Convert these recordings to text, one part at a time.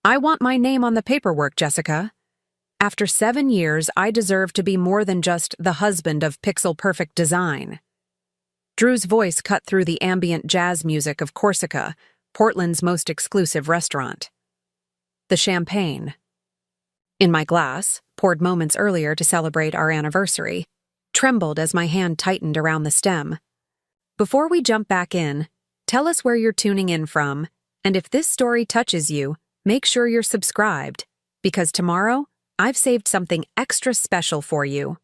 I want my name on the paperwork, Jessica. After 7 years, I deserve to be more than just the husband of pixel-perfect design. Drew's voice cut through the ambient jazz music of Corsica, Portland's most exclusive restaurant. The champagne, in my glass, poured moments earlier to celebrate our anniversary, trembled as my hand tightened around the stem. Before we jump back in, tell us where you're tuning in from, and if this story touches you, make sure you're subscribed, because tomorrow, I've saved something extra special for you.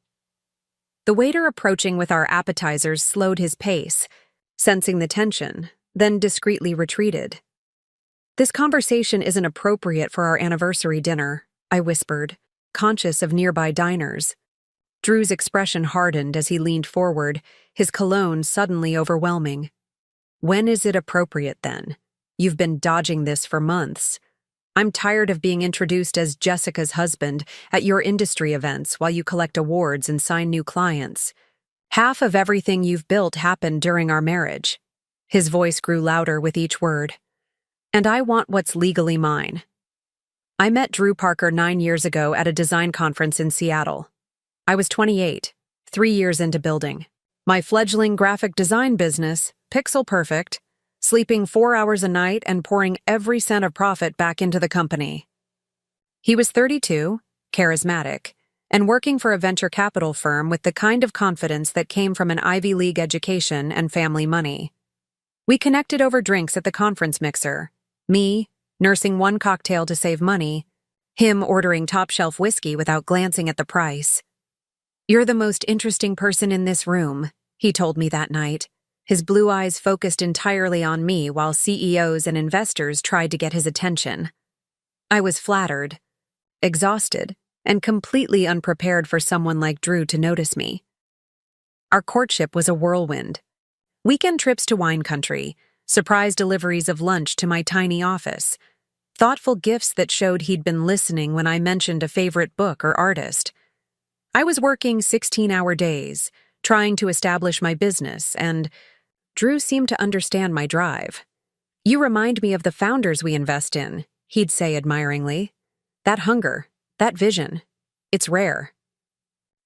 The waiter approaching with our appetizers slowed his pace, sensing the tension, then discreetly retreated. This conversation isn't appropriate for our anniversary dinner, I whispered, conscious of nearby diners. Drew's expression hardened as he leaned forward, his cologne suddenly overwhelming. When is it appropriate, then? You've been dodging this for months. I'm tired of being introduced as Jessica's husband at your industry events while you collect awards and sign new clients. Half of everything you've built happened during our marriage. His voice grew louder with each word. And I want what's legally mine. I met Drew Parker 9 years ago at a design conference in Seattle. I was 28, 3 years into building my fledgling graphic design business, Pixel Perfect, sleeping 4 hours a night and pouring every cent of profit back into the company. He was 32, charismatic, and working for a venture capital firm with the kind of confidence that came from an Ivy League education and family money. We connected over drinks at the conference mixer, me nursing one cocktail to save money, him ordering top-shelf whiskey without glancing at the price. "You're the most interesting person in this room," he told me that night, his blue eyes focused entirely on me while CEOs and investors tried to get his attention. I was flattered, exhausted, and completely unprepared for someone like Drew to notice me. Our courtship was a whirlwind. Weekend trips to wine country, surprise deliveries of lunch to my tiny office, thoughtful gifts that showed he'd been listening when I mentioned a favorite book or artist. I was working 16-hour days, trying to establish my business, and Drew seemed to understand my drive. "You remind me of the founders we invest in," he'd say admiringly. "That hunger, that vision, it's rare."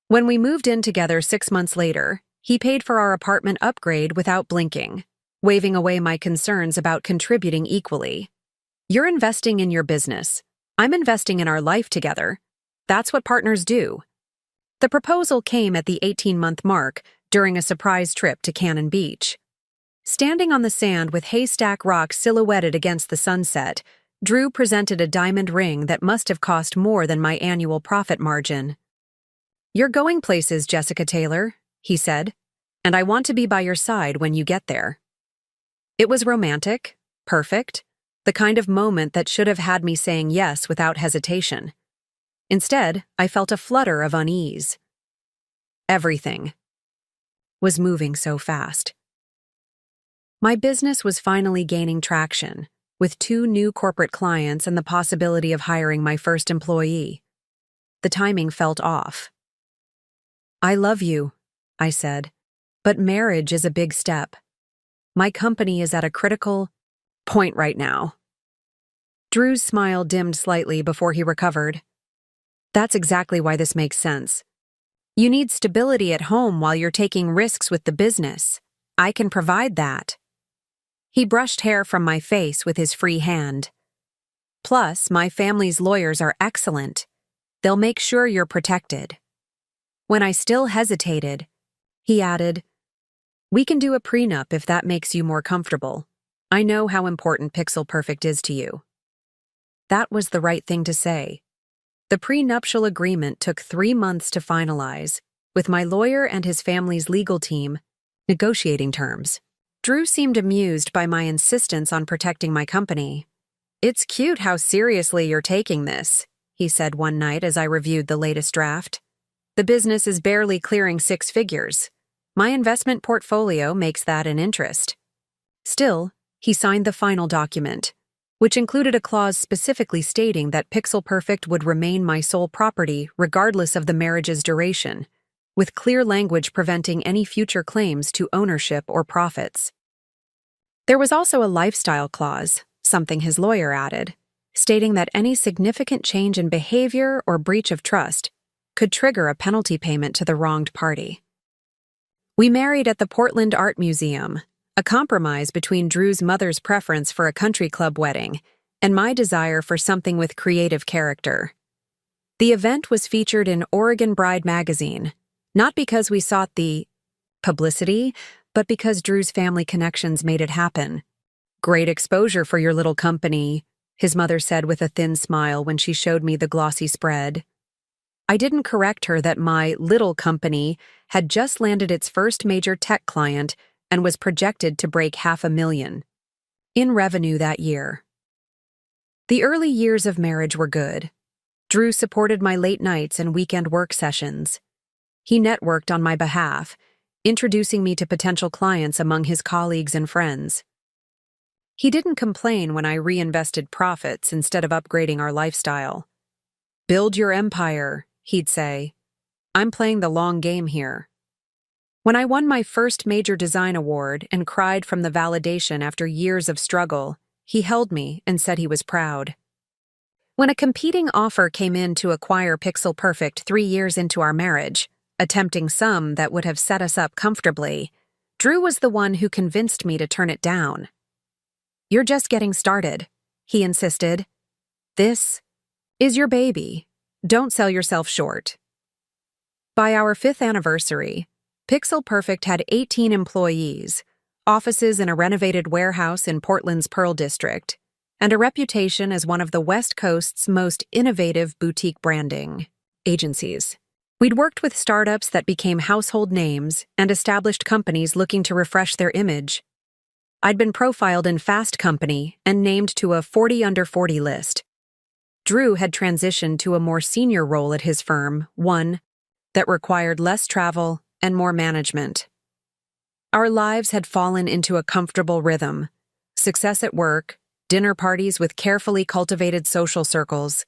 When we moved in together 6 months later, he paid for our apartment upgrade without blinking, waving away my concerns about contributing equally. "You're investing in your business. I'm investing in our life together. That's what partners do." The proposal came at the 18-month mark during a surprise trip to Cannon Beach. Standing on the sand with haystack rocks silhouetted against the sunset, Drew presented a diamond ring that must have cost more than my annual profit margin. "You're going places, Jessica Taylor," he said, "and I want to be by your side when you get there." It was romantic, perfect, the kind of moment that should have had me saying yes without hesitation. Instead, I felt a flutter of unease. Everything was moving so fast. My business was finally gaining traction, with 2 new corporate clients and the possibility of hiring my first employee. The timing felt off. "I love you," I said, "but marriage is a big step. My company is at a critical point right now." Drew's smile dimmed slightly before he recovered. "That's exactly why this makes sense. You need stability at home while you're taking risks with the business. I can provide that." He brushed hair from my face with his free hand. "Plus, my family's lawyers are excellent. They'll make sure you're protected." When I still hesitated, he added, "We can do a prenup if that makes you more comfortable. I know how important Pixel Perfect is to you." That was the right thing to say. The prenuptial agreement took 3 months to finalize, with my lawyer and his family's legal team negotiating terms. Drew seemed amused by my insistence on protecting my company. "It's cute how seriously you're taking this," he said one night as I reviewed the latest draft. "The business is barely clearing 6 figures. My investment portfolio makes that an interest." Still, he signed the final document, which included a clause specifically stating that Pixel Perfect would remain my sole property regardless of the marriage's duration, with clear language preventing any future claims to ownership or profits. There was also a lifestyle clause, something his lawyer added, stating that any significant change in behavior or breach of trust could trigger a penalty payment to the wronged party. We married at the Portland Art Museum, a compromise between Drew's mother's preference for a country club wedding and my desire for something with creative character. The event was featured in Oregon Bride magazine, not because we sought the publicity, but because Drew's family connections made it happen. "Great exposure for your little company," his mother said with a thin smile when she showed me the glossy spread. I didn't correct her that my little company had just landed its first major tech client and was projected to break $500,000 in revenue that year. The early years of marriage were good. Drew supported my late nights and weekend work sessions. He networked on my behalf, introducing me to potential clients among his colleagues and friends. He didn't complain when I reinvested profits instead of upgrading our lifestyle. "Build your empire," he'd say. "I'm playing the long game here." When I won my first major design award and cried from the validation after years of struggle, he held me and said he was proud. When a competing offer came in to acquire Pixel Perfect 3 years into our marriage, a tempting sum that would have set us up comfortably, Drew was the one who convinced me to turn it down. "You're just getting started," he insisted. "This is your baby. Don't sell yourself short." By our 5th anniversary, Pixel Perfect had 18 employees, offices in a renovated warehouse in Portland's Pearl District, and a reputation as one of the West Coast's most innovative boutique branding agencies. We'd worked with startups that became household names and established companies looking to refresh their image. I'd been profiled in Fast Company and named to a 40 under 40 list. Drew had transitioned to a more senior role at his firm, one that required less travel and more management. Our lives had fallen into a comfortable rhythm: success at work, dinner parties with carefully cultivated social circles,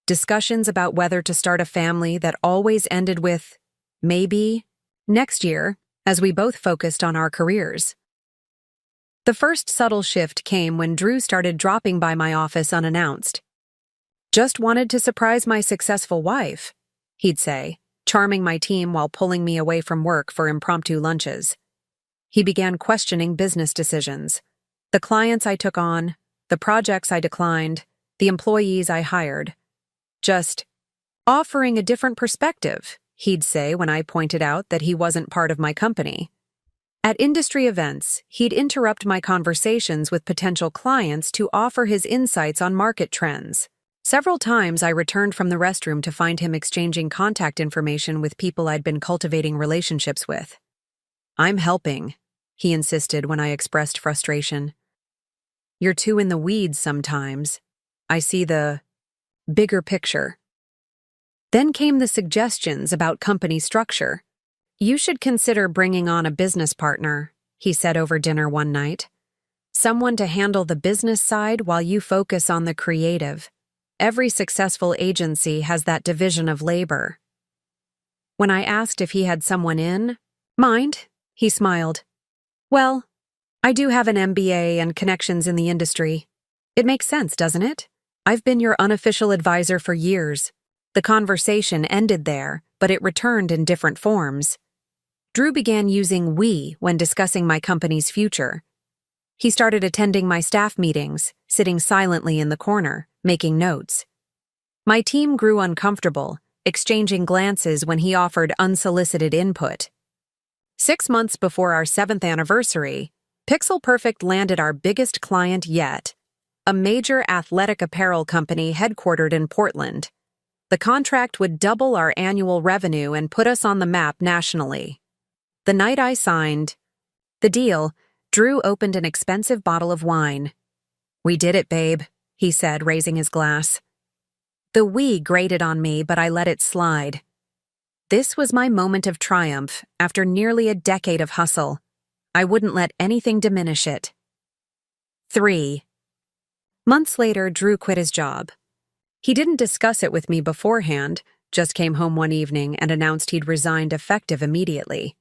discussions about whether to start a family that always ended with, maybe, next year, as we both focused on our careers. The first subtle shift came when Drew started dropping by my office unannounced. "Just wanted to surprise my successful wife," he'd say, charming my team while pulling me away from work for impromptu lunches. He began questioning business decisions: the clients I took on, the projects I declined, the employees I hired. "Just offering a different perspective," he'd say when I pointed out that he wasn't part of my company. At industry events, he'd interrupt my conversations with potential clients to offer his insights on market trends. Several times I returned from the restroom to find him exchanging contact information with people I'd been cultivating relationships with. "I'm helping," he insisted when I expressed frustration. "You're too in the weeds sometimes. I see the bigger picture." Then came the suggestions about company structure. "You should consider bringing on a business partner," he said over dinner one night. "Someone to handle the business side while you focus on the creative. Every successful agency has that division of labor." When I asked if he had someone in mind, he smiled. "Well, I do have an MBA and connections in the industry. It makes sense, doesn't it? I've been your unofficial advisor for years." The conversation ended there, but it returned in different forms. Drew began using "we" when discussing my company's future. He started attending my staff meetings, sitting silently in the corner, making notes. My team grew uncomfortable, exchanging glances when he offered unsolicited input. 6 months before our 7th anniversary, Pixel Perfect landed our biggest client yet, a major athletic apparel company headquartered in Portland. The contract would double our annual revenue and put us on the map nationally. The night I signed the deal, Drew opened an expensive bottle of wine. "We did it, babe," he said, raising his glass. The "we" grated on me, but I let it slide. This was my moment of triumph after nearly a decade of hustle. I wouldn't let anything diminish it. 3. Months later, Drew quit his job. He didn't discuss it with me beforehand, just came home one evening and announced he'd resigned effective immediately.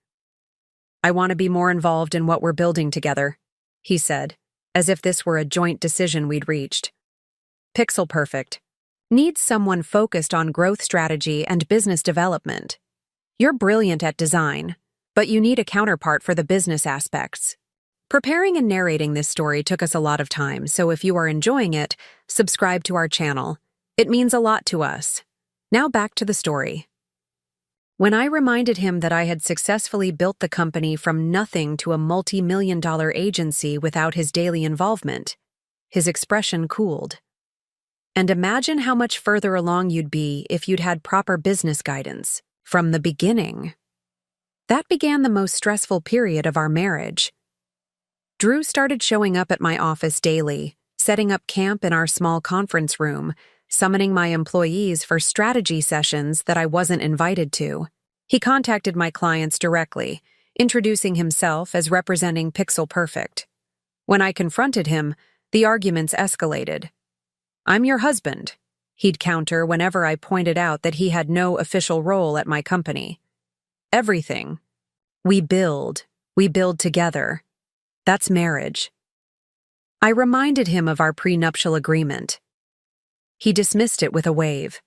"I want to be more involved in what we're building together," he said, as if this were a joint decision we'd reached. Pixel Perfect needs someone focused on growth strategy and business development. You're brilliant at design, but you need a counterpart for the business aspects. Preparing and narrating this story took us a lot of time, so if you are enjoying it, subscribe to our channel. It means a lot to us. Now back to the story. When I reminded him that I had successfully built the company from nothing to a multi-million-dollar agency without his daily involvement, his expression cooled. And imagine how much further along you'd be if you'd had proper business guidance from the beginning. That began the most stressful period of our marriage. Drew started showing up at my office daily, setting up camp in our small conference room, summoning my employees for strategy sessions that I wasn't invited to. He contacted my clients directly, introducing himself as representing Pixel Perfect. When I confronted him, the arguments escalated. "I'm your husband," he'd counter whenever I pointed out that he had no official role at my company. "Everything. We build together. That's marriage." I reminded him of our prenuptial agreement. He dismissed it with a wave.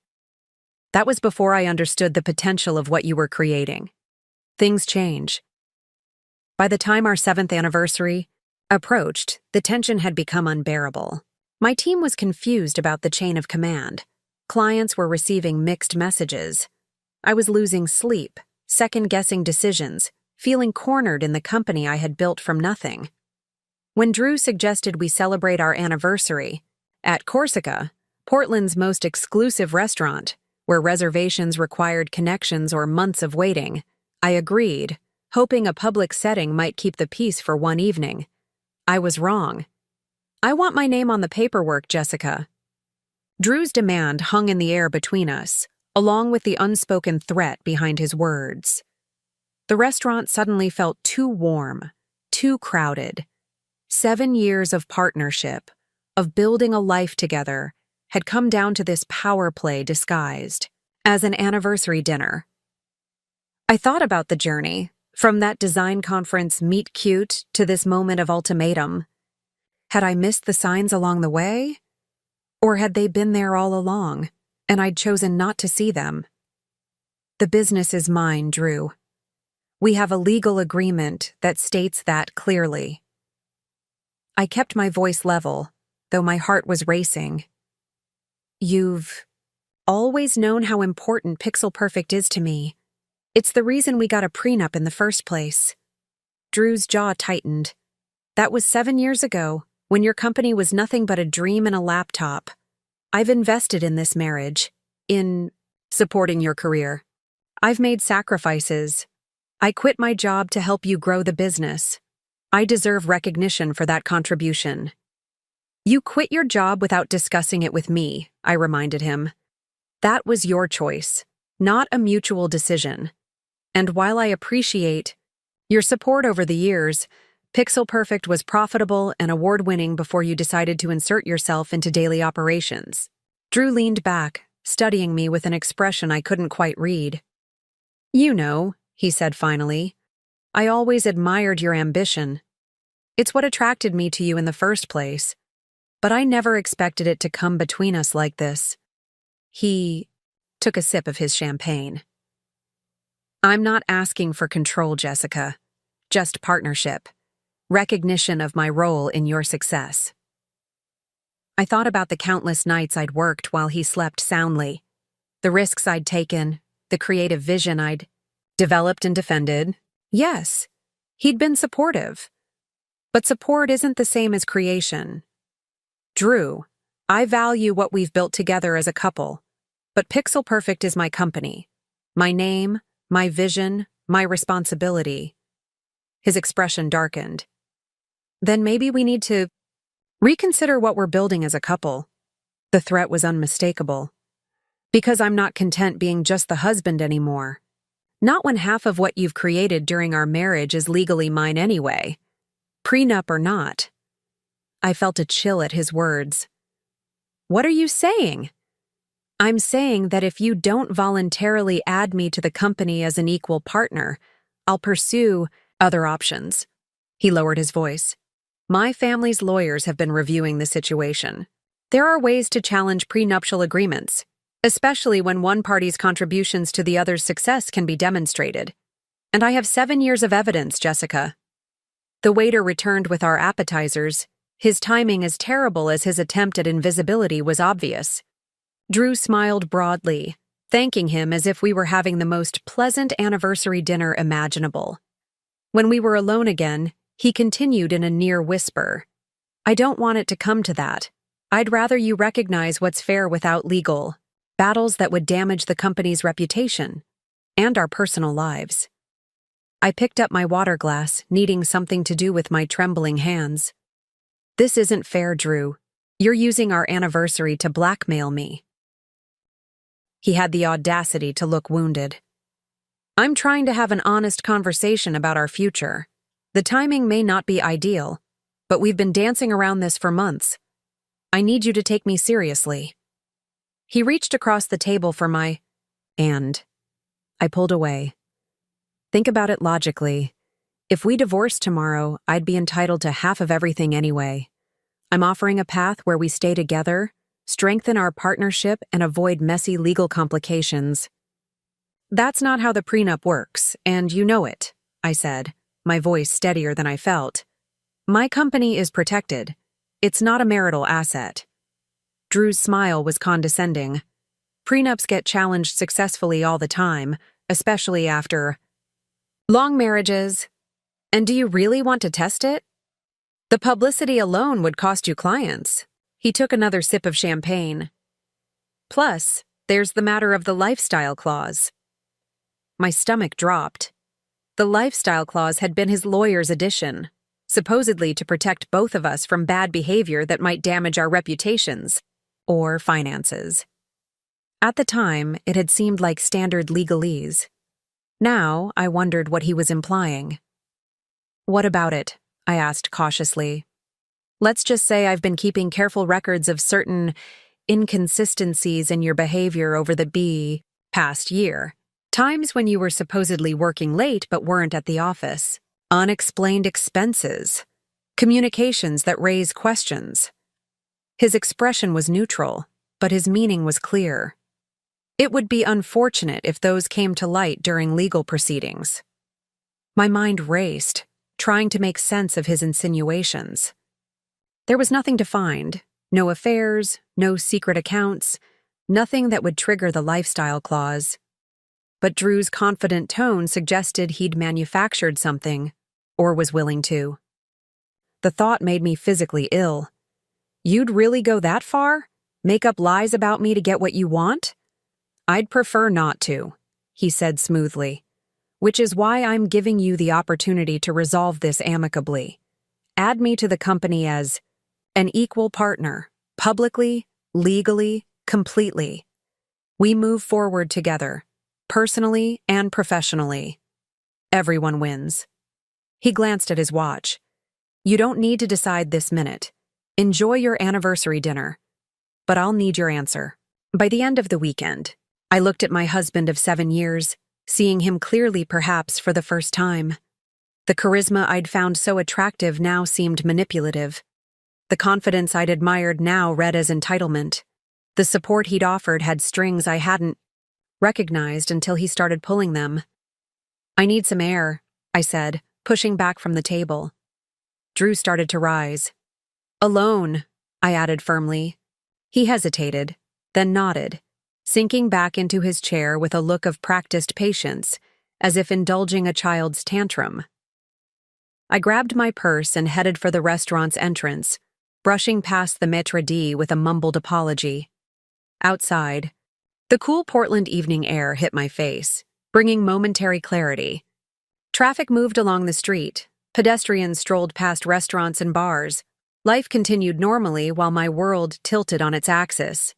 "That was before I understood the potential of what you were creating. Things change." By the time our 7th anniversary approached, the tension had become unbearable. My team was confused about the chain of command. Clients were receiving mixed messages. I was losing sleep, second-guessing decisions, feeling cornered in the company I had built from nothing. When Drew suggested we celebrate our anniversary at Corsica, Portland's most exclusive restaurant, where reservations required connections or months of waiting, I agreed, hoping a public setting might keep the peace for one evening. I was wrong. "I want my name on the paperwork, Jessica." Drew's demand hung in the air between us, along with the unspoken threat behind his words. The restaurant suddenly felt too warm, too crowded. 7 years of partnership, of building a life together, had come down to this power play disguised as an anniversary dinner. I thought about the journey, from that design conference meet cute to this moment of ultimatum. Had I missed the signs along the way? Or had they been there all along, and I'd chosen not to see them? "The business is mine, Drew. We have a legal agreement that states that clearly." I kept my voice level, though my heart was racing. "You've always known how important Pixel Perfect is to me. It's the reason we got a prenup in the first place." Drew's jaw tightened. "That was 7 years ago, when your company was nothing but a dream and a laptop. I've invested in this marriage, in supporting your career. I've made sacrifices. I quit my job to help you grow the business. I deserve recognition for that contribution." "You quit your job without discussing it with me," I reminded him. "That was your choice, not a mutual decision. And while I appreciate your support over the years, Pixel Perfect was profitable and award-winning before you decided to insert yourself into daily operations." Drew leaned back, studying me with an expression I couldn't quite read. "You know," he said finally, "I always admired your ambition. It's what attracted me to you in the first place. But I never expected it to come between us like this." He took a sip of his champagne. "I'm not asking for control, Jessica. Just partnership. Recognition of my role in your success." I thought about the countless nights I'd worked while he slept soundly, the risks I'd taken, the creative vision I'd developed and defended. Yes, he'd been supportive. But support isn't the same as creation. "Drew, I value what we've built together as a couple, but Pixel Perfect is my company, my name, my vision, my responsibility." His expression darkened. "Then maybe we need to reconsider what we're building as a couple." The threat was unmistakable. "Because I'm not content being just the husband anymore. Not when half of what you've created during our marriage is legally mine anyway. Prenup or not." I felt a chill at his words. "What are you saying?" "I'm saying that if you don't voluntarily add me to the company as an equal partner, I'll pursue other options." He lowered his voice. "My family's lawyers have been reviewing the situation. There are ways to challenge prenuptial agreements, especially when one party's contributions to the other's success can be demonstrated. And I have 7 years of evidence, Jessica. The waiter returned with our appetizers, his timing as terrible as his attempt at invisibility was obvious. Drew smiled broadly, thanking him as if we were having the most pleasant anniversary dinner imaginable. When we were alone again, he continued in a near whisper. I don't want it to come to that. I'd rather you recognize what's fair without legal battles that would damage the company's reputation and our personal lives. I picked up my water glass, needing something to do with my trembling hands. This isn't fair, Drew. You're using our anniversary to blackmail me. He had the audacity to look wounded. I'm trying to have an honest conversation about our future. The timing may not be ideal, but we've been dancing around this for months. I need you to take me seriously. He reached across the table for my hand. I pulled away. Think about it logically. If we divorced tomorrow, I'd be entitled to half of everything anyway. I'm offering a path where we stay together, strengthen our partnership, and avoid messy legal complications. That's not how the prenup works, and you know it, I said, my voice steadier than I felt. My company is protected. It's not a marital asset. Drew's smile was condescending. Prenups get challenged successfully all the time, especially after long marriages. And do you really want to test it? The publicity alone would cost you clients. He took another sip of champagne. Plus, there's the matter of the lifestyle clause. My stomach dropped. The lifestyle clause had been his lawyer's addition, supposedly to protect both of us from bad behavior that might damage our reputations or finances. At the time, it had seemed like standard legalese. Now, I wondered what he was implying. What about it? I asked cautiously. Let's just say I've been keeping careful records of certain inconsistencies in your behavior over the past year. Times when you were supposedly working late but weren't at the office. Unexplained expenses. Communications that raise questions. His expression was neutral, but his meaning was clear. It would be unfortunate if those came to light during legal proceedings. My mind raced, trying to make sense of his insinuations. There was nothing to find, no affairs, no secret accounts, nothing that would trigger the lifestyle clause. But Drew's confident tone suggested he'd manufactured something, or was willing to. The thought made me physically ill. You'd really go that far? Make up lies about me to get what you want? I'd prefer not to, he said smoothly, which is why I'm giving you the opportunity to resolve this amicably. Add me to the company as an equal partner, publicly, legally, completely. We move forward together, personally and professionally. Everyone wins. He glanced at his watch. You don't need to decide this minute. Enjoy your anniversary dinner. But I'll need your answer. By the end of the weekend, I looked at my husband of 7 years, seeing him clearly perhaps for the first time. The charisma I'd found so attractive now seemed manipulative. The confidence I'd admired now read as entitlement. The support he'd offered had strings I hadn't recognized until he started pulling them. I need some air, I said, pushing back from the table. Drew started to rise. Alone, I added firmly. He hesitated, then nodded, sinking back into his chair with a look of practiced patience, as if indulging a child's tantrum. I grabbed my purse and headed for the restaurant's entrance, brushing past the maître d' with a mumbled apology. Outside, the cool Portland evening air hit my face, bringing momentary clarity. Traffic moved along the street, pedestrians strolled past restaurants and bars. Life continued normally while my world tilted on its axis.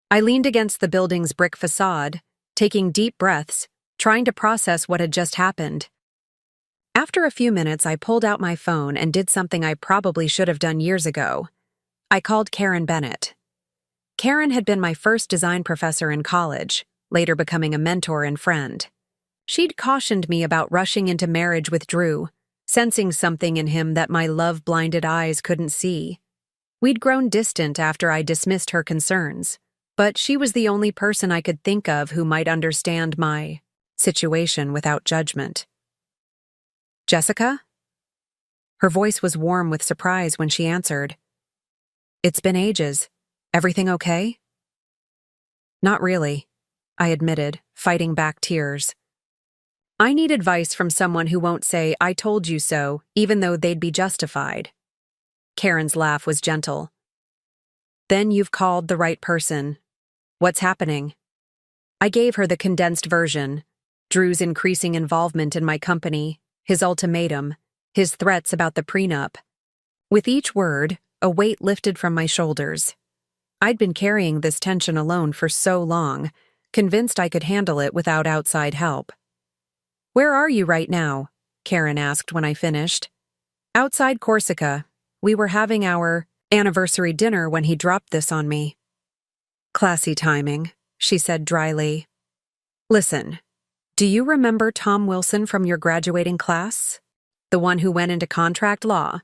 I leaned against the building's brick facade, taking deep breaths, trying to process what had just happened. After a few minutes, I pulled out my phone and did something I probably should have done years ago. I called Karen Bennett. Karen had been my first design professor in college, later becoming a mentor and friend. She'd cautioned me about rushing into marriage with Drew, sensing something in him that my love-blinded eyes couldn't see. We'd grown distant after I dismissed her concerns, but she was the only person I could think of who might understand my situation without judgment. Jessica? Her voice was warm with surprise when she answered. It's been ages. Everything okay? Not really, I admitted, fighting back tears. I need advice from someone who won't say, I told you so, even though they'd be justified. Karen's laugh was gentle. Then you've called the right person. What's happening? I gave her the condensed version. Drew's increasing involvement in my company, his ultimatum, his threats about the prenup. With each word, a weight lifted from my shoulders. I'd been carrying this tension alone for so long, convinced I could handle it without outside help. Where are you right now? Karen asked when I finished. Outside Corsica. We were having our anniversary dinner when he dropped this on me. Classy timing, she said dryly. Listen, do you remember Tom Wilson from your graduating class? The one who went into contract law?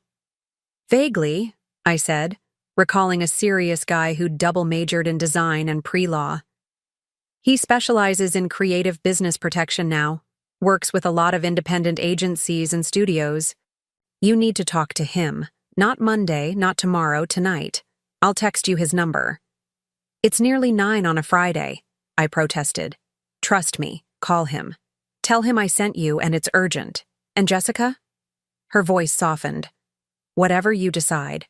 Vaguely, I said, recalling a serious guy who'd double majored in design and pre-law. He specializes in creative business protection now, works with a lot of independent agencies and studios. You need to talk to him. Not Monday, not tomorrow, tonight. I'll text you his number. It's nearly 9 on a Friday, I protested. Trust me, call him. Tell him I sent you and it's urgent. And Jessica? Her voice softened. Whatever you decide.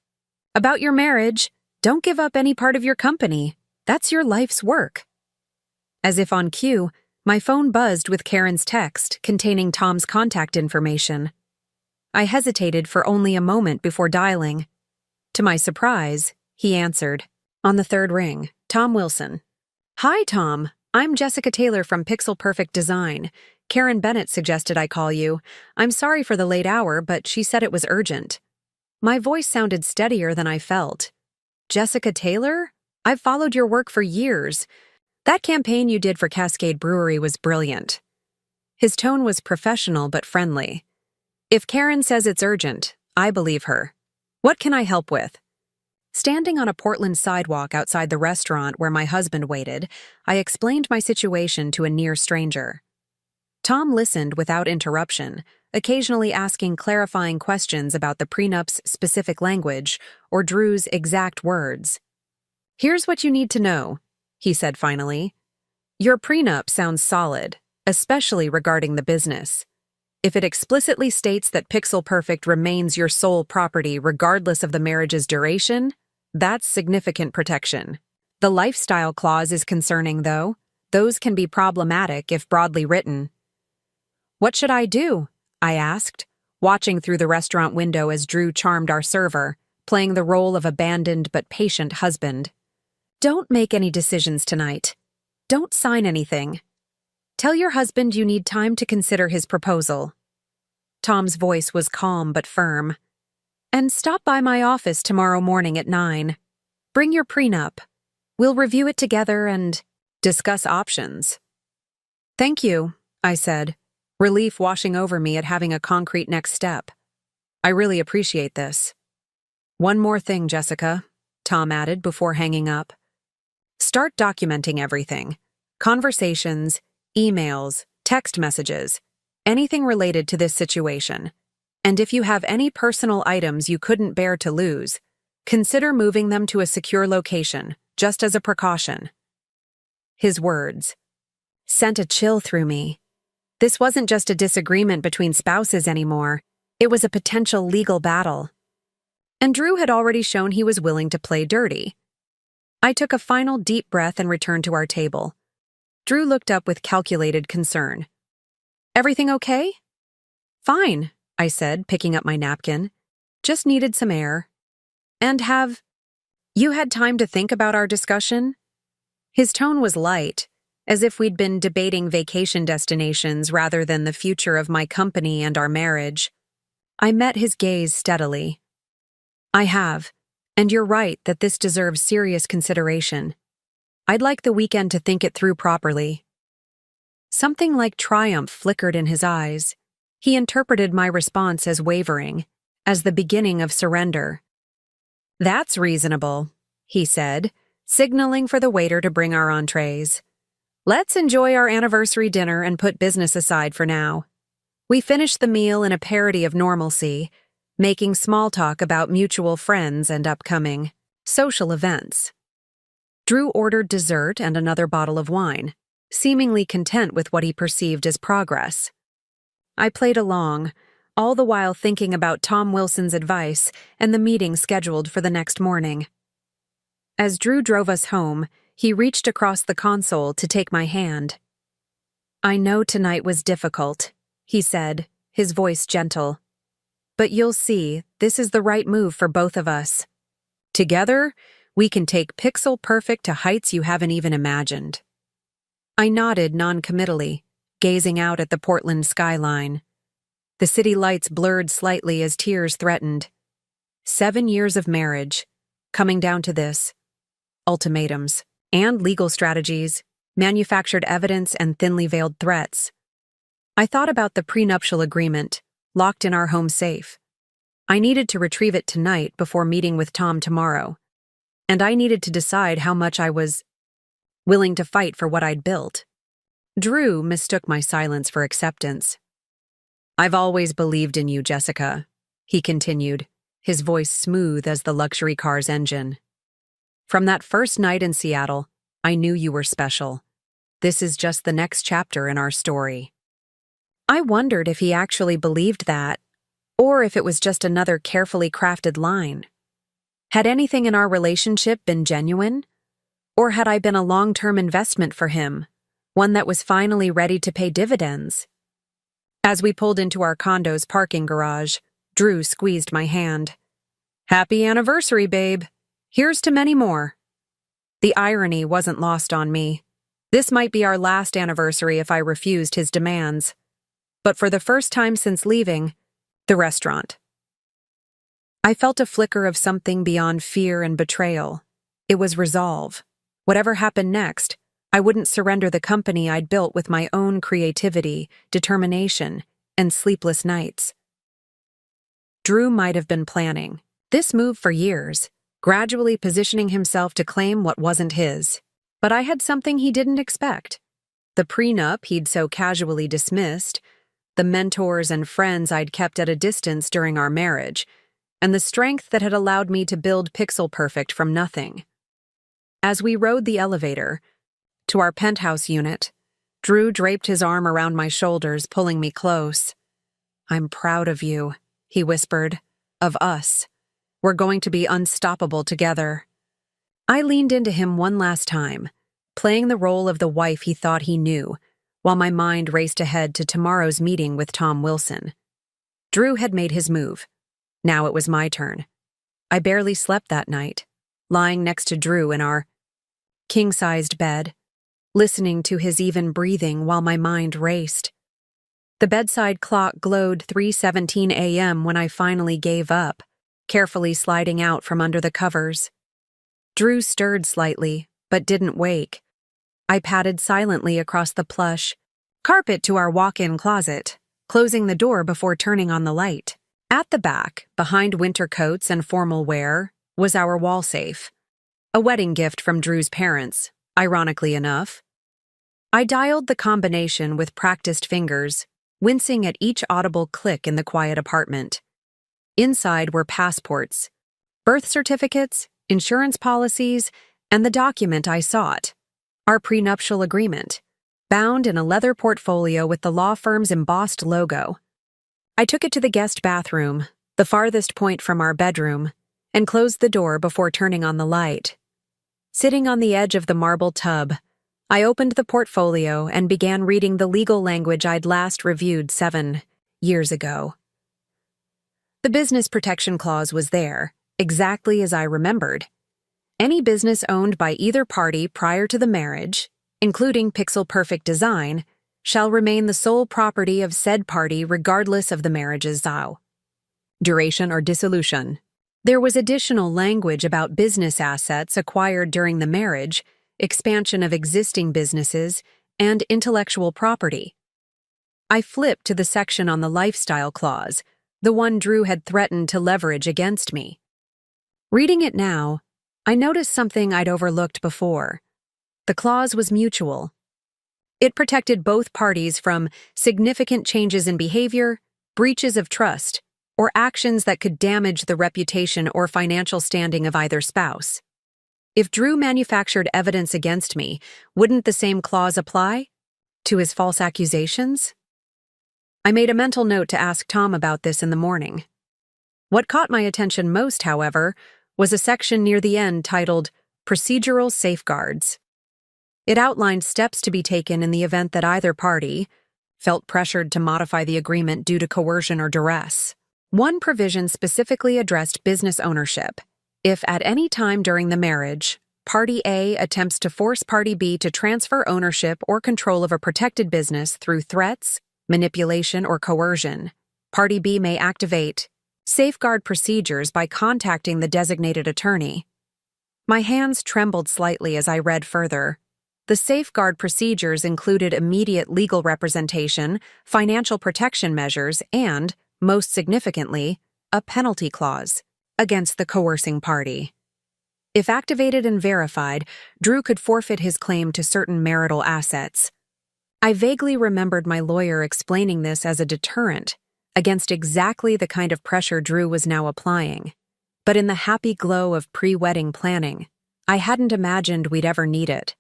About your marriage, don't give up any part of your company. That's your life's work. As if on cue, my phone buzzed with Karen's text containing Tom's contact information. I hesitated for only a moment before dialing. To my surprise, he answered. On the third ring, Tom Wilson. Hi, Tom. I'm Jessica Taylor from Pixel Perfect Design. Karen Bennett suggested I call you. I'm sorry for the late hour, but she said it was urgent. My voice sounded steadier than I felt. Jessica Taylor? I've followed your work for years. That campaign you did for Cascade Brewery was brilliant. His tone was professional but friendly. If Karen says it's urgent, I believe her. What can I help with? Standing on a Portland sidewalk outside the restaurant where my husband waited, I explained my situation to a near stranger. Tom listened without interruption, occasionally asking clarifying questions about the prenup's specific language or Drew's exact words. Here's what you need to know, he said finally. Your prenup sounds solid, especially regarding the business. If it explicitly states that Pixel Perfect remains your sole property regardless of the marriage's duration, that's significant protection. The lifestyle clause is concerning, though. Those can be problematic if broadly written. What should I do? I asked, watching through the restaurant window as Drew charmed our server, playing the role of abandoned but patient husband. Don't make any decisions tonight. Don't sign anything. Tell your husband you need time to consider his proposal. Tom's voice was calm but firm. And stop by my office tomorrow morning at 9. Bring your prenup. We'll review it together and discuss options. Thank you, I said, relief washing over me at having a concrete next step. I really appreciate this. One more thing, Jessica, Tom added before hanging up. Start documenting everything. Conversations, emails, text messages, anything related to this situation. And if you have any personal items you couldn't bear to lose, consider moving them to a secure location, just as a precaution. His words sent a chill through me. This wasn't just a disagreement between spouses anymore. It was a potential legal battle. And Drew had already shown he was willing to play dirty. I took a final deep breath and returned to our table. Drew looked up with calculated concern. Everything okay? Fine, I said, picking up my napkin. Just needed some air. And have you had time to think about our discussion? His tone was light, as if we'd been debating vacation destinations rather than the future of my company and our marriage. I met his gaze steadily. I have, and you're right that this deserves serious consideration. I'd like the weekend to think it through properly. Something like triumph flickered in his eyes. He interpreted my response as wavering, as the beginning of surrender. "That's reasonable," he said, signaling for the waiter to bring our entrees. "Let's enjoy our anniversary dinner and put business aside for now." We finished the meal in a parody of normalcy, making small talk about mutual friends and upcoming social events. Drew ordered dessert and another bottle of wine, seemingly content with what he perceived as progress. I played along, all the while thinking about Tom Wilson's advice and the meeting scheduled for the next morning. As Drew drove us home, he reached across the console to take my hand. "I know tonight was difficult," he said, his voice gentle. "But you'll see, this is the right move for both of us. Together, we can take Pixel Perfect to heights you haven't even imagined." I nodded non-committally, gazing out at the Portland skyline. The city lights blurred slightly as tears threatened. 7 years of marriage, coming down to this. Ultimatums, and legal strategies, manufactured evidence and thinly veiled threats. I thought about the prenuptial agreement, locked in our home safe. I needed to retrieve it tonight before meeting with Tom tomorrow. And I needed to decide how much I was willing to fight for what I'd built. Drew mistook my silence for acceptance. "I've always believed in you, Jessica," he continued, his voice smooth as the luxury car's engine. "From that first night in Seattle, I knew you were special. This is just the next chapter in our story." I wondered if he actually believed that, or if it was just another carefully crafted line. Had anything in our relationship been genuine? Or had I been a long-term investment for him, one that was finally ready to pay dividends? As we pulled into our condo's parking garage, Drew squeezed my hand. "Happy anniversary, babe. Here's to many more." The irony wasn't lost on me. This might be our last anniversary if I refused his demands. But for the first time since leaving the restaurant, I felt a flicker of something beyond fear and betrayal. It was resolve. Whatever happened next, I wouldn't surrender the company I'd built with my own creativity, determination, and sleepless nights. Drew might have been planning this move for years, gradually positioning himself to claim what wasn't his. But I had something he didn't expect. The prenup he'd so casually dismissed, the mentors and friends I'd kept at a distance during our marriage, and the strength that had allowed me to build Pixel Perfect from nothing. As we rode the elevator to our penthouse unit, Drew draped his arm around my shoulders, pulling me close. "I'm proud of you," he whispered. "Of us. We're going to be unstoppable together." I leaned into him one last time, playing the role of the wife he thought he knew, while my mind raced ahead to tomorrow's meeting with Tom Wilson. Drew had made his move. Now it was my turn. I barely slept that night, lying next to Drew in our king-sized bed, listening to his even breathing while my mind raced. The bedside clock glowed 3:17 a.m. when I finally gave up, carefully sliding out from under the covers. Drew stirred slightly, but didn't wake. I padded silently across the plush carpet to our walk-in closet, closing the door before turning on the light. At the back, behind winter coats and formal wear, was our wall safe. A wedding gift from Drew's parents, ironically enough. I dialed the combination with practiced fingers, wincing at each audible click in the quiet apartment. Inside were passports, birth certificates, insurance policies, and the document I sought, our prenuptial agreement, bound in a leather portfolio with the law firm's embossed logo. I took it to the guest bathroom, the farthest point from our bedroom, and closed the door before turning on the light. Sitting on the edge of the marble tub, I opened the portfolio and began reading the legal language I'd last reviewed 7 years ago. The business protection clause was there, exactly as I remembered. Any business owned by either party prior to the marriage, including Pixel Perfect Design, shall remain the sole property of said party regardless of the marriage's duration or dissolution. There was additional language about business assets acquired during the marriage, expansion of existing businesses, and intellectual property. I flipped to the section on the lifestyle clause, the one Drew had threatened to leverage against me. Reading it now, I noticed something I'd overlooked before. The clause was mutual. It protected both parties from significant changes in behavior, breaches of trust, or actions that could damage the reputation or financial standing of either spouse. If Drew manufactured evidence against me, wouldn't the same clause apply to his false accusations? I made a mental note to ask Tom about this in the morning. What caught my attention most, however, was a section near the end titled Procedural Safeguards. It outlined steps to be taken in the event that either party felt pressured to modify the agreement due to coercion or duress. One provision specifically addressed business ownership. If at any time during the marriage, Party A attempts to force Party B to transfer ownership or control of a protected business through threats, manipulation, or coercion, Party B may activate safeguard procedures by contacting the designated attorney. My hands trembled slightly as I read further. The safeguard procedures included immediate legal representation, financial protection measures, and, most significantly, a penalty clause against the coercing party. If activated and verified, Drew could forfeit his claim to certain marital assets. I vaguely remembered my lawyer explaining this as a deterrent against exactly the kind of pressure Drew was now applying. But in the happy glow of pre-wedding planning, I hadn't imagined we'd ever need it.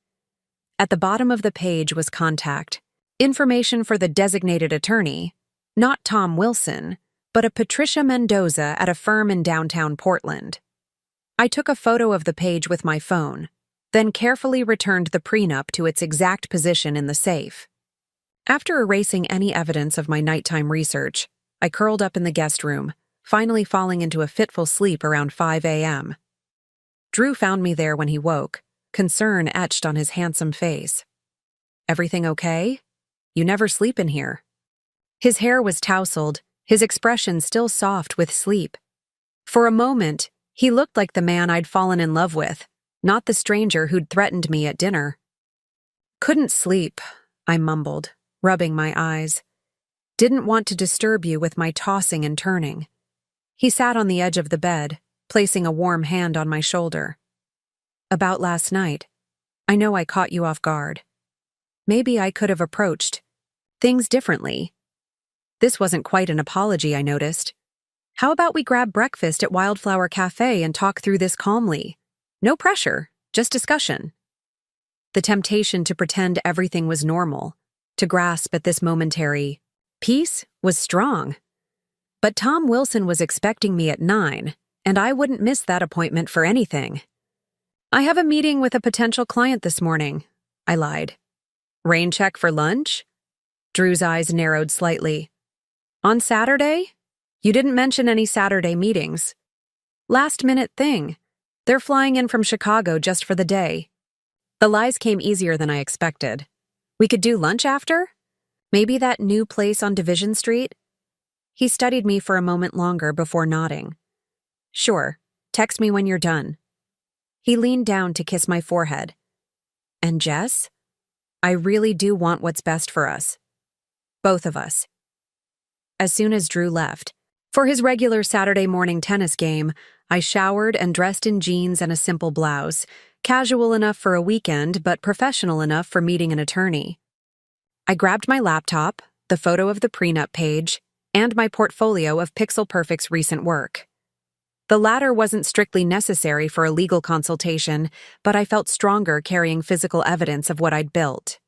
At the bottom of the page was contact information for the designated attorney, not Tom Wilson, but a Patricia Mendoza at a firm in downtown Portland. I took a photo of the page with my phone, then carefully returned the prenup to its exact position in the safe. After erasing any evidence of my nighttime research, I curled up in the guest room, finally falling into a fitful sleep around 5 a.m. Drew found me there when he woke, concern etched on his handsome face. "Everything okay? You never sleep in here." His hair was tousled, his expression still soft with sleep. For a moment, he looked like the man I'd fallen in love with, not the stranger who'd threatened me at dinner. "Couldn't sleep," I mumbled, rubbing my eyes. "Didn't want to disturb you with my tossing and turning." He sat on the edge of the bed, placing a warm hand on my shoulder. "About last night. I know I caught you off guard. Maybe I could have approached things differently." This wasn't quite an apology, I noticed. "How about we grab breakfast at Wildflower Cafe and talk through this calmly? No pressure, just discussion." The temptation to pretend everything was normal, to grasp at this momentary peace, was strong. But Tom Wilson was expecting me at 9, and I wouldn't miss that appointment for anything. "I have a meeting with a potential client this morning," I lied. "Rain check for lunch?" Drew's eyes narrowed slightly. "On Saturday? You didn't mention any Saturday meetings." "Last-minute thing. They're flying in from Chicago just for the day." The lies came easier than I expected. "We could do lunch after? Maybe that new place on Division Street?" He studied me for a moment longer before nodding. "Sure. Text me when you're done." He leaned down to kiss my forehead. "And Jess? I really do want what's best for us. Both of us." As soon as Drew left, for his regular Saturday morning tennis game, I showered and dressed in jeans and a simple blouse, casual enough for a weekend but professional enough for meeting an attorney. I grabbed my laptop, the photo of the prenup page, and my portfolio of Pixel Perfect's recent work. The latter wasn't strictly necessary for a legal consultation, but I felt stronger carrying physical evidence of what I'd built.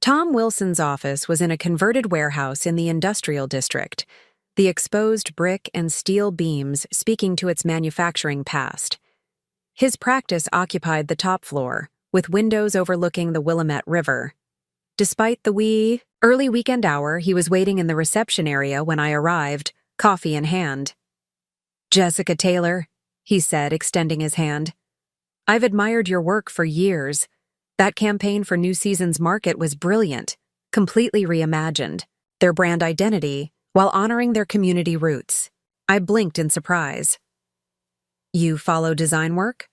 Tom Wilson's office was in a converted warehouse in the industrial district, the exposed brick and steel beams speaking to its manufacturing past. His practice occupied the top floor, with windows overlooking the Willamette River. Despite the early weekend hour, he was waiting in the reception area when I arrived, coffee in hand. "Jessica Taylor," he said, extending his hand. "I've admired your work for years. That campaign for New Season's Market was brilliant, completely reimagined their brand identity while honoring their community roots." I blinked in surprise. "You follow design work?"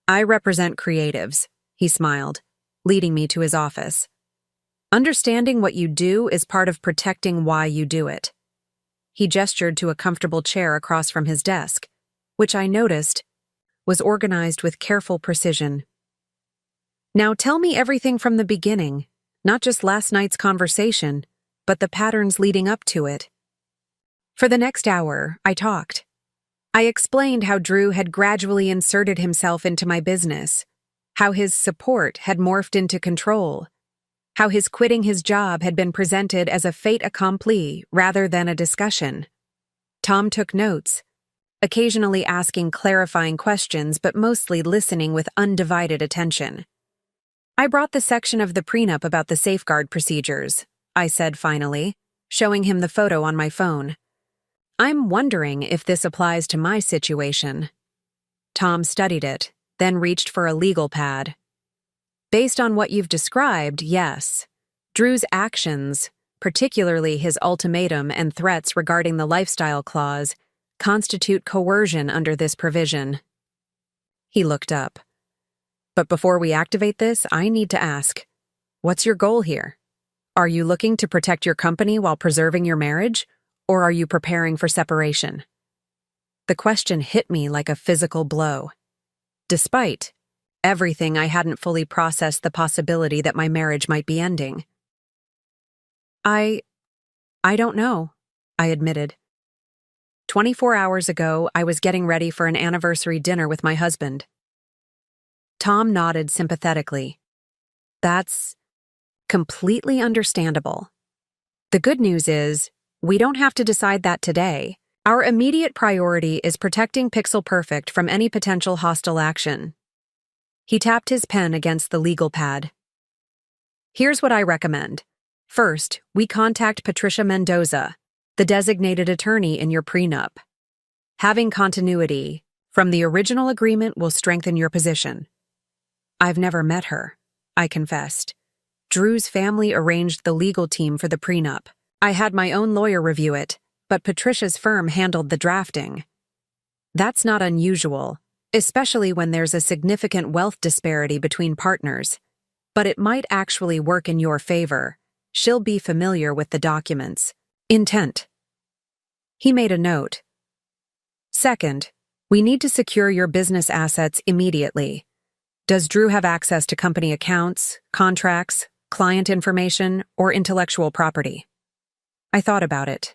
"I represent creatives," he smiled, leading me to his office. "Understanding what you do is part of protecting why you do it." He gestured to a comfortable chair across from his desk. which I noticed was organized with careful precision. Now tell me everything from the beginning, not just last night's conversation, but the patterns leading up to it. For the next hour, I talked. I explained how Drew had gradually inserted himself into my business, how his support had morphed into control, how his quitting his job had been presented as a fait accompli rather than a discussion. Tom took notes, occasionally asking clarifying questions but mostly listening with undivided attention. I brought the section of the prenup about the safeguard procedures, I said finally, showing him the photo on my phone. I'm wondering if this applies to my situation. Tom studied it, then reached for a legal pad. Based on what you've described, yes. Drew's actions, particularly his ultimatum and threats regarding the lifestyle clause, constitute coercion under this provision. He looked up. But before we activate this, I need to ask, what's your goal here? Are you looking to protect your company while preserving your marriage, or are you preparing for separation? The question hit me like a physical blow. Despite everything, I hadn't fully processed the possibility that my marriage might be ending. I don't know, I admitted. 24 hours ago, I was getting ready for an anniversary dinner with my husband. Tom nodded sympathetically. That's completely understandable. The good news is, we don't have to decide that today. Our immediate priority is protecting Pixel Perfect from any potential hostile action. He tapped his pen against the legal pad. Here's what I recommend. First, we contact Patricia Mendoza, the designated attorney in your prenup. Having continuity from the original agreement will strengthen your position. I've never met her, I confessed. Drew's family arranged the legal team for the prenup. I had my own lawyer review it, but Patricia's firm handled the drafting. That's not unusual, especially when there's a significant wealth disparity between partners. But it might actually work in your favor. She'll be familiar with the documents. Intent. He made a note. Second, we need to secure your business assets immediately. Does Drew have access to company accounts, contracts, client information, or intellectual property? I thought about it.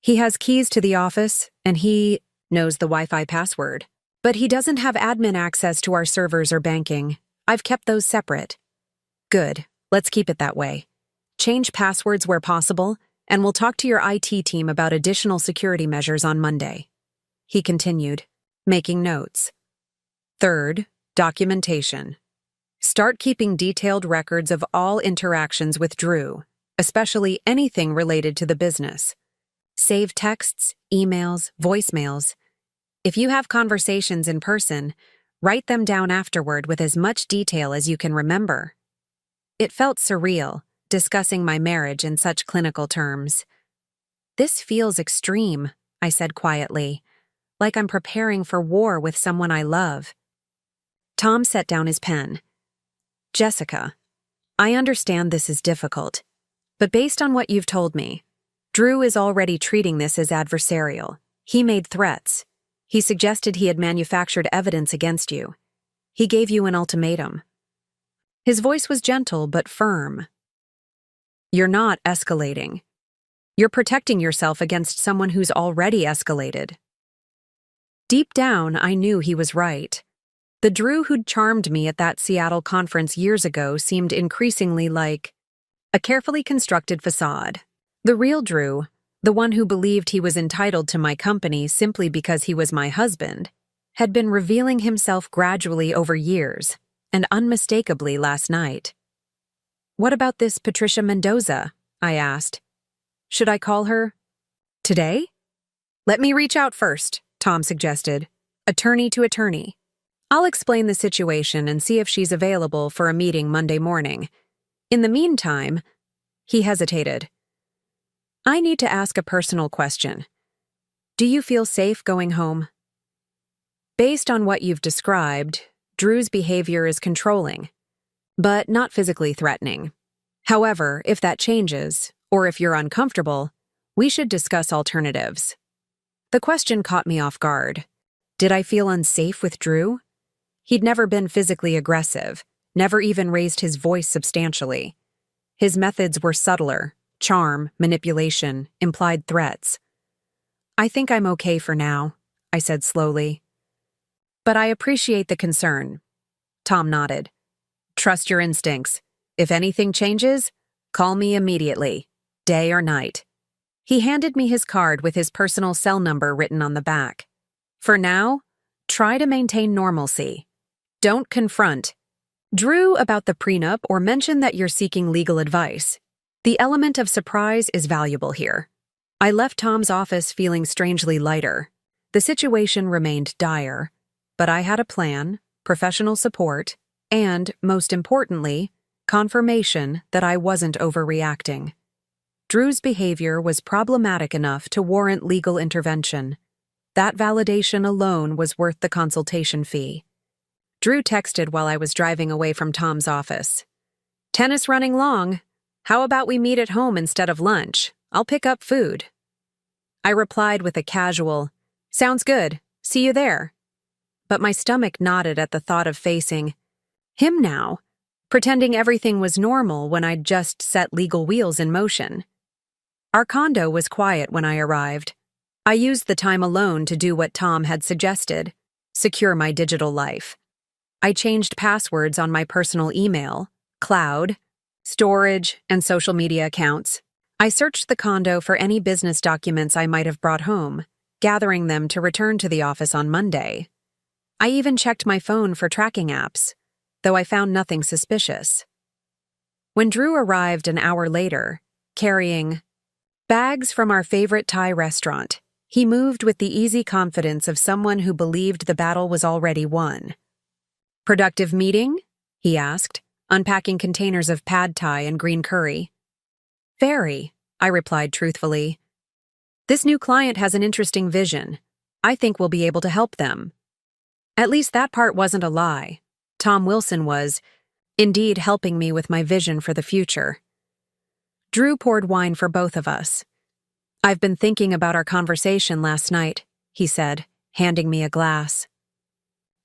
He has keys to the office, and he knows the Wi-Fi password. But he doesn't have admin access to our servers or banking. I've kept those separate. Good, let's keep it that way. Change passwords where possible, and we'll talk to your IT team about additional security measures on Monday. He continued, making notes. Third, documentation. Start keeping detailed records of all interactions with Drew, especially anything related to the business. Save texts, emails, voicemails. If you have conversations in person, write them down afterward with as much detail as you can remember. It felt surreal, discussing my marriage in such clinical terms. This feels extreme, I said quietly, like I'm preparing for war with someone I love. Tom set down his pen. Jessica, I understand this is difficult, but based on what you've told me, Drew is already treating this as adversarial. He made threats. He suggested he had manufactured evidence against you. He gave you an ultimatum. His voice was gentle but firm. You're not escalating. You're protecting yourself against someone who's already escalated. Deep down, I knew he was right. The Drew who'd charmed me at that Seattle conference years ago seemed increasingly like a carefully constructed facade. The real Drew, the one who believed he was entitled to my company simply because he was my husband, had been revealing himself gradually over years, and unmistakably last night. What about this Patricia Mendoza? I asked. Should I call her today? Let me reach out first, Tom suggested, attorney to attorney. I'll explain the situation and see if she's available for a meeting Monday morning. In the meantime, he hesitated. I need to ask a personal question. Do you feel safe going home? Based on what you've described, Drew's behavior is controlling, but not physically threatening. However, if that changes, or if you're uncomfortable, we should discuss alternatives. The question caught me off guard. Did I feel unsafe with Drew? He'd never been physically aggressive, never even raised his voice substantially. His methods were subtler: charm, manipulation, implied threats. "I think I'm okay for now," I said slowly. "But I appreciate the concern." Tom nodded. "Trust your instincts. If anything changes, call me immediately, day or night." He handed me his card with his personal cell number written on the back. "For now, try to maintain normalcy. Don't confront Drew about the prenup or mention that you're seeking legal advice. The element of surprise is valuable here." I left Tom's office feeling strangely lighter. The situation remained dire, but I had a plan, professional support, and, most importantly, confirmation that I wasn't overreacting. Drew's behavior was problematic enough to warrant legal intervention. That validation alone was worth the consultation fee. Drew texted while I was driving away from Tom's office. "Tennis running long. How about we meet at home instead of lunch? I'll pick up food." I replied with a casual, "Sounds good. See you there." But my stomach knotted at the thought of facing him now, pretending everything was normal when I'd just set legal wheels in motion. Our condo was quiet when I arrived. I used the time alone to do what Tom had suggested: secure my digital life. I changed passwords on my personal email, cloud, storage, and social media accounts. I searched the condo for any business documents I might have brought home, gathering them to return to the office on Monday. I even checked my phone for tracking apps, though I found nothing suspicious. When Drew arrived an hour later, carrying bags from our favorite Thai restaurant, he moved with the easy confidence of someone who believed the battle was already won. "Productive meeting?" he asked, unpacking containers of pad thai and green curry. "Very," I replied truthfully. "This new client has an interesting vision. I think we'll be able to help them." At least that part wasn't a lie. Tom Wilson was, indeed, helping me with my vision for the future. Drew poured wine for both of us. "I've been thinking about our conversation last night," he said, handing me a glass.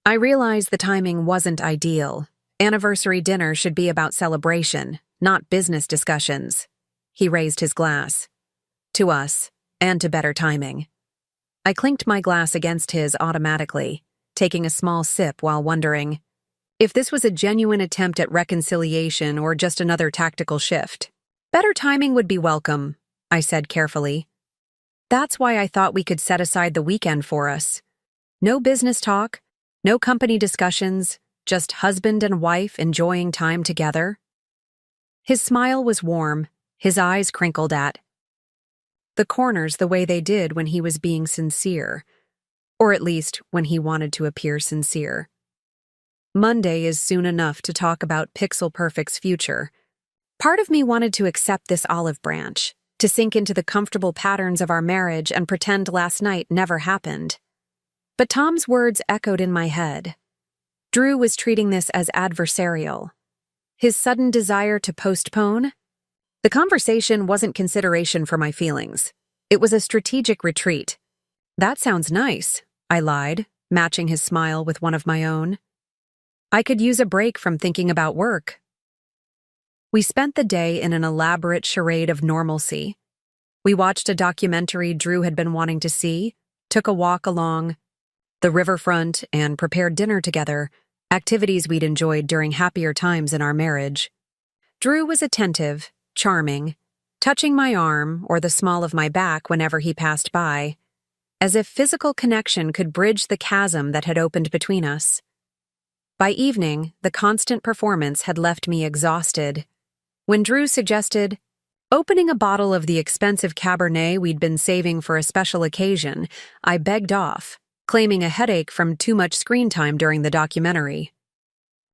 I realized the timing wasn't ideal. Anniversary dinner should be about celebration, not business discussions. He raised his glass. "To us, and to better timing." I clinked my glass against his automatically, taking a small sip while wondering if this was a genuine attempt at reconciliation or just another tactical shift. "Better timing would be welcome," I said carefully. "That's why I thought we could set aside the weekend for us. No business talk, no company discussions, just husband and wife enjoying time together." His smile was warm, his eyes crinkled at the corners the way they did when he was being sincere, or at least when he wanted to appear sincere. Monday is soon enough to talk about Pixel Perfect's future. Part of me wanted to accept this olive branch, to sink into the comfortable patterns of our marriage and pretend last night never happened. But Tom's words echoed in my head. Drew was treating this as adversarial. His sudden desire to postpone? The conversation wasn't consideration for my feelings. It was a strategic retreat. "That sounds nice," I lied, matching his smile with one of my own. "I could use a break from thinking about work." We spent the day in an elaborate charade of normalcy. We watched a documentary Drew had been wanting to see, took a walk along the riverfront, and prepared dinner together, activities we'd enjoyed during happier times in our marriage. Drew was attentive, charming, touching my arm or the small of my back whenever he passed by, as if physical connection could bridge the chasm that had opened between us. By evening, the constant performance had left me exhausted. When Drew suggested opening a bottle of the expensive Cabernet we'd been saving for a special occasion, I begged off, claiming a headache from too much screen time during the documentary.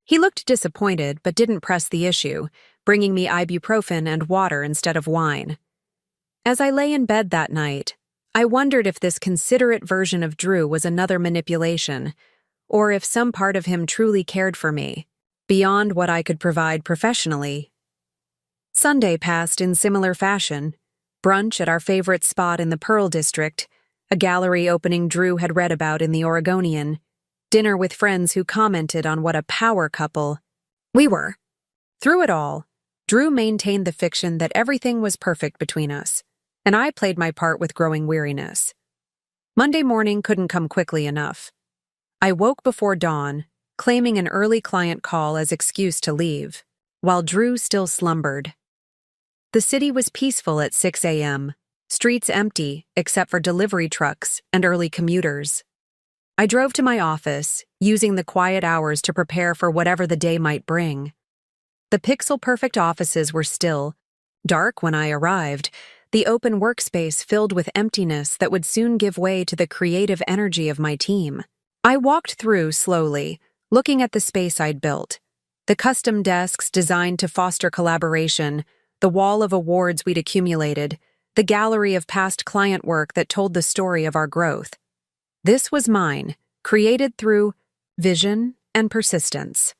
He looked disappointed but didn't press the issue, bringing me ibuprofen and water instead of wine. As I lay in bed that night, I wondered if this considerate version of Drew was another manipulation, or if some part of him truly cared for me, beyond what I could provide professionally. Sunday passed in similar fashion: brunch at our favorite spot in the Pearl District, a gallery opening Drew had read about in the Oregonian, dinner with friends who commented on what a power couple we were. Through it all, Drew maintained the fiction that everything was perfect between us, and I played my part with growing weariness. Monday morning couldn't come quickly enough. I woke before dawn, claiming an early client call as excuse to leave, while Drew still slumbered. The city was peaceful at 6 a.m., streets empty except for delivery trucks and early commuters. I drove to my office, using the quiet hours to prepare for whatever the day might bring. The pixel-perfect offices were still, dark when I arrived, the open workspace filled with emptiness that would soon give way to the creative energy of my team. I walked through slowly, looking at the space I'd built. The custom desks designed to foster collaboration, the wall of awards we'd accumulated, the gallery of past client work that told the story of our growth. This was mine, created through vision and persistence.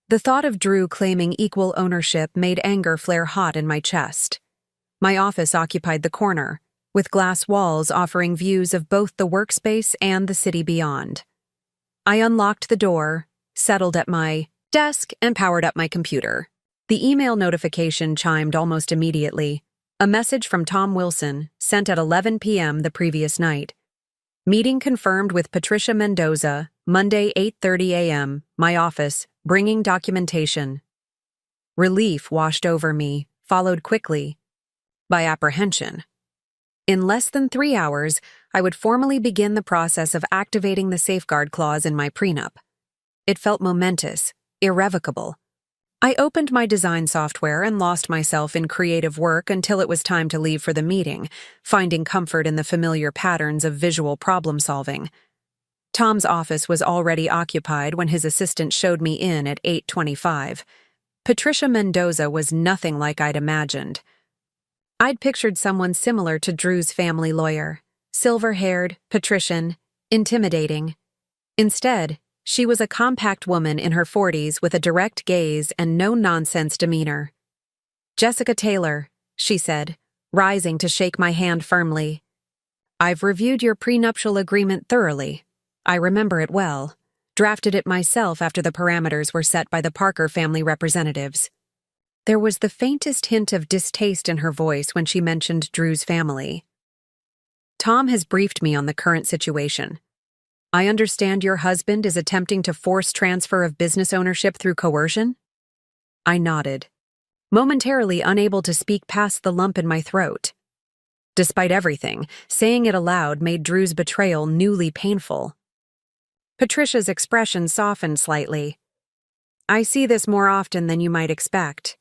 The thought of Drew claiming equal ownership made anger flare hot in my chest. My office occupied the corner, with glass walls offering views of both the workspace and the city beyond. I unlocked the door, settled at my desk, and powered up my computer. The email notification chimed almost immediately. A message from Tom Wilson, sent at 11 p.m. the previous night. Meeting confirmed with Patricia Mendoza, Monday 8:30 a.m., my office, bringing documentation. Relief washed over me, followed quickly by apprehension. In less than 3 hours, I would formally begin the process of activating the safeguard clause in my prenup. It felt momentous, irrevocable. I opened my design software and lost myself in creative work until it was time to leave for the meeting, finding comfort in the familiar patterns of visual problem-solving. Tom's office was already occupied when his assistant showed me in at 8:25. Patricia Mendoza was nothing like I'd imagined. I'd pictured someone similar to Drew's family lawyer, silver-haired, patrician, intimidating. Instead, she was a compact woman in her 40s with a direct gaze and no-nonsense demeanor. "Jessica Taylor," she said, rising to shake my hand firmly. "I've reviewed your prenuptial agreement thoroughly. I remember it well. Drafted it myself after the parameters were set by the Parker family representatives." There was the faintest hint of distaste in her voice when she mentioned Drew's family. "Tom has briefed me on the current situation. I understand your husband is attempting to force transfer of business ownership through coercion?" I nodded, momentarily unable to speak past the lump in my throat. Despite everything, saying it aloud made Drew's betrayal newly painful. Patricia's expression softened slightly. "I see this more often than you might expect.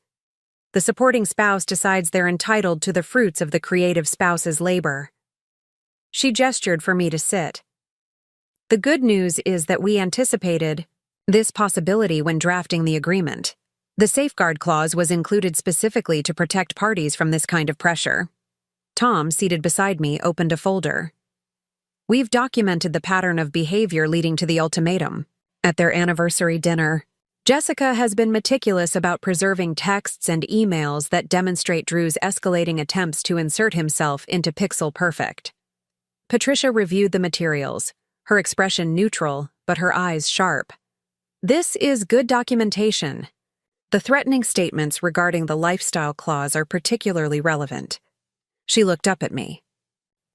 The supporting spouse decides they're entitled to the fruits of the creative spouse's labor." She gestured for me to sit. "The good news is that we anticipated this possibility when drafting the agreement. The safeguard clause was included specifically to protect parties from this kind of pressure." Tom, seated beside me, opened a folder. "We've documented the pattern of behavior leading to the ultimatum. At their anniversary dinner, Jessica has been meticulous about preserving texts and emails that demonstrate Drew's escalating attempts to insert himself into Pixel Perfect." Patricia reviewed the materials, her expression neutral, but her eyes sharp. "This is good documentation. The threatening statements regarding the lifestyle clause are particularly relevant." She looked up at me.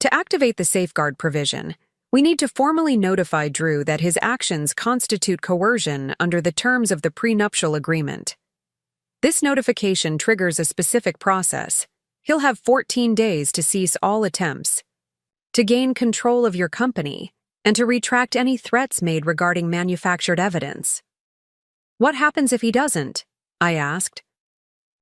"To activate the safeguard provision, we need to formally notify Drew that his actions constitute coercion under the terms of the prenuptial agreement. This notification triggers a specific process. He'll have 14 days to cease all attempts to gain control of your company and to retract any threats made regarding manufactured evidence." "What happens if he doesn't?" I asked.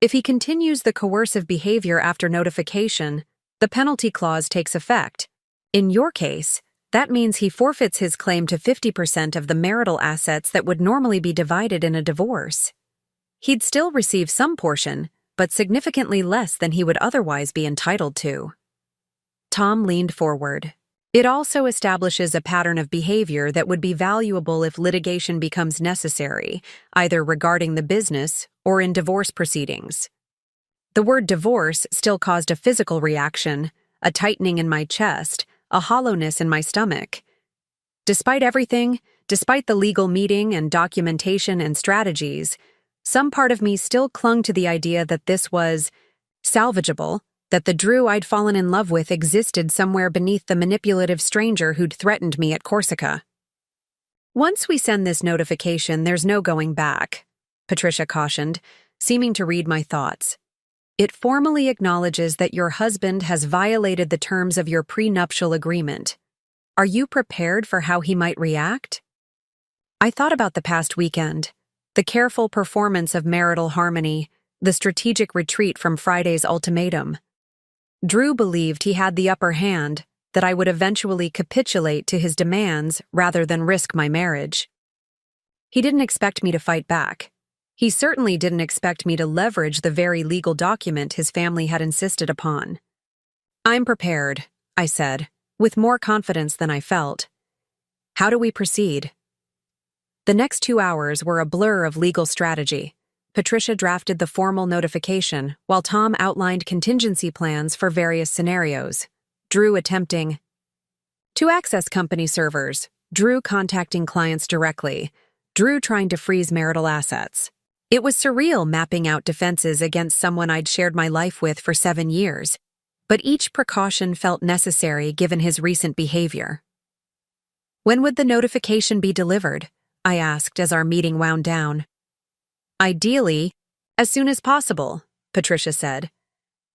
"If he continues the coercive behavior after notification, the penalty clause takes effect. In your case, that means he forfeits his claim to 50% of the marital assets that would normally be divided in a divorce. He'd still receive some portion, but significantly less than he would otherwise be entitled to." Tom leaned forward. "It also establishes a pattern of behavior that would be valuable if litigation becomes necessary, either regarding the business or in divorce proceedings." The word divorce still caused a physical reaction, a tightening in my chest, a hollowness in my stomach. Despite everything, despite the legal meeting and documentation and strategies, some part of me still clung to the idea that this was salvageable, that the Drew I'd fallen in love with existed somewhere beneath the manipulative stranger who'd threatened me at Corsica. "Once we send this notification, there's no going back," Patricia cautioned, seeming to read my thoughts. "It formally acknowledges that your husband has violated the terms of your prenuptial agreement. Are you prepared for how he might react?" I thought about the past weekend, the careful performance of marital harmony, the strategic retreat from Friday's ultimatum. Drew believed he had the upper hand, that I would eventually capitulate to his demands rather than risk my marriage. He didn't expect me to fight back. He certainly didn't expect me to leverage the very legal document his family had insisted upon. "I'm prepared," I said, with more confidence than I felt. "How do we proceed?" The next 2 hours were a blur of legal strategy. Patricia drafted the formal notification, while Tom outlined contingency plans for various scenarios. Drew attempting to access company servers, Drew contacting clients directly, Drew trying to freeze marital assets. It was surreal mapping out defenses against someone I'd shared my life with for 7 years, but each precaution felt necessary given his recent behavior. "When would the notification be delivered?" I asked as our meeting wound down. "Ideally, as soon as possible," Patricia said.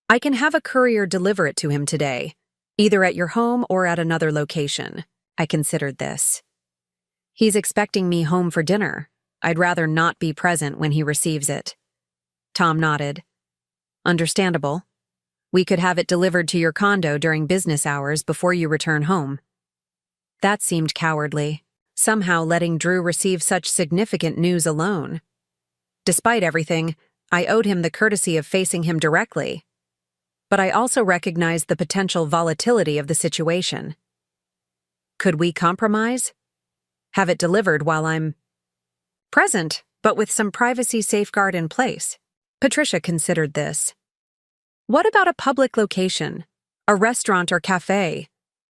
"I can have a courier deliver it to him today, either at your home or at another location." I considered this. "He's expecting me home for dinner. I'd rather not be present when he receives it." Tom nodded. "Understandable. We could have it delivered to your condo during business hours before you return home." That seemed cowardly, somehow letting Drew receive such significant news alone. Despite everything, I owed him the courtesy of facing him directly. But I also recognized the potential volatility of the situation. Could we compromise? Have it delivered while I'm present, but with some privacy safeguard in place? Patricia considered this. What about a public location, a restaurant or cafe?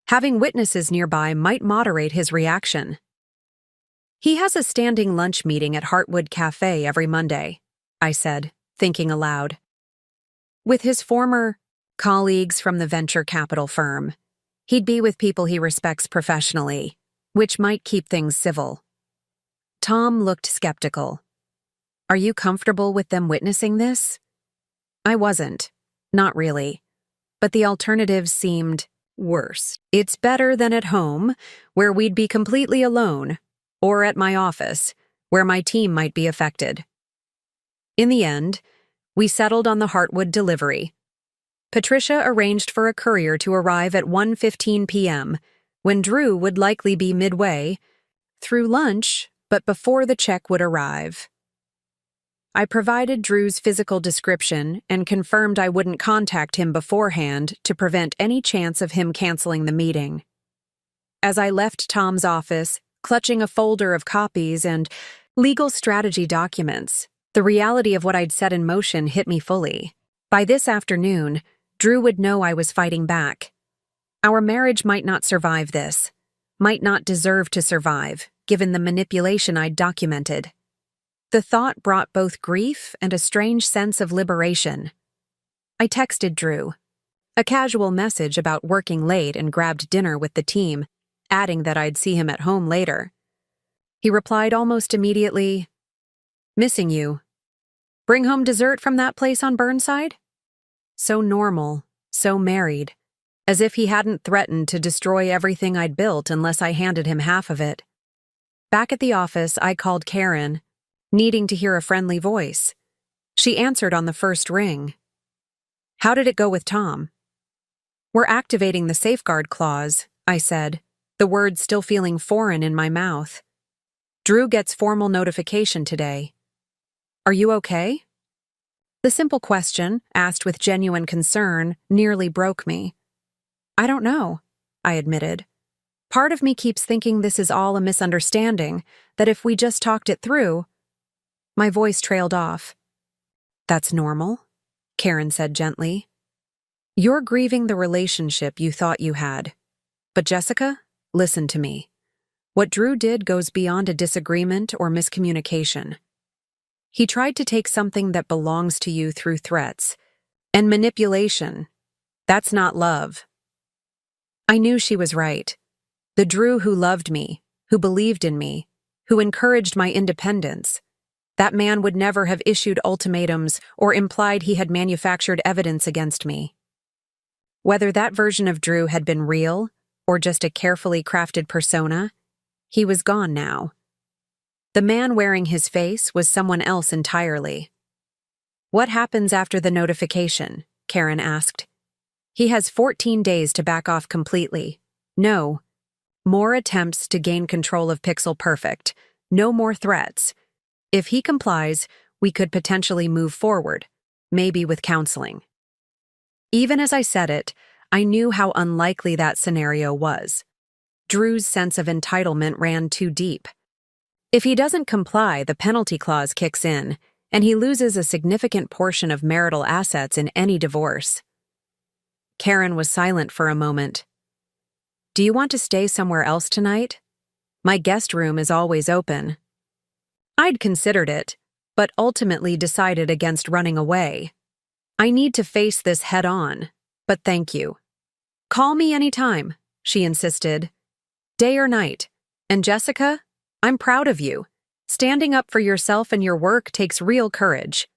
Having witnesses nearby might moderate his reaction. "He has a standing lunch meeting at Heartwood Cafe every Monday," I said, thinking aloud. "With his former colleagues from the venture capital firm. He'd be with people he respects professionally, which might keep things civil." Tom looked skeptical. "Are you comfortable with them witnessing this?" I wasn't. Not really. But the alternatives seemed worse. "It's better than at home, where we'd be completely alone, or at my office, where my team might be affected." In the end, we settled on the Heartwood delivery. Patricia arranged for a courier to arrive at 1:15 p.m., when Drew would likely be midway through lunch, but before the check would arrive. I provided Drew's physical description and confirmed I wouldn't contact him beforehand to prevent any chance of him canceling the meeting. As I left Tom's office, clutching a folder of copies and legal strategy documents, the reality of what I'd set in motion hit me fully. By this afternoon, Drew would know I was fighting back. Our marriage might not survive this, might not deserve to survive, given the manipulation I'd documented. The thought brought both grief and a strange sense of liberation. I texted Drew, a casual message about working late, and grabbed dinner with the team, adding that I'd see him at home later. He replied almost immediately, "Missing you. Bring home dessert from that place on Burnside?" So normal, so married, as if he hadn't threatened to destroy everything I'd built unless I handed him half of it. Back at the office, I called Karen, needing to hear a friendly voice. She answered on the first ring. "How did it go with Tom?" "We're activating the safeguard clause," I said, the words still feeling foreign in my mouth. "Drew gets formal notification today. Are you okay?" The simple question, asked with genuine concern, nearly broke me. "I don't know," I admitted. "Part of me keeps thinking this is all a misunderstanding, that if we just talked it through—" My voice trailed off. "That's normal," Karen said gently. "You're grieving the relationship you thought you had. But Jessica, listen to me. What Drew did goes beyond a disagreement or miscommunication. He tried to take something that belongs to you through threats and manipulation. That's not love. I knew she was right. The Drew who loved me, who believed in me, who encouraged my independence. That man would never have issued ultimatums or implied he had manufactured evidence against me. Whether that version of Drew had been real or just a carefully crafted persona, he was gone now. The man wearing his face was someone else entirely. "What happens after the notification?" Karen asked. "He has 14 days to back off completely. No more attempts to gain control of Pixel Perfect. No more threats. If he complies, we could potentially move forward, maybe with counseling." Even as I said it, I knew how unlikely that scenario was. Drew's sense of entitlement ran too deep. If he doesn't comply, the penalty clause kicks in, and he loses a significant portion of marital assets in any divorce. Karen was silent for a moment. "Do you want to stay somewhere else tonight? My guest room is always open." I'd considered it, but ultimately decided against running away. "I need to face this head-on, but thank you." "Call me anytime," she insisted. "Day or night. And Jessica, I'm proud of you. Standing up for yourself and your work takes real courage."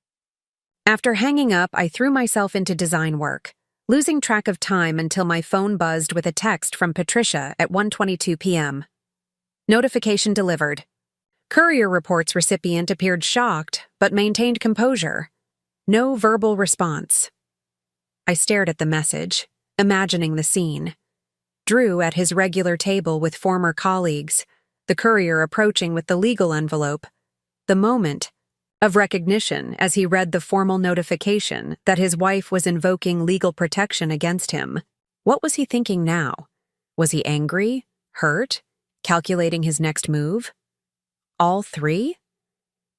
After hanging up, I threw myself into design work, losing track of time until my phone buzzed with a text from Patricia at 1:22 p.m. Notification delivered. Courier reports recipient appeared shocked, but maintained composure. No verbal response. I stared at the message, imagining the scene. Drew at his regular table with former colleagues, the courier approaching with the legal envelope. The moment of recognition as he read the formal notification that his wife was invoking legal protection against him. What was he thinking now? Was he angry, hurt, calculating his next move? All three?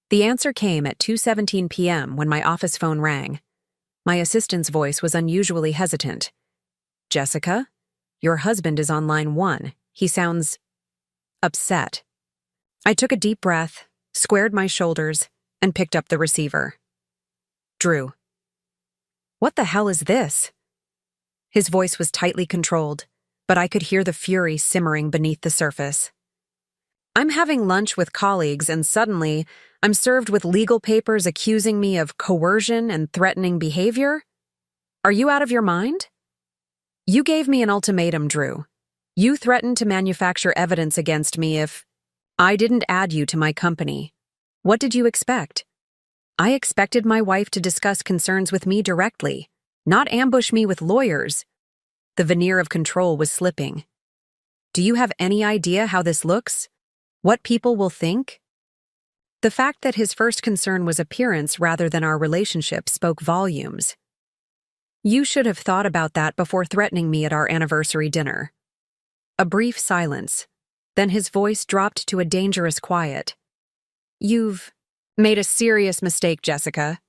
The answer came at 2:17 p.m. when my office phone rang. My assistant's voice was unusually hesitant. "Jessica, your husband is on line 1. He sounds upset." I took a deep breath, squared my shoulders, and picked up the receiver. "Drew." "What the hell is this?" His voice was tightly controlled, but I could hear the fury simmering beneath the surface. "I'm having lunch with colleagues and suddenly I'm served with legal papers accusing me of coercion and threatening behavior? Are you out of your mind? You gave me an ultimatum, Drew. You threatened to manufacture evidence against me if I didn't add you to my company. What did you expect? I expected my wife to discuss concerns with me directly, not ambush me with lawyers." The veneer of control was slipping. "Do you have any idea how this looks? What people will think?" The fact that his first concern was appearance rather than our relationship spoke volumes. "You should have thought about that before threatening me at our anniversary dinner." A brief silence. Then his voice dropped to a dangerous quiet. "You've made a serious mistake, Jessica.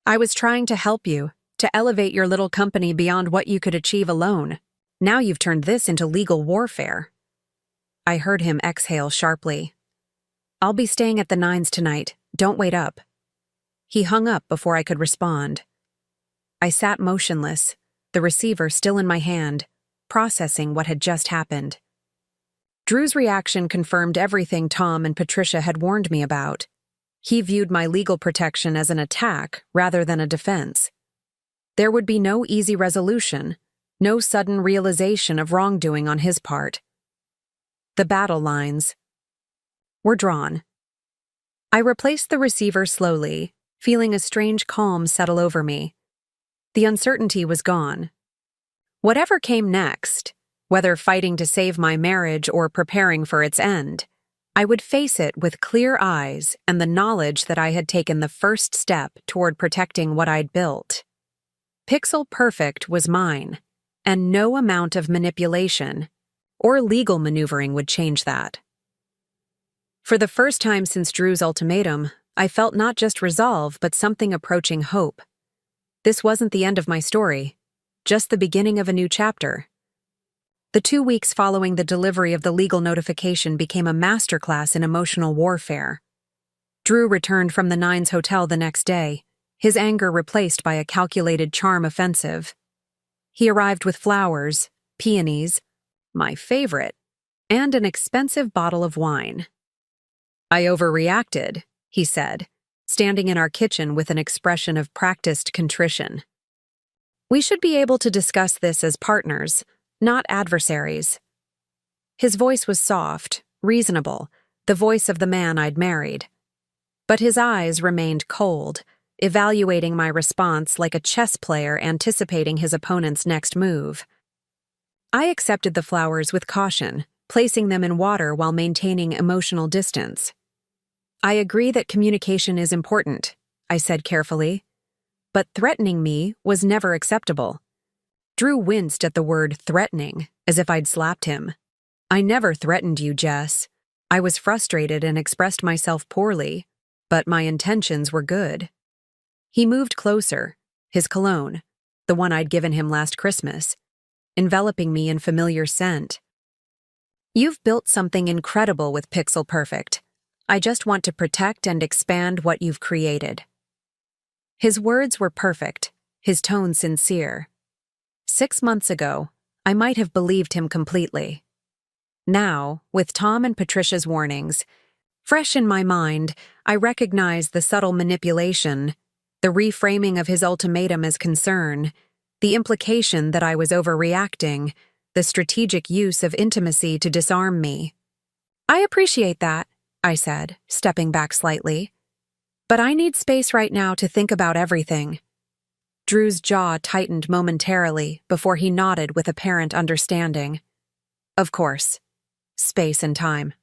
I was trying to help you, to elevate your little company beyond what you could achieve alone. Now you've turned this into legal warfare." I heard him exhale sharply. "I'll be staying at the Nines tonight. Don't wait up." He hung up before I could respond. I sat motionless, the receiver still in my hand, processing what had just happened. Drew's reaction confirmed everything Tom and Patricia had warned me about. He viewed my legal protection as an attack rather than a defense. There would be no easy resolution, no sudden realization of wrongdoing on his part. The battle lines were drawn. I replaced the receiver slowly, feeling a strange calm settle over me. The uncertainty was gone. Whatever came next, whether fighting to save my marriage or preparing for its end, I would face it with clear eyes and the knowledge that I had taken the first step toward protecting what I'd built. Pixel Perfect was mine, and no amount of manipulation or legal maneuvering would change that. For the first time since Drew's ultimatum, I felt not just resolve but something approaching hope. This wasn't the end of my story, just the beginning of a new chapter. The 2 weeks following the delivery of the legal notification became a masterclass in emotional warfare. Drew returned from the Nines Hotel the next day, his anger replaced by a calculated charm offensive. He arrived with flowers, peonies, my favorite, and an expensive bottle of wine. "I overreacted," he said, standing in our kitchen with an expression of practiced contrition. "We should be able to discuss this as partners, not adversaries." His voice was soft, reasonable, the voice of the man I'd married. But his eyes remained cold, evaluating my response like a chess player anticipating his opponent's next move. I accepted the flowers with caution, placing them in water while maintaining emotional distance. "I agree that communication is important," I said carefully. But threatening me was never acceptable. Drew winced at the word threatening, as if I'd slapped him. "I never threatened you, Jess. I was frustrated and expressed myself poorly, but my intentions were good." He moved closer, his cologne, the one I'd given him last Christmas, enveloping me in familiar scent. "You've built something incredible with Pixel Perfect. I just want to protect and expand what you've created." His words were perfect, his tone sincere. 6 months ago, I might have believed him completely. Now, with Tom and Patricia's warnings, fresh in my mind, I recognized the subtle manipulation, the reframing of his ultimatum as concern, the implication that I was overreacting, the strategic use of intimacy to disarm me. "I appreciate that," I said, stepping back slightly. "But I need space right now to think about everything." Drew's jaw tightened momentarily before he nodded with apparent understanding. "Of course. Space and time."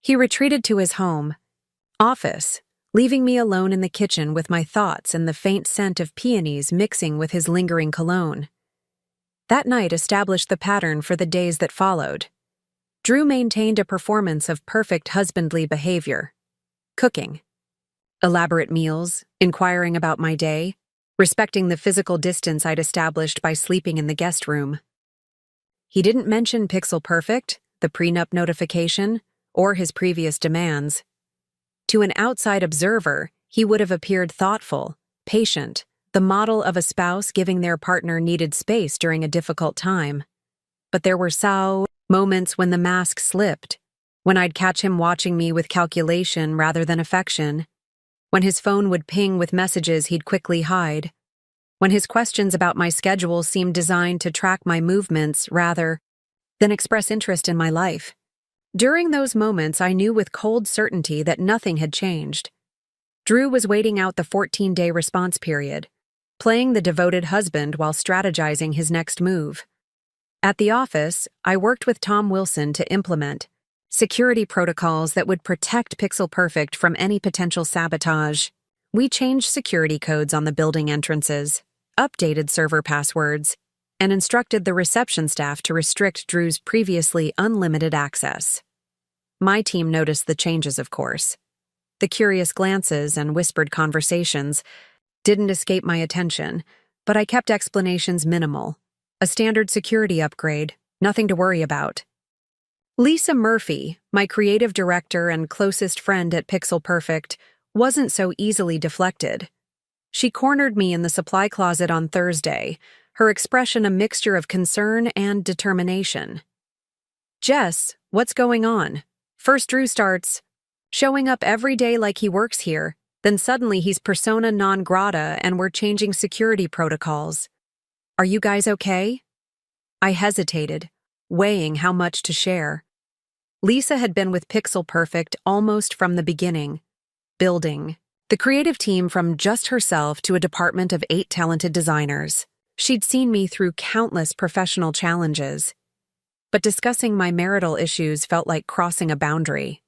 He retreated to his office, leaving me alone in the kitchen with my thoughts and the faint scent of peonies mixing with his lingering cologne. That night established the pattern for the days that followed. Drew maintained a performance of perfect husbandly behavior. Cooking. Elaborate meals, inquiring about my day, respecting the physical distance I'd established by sleeping in the guest room. He didn't mention Pixel Perfect, the prenup notification, or his previous demands. To an outside observer, he would have appeared thoughtful, patient, the model of a spouse giving their partner needed space during a difficult time. But there were moments when the mask slipped, when I'd catch him watching me with calculation rather than affection, when his phone would ping with messages he'd quickly hide, when his questions about my schedule seemed designed to track my movements rather than express interest in my life. During those moments, I knew with cold certainty that nothing had changed. Drew was waiting out the 14-day response period, playing the devoted husband while strategizing his next move. At the office, I worked with Tom Wilson to implement security protocols that would protect Pixel Perfect from any potential sabotage. We changed security codes on the building entrances, updated server passwords, and instructed the reception staff to restrict Drew's previously unlimited access. My team noticed the changes, of course. The curious glances and whispered conversations didn't escape my attention, but I kept explanations minimal. A standard security upgrade, nothing to worry about. Lisa Murphy, my creative director and closest friend at Pixel Perfect, wasn't so easily deflected. She cornered me in the supply closet on Thursday, her expression a mixture of concern and determination. "Jess, what's going on? First Drew starts showing up every day like he works here, then suddenly he's persona non grata and we're changing security protocols. Are you guys okay?" I hesitated, weighing how much to share. Lisa had been with Pixel Perfect almost from the beginning, building the creative team from just herself to a department of 8 talented designers. She'd seen me through countless professional challenges, but discussing my marital issues felt like crossing a boundary.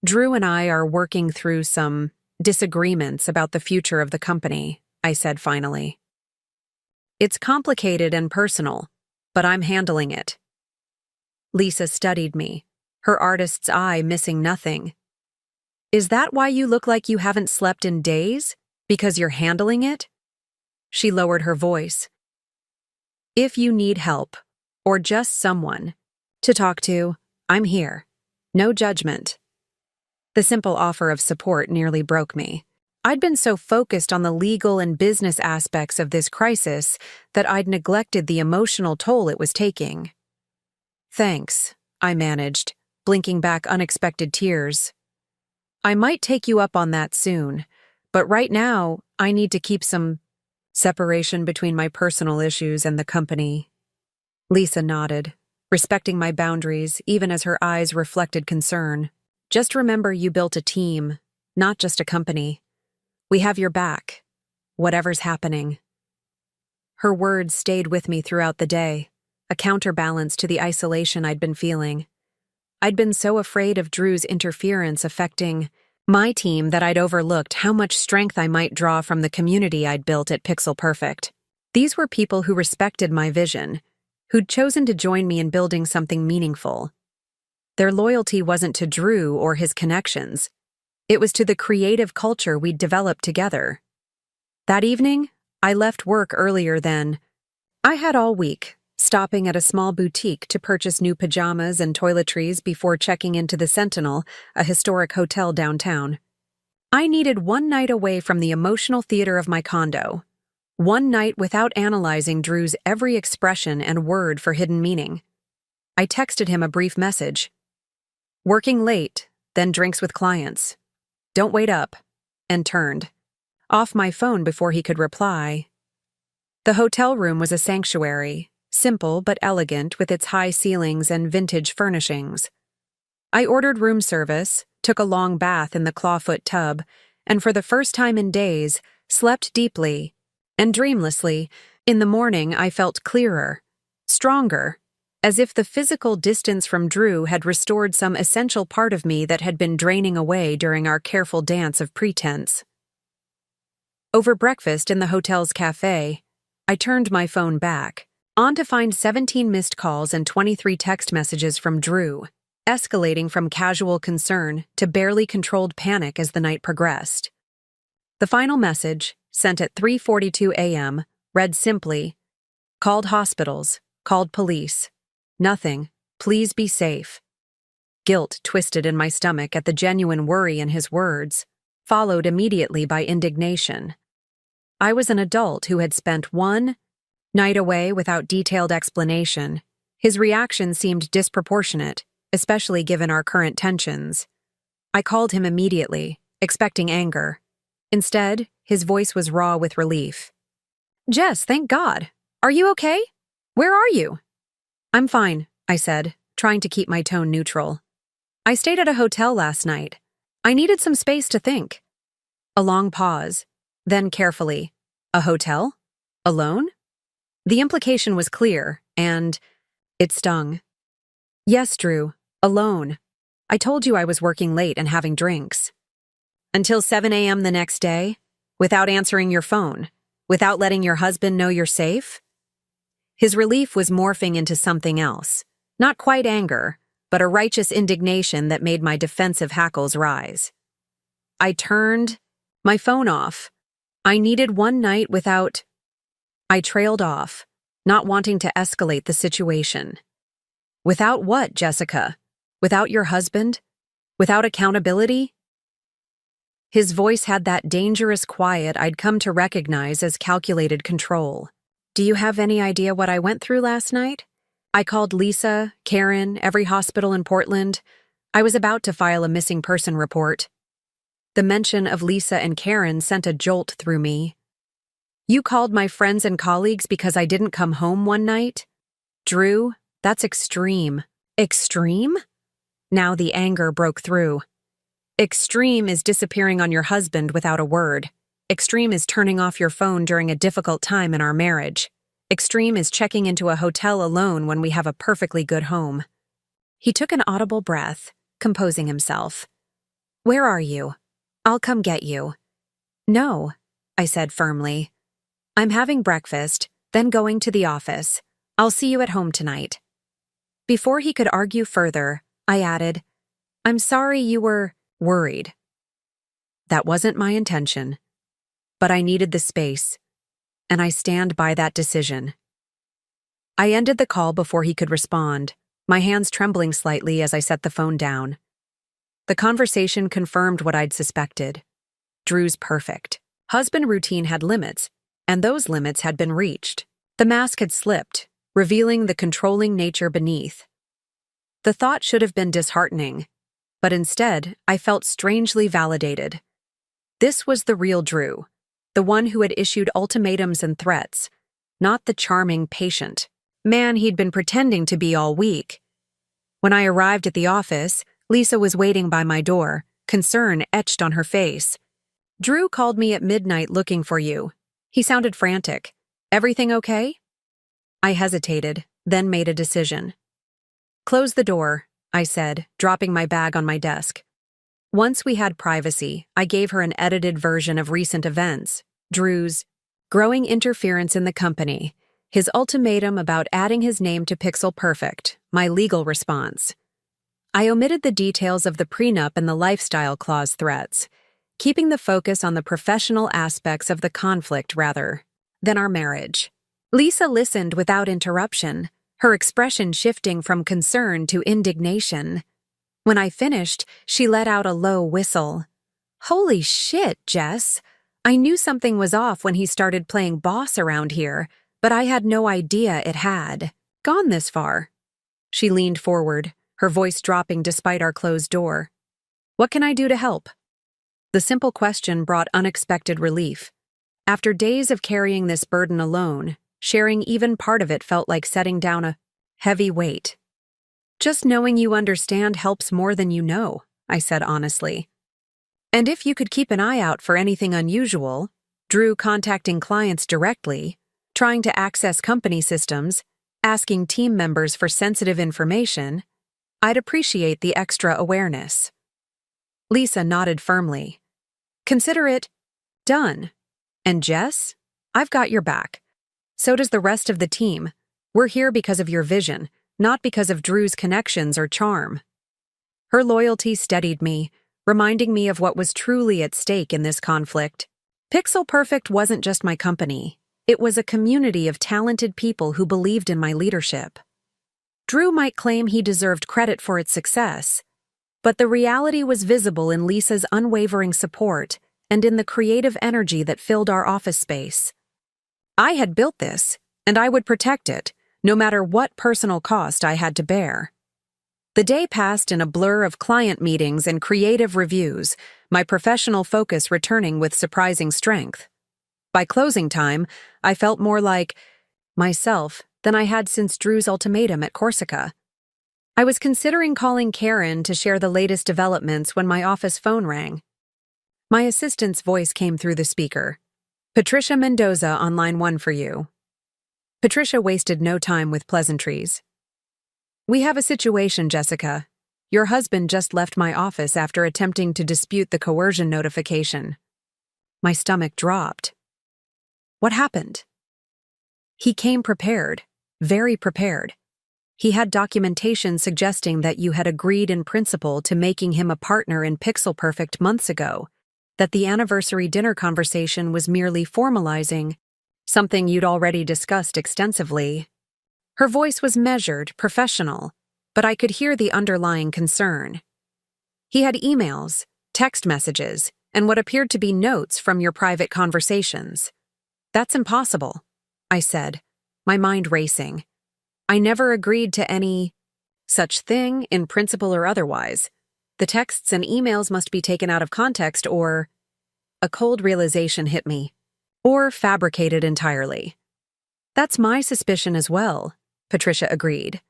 "Drew and I are working through some disagreements about the future of the company," I said finally. "It's complicated and personal, but I'm handling it." Lisa studied me, her artist's eye missing nothing. "Is that why you look like you haven't slept in days? Because you're handling it?" She lowered her voice. "If you need help, or just someone to talk to, I'm here. No judgment. The simple offer of support nearly broke me. I'd been so focused on the legal and business aspects of this crisis that I'd neglected the emotional toll it was taking. Thanks, I managed, blinking back unexpected tears. I might take you up on that soon, but right now I need to keep some separation between my personal issues and the company. Lisa nodded, respecting my boundaries even as her eyes reflected concern. Just remember you built a team, not just a company. We have your back, whatever's happening. Her words stayed with me throughout the day, a counterbalance to the isolation I'd been feeling. I'd been so afraid of Drew's interference affecting my team that I'd overlooked how much strength I might draw from the community I'd built at Pixel Perfect. These were people who respected my vision, who'd chosen to join me in building something meaningful. Their loyalty wasn't to Drew or his connections. It was to the creative culture we'd developed together. That evening, I left work earlier than I had all week, stopping at a small boutique to purchase new pajamas and toiletries before checking into the Sentinel, a historic hotel downtown. I needed one night away from the emotional theater of my condo. One night without analyzing Drew's every expression and word for hidden meaning. I texted him a brief message. Working late, then drinks with clients. Don't wait up, and turned. Off my phone before he could reply. The hotel room was a sanctuary, simple but elegant with its high ceilings and vintage furnishings. I ordered room service, took a long bath in the clawfoot tub, and for the first time in days, slept deeply and dreamlessly. In the morning, I felt clearer, stronger, as if the physical distance from Drew had restored some essential part of me that had been draining away during our careful dance of pretense. Over breakfast in the hotel's cafe, I turned my phone back, on to find 17 missed calls and 23 text messages from Drew, escalating from casual concern to barely controlled panic as the night progressed. The final message, sent at 3:42 a.m., read simply, "Called hospitals, called police. Nothing. Please be safe." Guilt twisted in my stomach at the genuine worry in his words, followed immediately by indignation. I was an adult who had spent one night away without detailed explanation. His reaction seemed disproportionate, especially given our current tensions. I called him immediately, expecting anger. Instead, his voice was raw with relief. "Jess, thank God. Are you okay? Where are you?" "I'm fine," I said, trying to keep my tone neutral. "I stayed at a hotel last night. I needed some space to think." A long pause, then carefully, "A hotel? Alone?" The implication was clear, and it stung. "Yes, Drew, alone. I told you I was working late and having drinks." "Until 7 a.m. the next day? Without answering your phone? Without letting your husband know you're safe?" His relief was morphing into something else. Not quite anger, but a righteous indignation that made my defensive hackles rise. I turned my phone off. I needed one night without... I trailed off, not wanting to escalate the situation. "Without what, Jessica? Without your husband? Without accountability?" His voice had that dangerous quiet I'd come to recognize as calculated control. "Do you have any idea what I went through last night? I called Lisa, Karen, every hospital in Portland. I was about to file a missing person report." The mention of Lisa and Karen sent a jolt through me. "You called my friends and colleagues because I didn't come home one night? Drew, that's extreme." "Extreme?" Now the anger broke through. "Extreme is disappearing on your husband without a word. Extreme is turning off your phone during a difficult time in our marriage. Extreme is checking into a hotel alone when we have a perfectly good home." He took an audible breath, composing himself. "Where are you? I'll come get you." "No," I said firmly. "I'm having breakfast, then going to the office. I'll see you at home tonight." Before he could argue further, I added, "I'm sorry you were worried." That wasn't my intention. But I needed the space, and I stand by that decision. I ended the call before he could respond, my hands trembling slightly as I set the phone down. The conversation confirmed what I'd suspected. Drew's perfect husband routine had limits, and those limits had been reached. The mask had slipped, revealing the controlling nature beneath. The thought should have been disheartening, but instead, I felt strangely validated. This was the real Drew, the one who had issued ultimatums and threats, not the charming, patient man he'd been pretending to be all week. When I arrived at the office, Lisa was waiting by my door, concern etched on her face. "Drew called me at midnight looking for you. He sounded frantic. Everything okay?" I hesitated, then made a decision. "Close the door," I said, dropping my bag on my desk. Once we had privacy, I gave her an edited version of recent events, Drew's growing interference in the company, his ultimatum about adding his name to Pixel Perfect, my legal response. I omitted the details of the prenup and the lifestyle clause threats, keeping the focus on the professional aspects of the conflict rather than our marriage. Lisa listened without interruption, her expression shifting from concern to indignation. When I finished, she let out a low whistle. "Holy shit, Jess! I knew something was off when he started playing boss around here, but I had no idea it had gone this far." She leaned forward, her voice dropping despite our closed door. "What can I do to help?" The simple question brought unexpected relief. After days of carrying this burden alone, sharing even part of it felt like setting down a heavy weight. "Just knowing you understand helps more than you know," I said honestly. "And if you could keep an eye out for anything unusual, Drew contacting clients directly, trying to access company systems, asking team members for sensitive information, I'd appreciate the extra awareness." Lisa nodded firmly. "Consider it done. And Jess, I've got your back. So does the rest of the team. We're here because of your vision, not because of Drew's connections or charm." Her loyalty steadied me, reminding me of what was truly at stake in this conflict. Pixel Perfect wasn't just my company. It was a community of talented people who believed in my leadership. Drew might claim he deserved credit for its success, but the reality was visible in Lisa's unwavering support and in the creative energy that filled our office space. I had built this, and I would protect it, no matter what personal cost I had to bear. The day passed in a blur of client meetings and creative reviews, my professional focus returning with surprising strength. By closing time, I felt more like myself than I had since Drew's ultimatum at Corsica. I was considering calling Karen to share the latest developments when my office phone rang. My assistant's voice came through the speaker. "Patricia Mendoza on line 1 for you." Patricia wasted no time with pleasantries. "We have a situation, Jessica. Your husband just left my office after attempting to dispute the coercion notification." My stomach dropped. "What happened?" "He came prepared, very prepared. He had documentation suggesting that you had agreed in principle to making him a partner in Pixel Perfect months ago, that the anniversary dinner conversation was merely formalizing something you'd already discussed extensively." Her voice was measured, professional, but I could hear the underlying concern. "He had emails, text messages, and what appeared to be notes from your private conversations." "That's impossible," I said, my mind racing. "I never agreed to any such thing, in principle or otherwise. The texts and emails must be taken out of context or—" A cold realization hit me. "Or fabricated entirely." "That's my suspicion as well," Patricia agreed.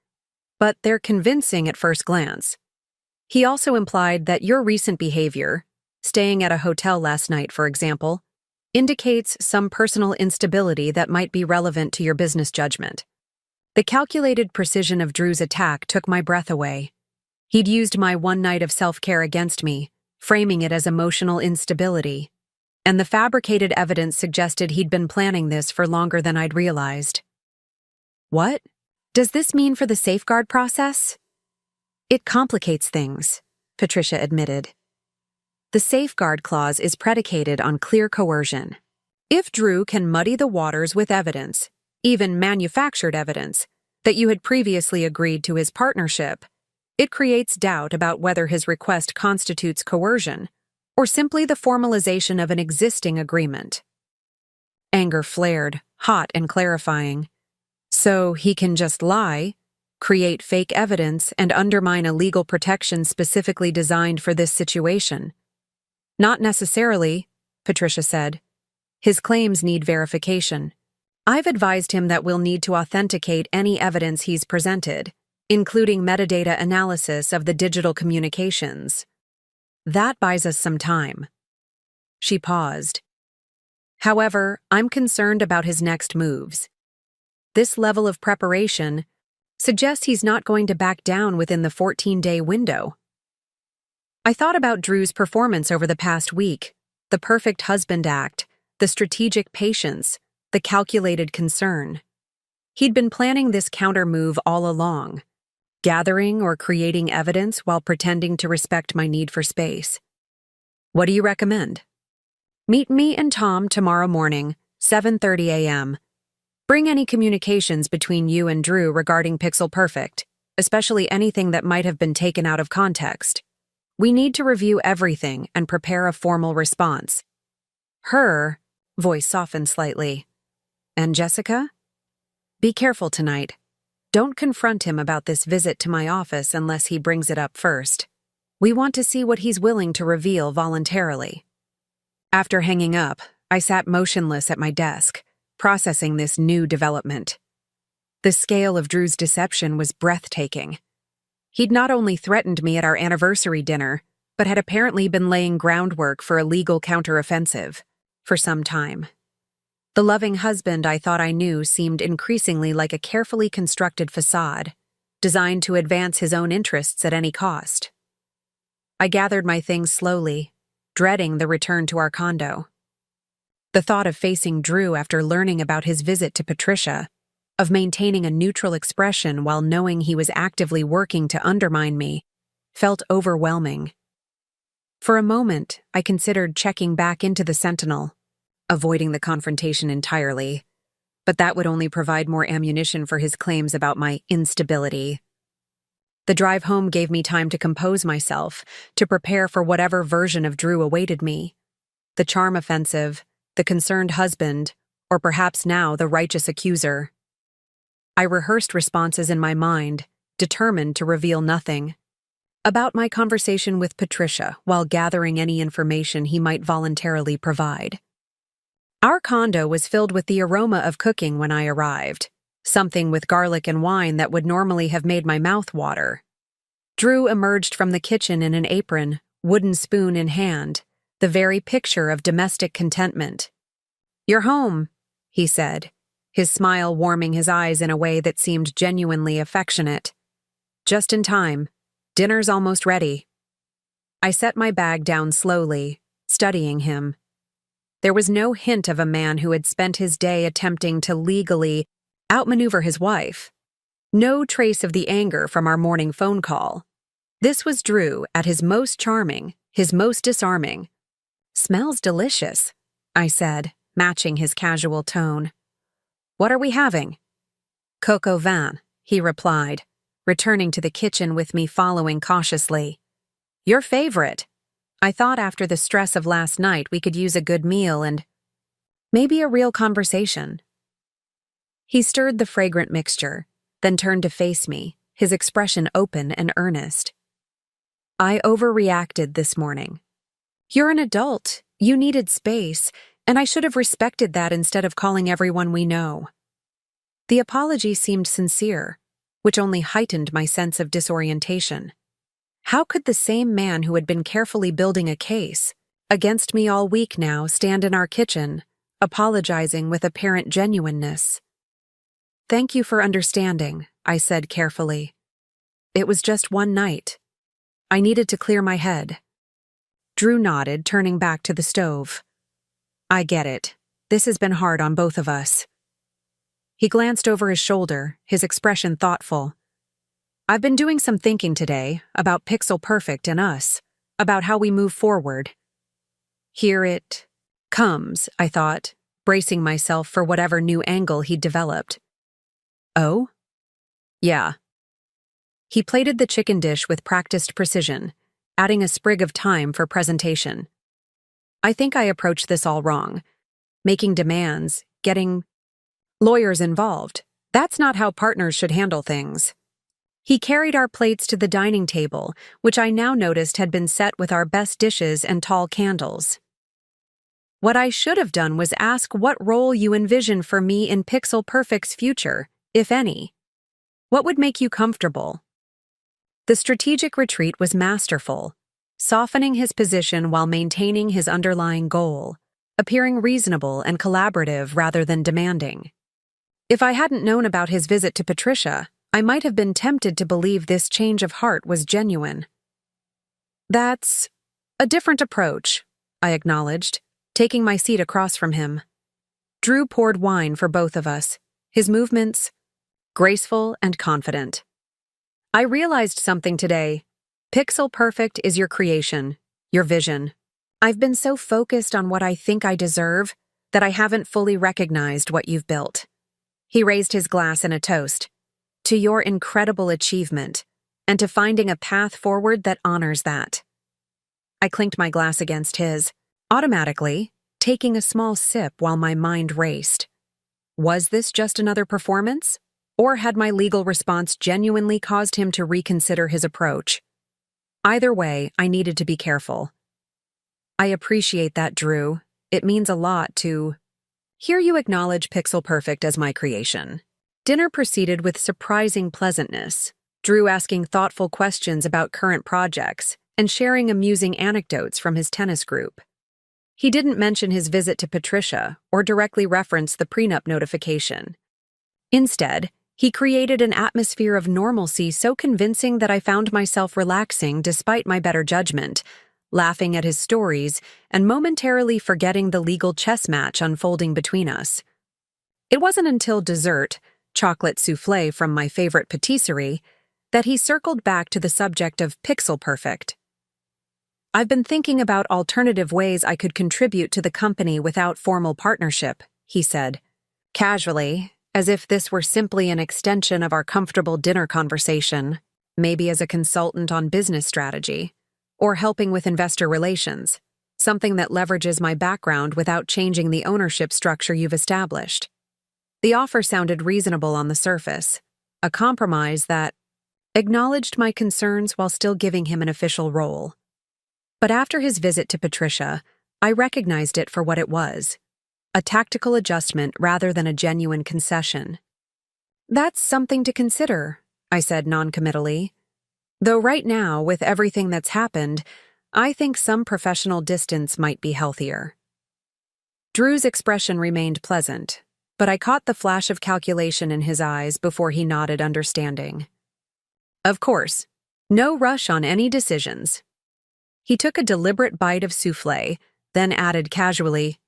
"But they're convincing at first glance. He also implied that your recent behavior, staying at a hotel last night, for example, indicates some personal instability that might be relevant to your business judgment." The calculated precision of Drew's attack took my breath away. He'd used my one night of self-care against me, framing it as emotional instability. And the fabricated evidence suggested he'd been planning this for longer than I'd realized. "What does this mean for the safeguard process?" "It complicates things," Patricia admitted. "The safeguard clause is predicated on clear coercion. If Drew can muddy the waters with evidence, even manufactured evidence, that you had previously agreed to his partnership, it creates doubt about whether his request constitutes coercion or simply the formalization of an existing agreement. Anger flared, hot and clarifying. So he can just lie, create fake evidence, and undermine a legal protection specifically designed for this situation. Not necessarily, Patricia said. His claims need verification. I've advised him that we'll need to authenticate any evidence he's presented, including metadata analysis of the digital communications. That buys us some time. She paused. However, I'm concerned about his next moves. This level of preparation suggests he's not going to back down within the 14-day window. I thought about Drew's performance over the past week, the perfect husband act, the strategic patience, the calculated concern. He'd been planning this counter move all along, gathering or creating evidence while pretending to respect my need for space. What do you recommend? Meet me and Tom tomorrow morning, 7:30 a.m. Bring any communications between you and Drew regarding Pixel Perfect, especially anything that might have been taken out of context. We need to review everything and prepare a formal response. Her voice softened slightly. And Jessica? Be careful tonight. Don't confront him about this visit to my office unless he brings it up first. We want to see what he's willing to reveal voluntarily. After hanging up, I sat motionless at my desk, processing this new development. The scale of Drew's deception was breathtaking. He'd not only threatened me at our anniversary dinner, but had apparently been laying groundwork for a legal counteroffensive for some time. The loving husband I thought I knew seemed increasingly like a carefully constructed facade, designed to advance his own interests at any cost. I gathered my things slowly, dreading the return to our condo. The thought of facing Drew after learning about his visit to Patricia, of maintaining a neutral expression while knowing he was actively working to undermine me, felt overwhelming. For a moment, I considered checking back into the Sentinel, avoiding the confrontation entirely, but that would only provide more ammunition for his claims about my instability. The drive home gave me time to compose myself, to prepare for whatever version of Drew awaited me. The charm offensive, the concerned husband, or perhaps now the righteous accuser. I rehearsed responses in my mind, determined to reveal nothing. About my conversation with Patricia while gathering any information he might voluntarily provide. Our condo was filled with the aroma of cooking when I arrived, something with garlic and wine that would normally have made my mouth water. Drew emerged from the kitchen in an apron, wooden spoon in hand, the very picture of domestic contentment. "You're home," he said, his smile warming his eyes in a way that seemed genuinely affectionate. "Just in time. Dinner's almost ready." I set my bag down slowly, studying him. There was no hint of a man who had spent his day attempting to legally outmaneuver his wife. No trace of the anger from our morning phone call. This was Drew at his most charming, his most disarming. "Smells delicious," I said, matching his casual tone. "What are we having?" "Coq au vin," he replied, returning to the kitchen with me following cautiously. "Your favorite. I thought after the stress of last night we could use a good meal and maybe a real conversation." He stirred the fragrant mixture, then turned to face me, his expression open and earnest. "I overreacted this morning. You're an adult, you needed space, and I should have respected that instead of calling everyone we know." The apology seemed sincere, which only heightened my sense of disorientation. How could the same man who had been carefully building a case against me all week now stand in our kitchen, apologizing with apparent genuineness? "Thank you for understanding," I said carefully. "It was just one night. I needed to clear my head." Drew nodded, turning back to the stove. "I get it. This has been hard on both of us." He glanced over his shoulder, his expression thoughtful. "I've been doing some thinking today about Pixel Perfect and us, about how we move forward." Here it comes, I thought, bracing myself for whatever new angle he'd developed. "Oh?" Yeah. He plated the chicken dish with practiced precision, adding a sprig of thyme for presentation. I think I approached this all wrong. Making demands, getting lawyers involved. That's not how partners should handle things. He carried our plates to the dining table, which I now noticed had been set with our best dishes and tall candles. What I should have done was ask what role you envision for me in Pixel Perfect's future, if any. What would make you comfortable? The strategic retreat was masterful, softening his position while maintaining his underlying goal, appearing reasonable and collaborative rather than demanding. If I hadn't known about his visit to Patricia, I might have been tempted to believe this change of heart was genuine. That's a different approach, I acknowledged, taking my seat across from him. Drew poured wine for both of us, his movements graceful and confident. I realized something today. Pixel Perfect is your creation, your vision. I've been so focused on what I think I deserve that I haven't fully recognized what you've built. He raised his glass in a toast. To your incredible achievement, and to finding a path forward that honors that. I clinked my glass against his, automatically, taking a small sip while my mind raced. Was this just another performance? Or had my legal response genuinely caused him to reconsider his approach? Either way, I needed to be careful. I appreciate that, Drew. It means a lot to hear you acknowledge Pixel Perfect as my creation. Dinner proceeded with surprising pleasantness, Drew asking thoughtful questions about current projects and sharing amusing anecdotes from his tennis group. He didn't mention his visit to Patricia or directly reference the prenup notification. Instead, he created an atmosphere of normalcy so convincing that I found myself relaxing despite my better judgment, laughing at his stories and momentarily forgetting the legal chess match unfolding between us. It wasn't until dessert, chocolate souffle from my favorite patisserie, that he circled back to the subject of Pixel Perfect. I've been thinking about alternative ways I could contribute to the company without formal partnership, he said, casually, as if this were simply an extension of our comfortable dinner conversation, maybe as a consultant on business strategy, or helping with investor relations, something that leverages my background without changing the ownership structure you've established. The offer sounded reasonable on the surface, a compromise that acknowledged my concerns while still giving him an official role. But after his visit to Patricia, I recognized it for what it was, a tactical adjustment rather than a genuine concession. That's something to consider, I said noncommittally. Though right now, with everything that's happened, I think some professional distance might be healthier. Drew's expression remained pleasant, but I caught the flash of calculation in his eyes before he nodded understanding. Of course, no rush on any decisions. He took a deliberate bite of souffle, then added casually,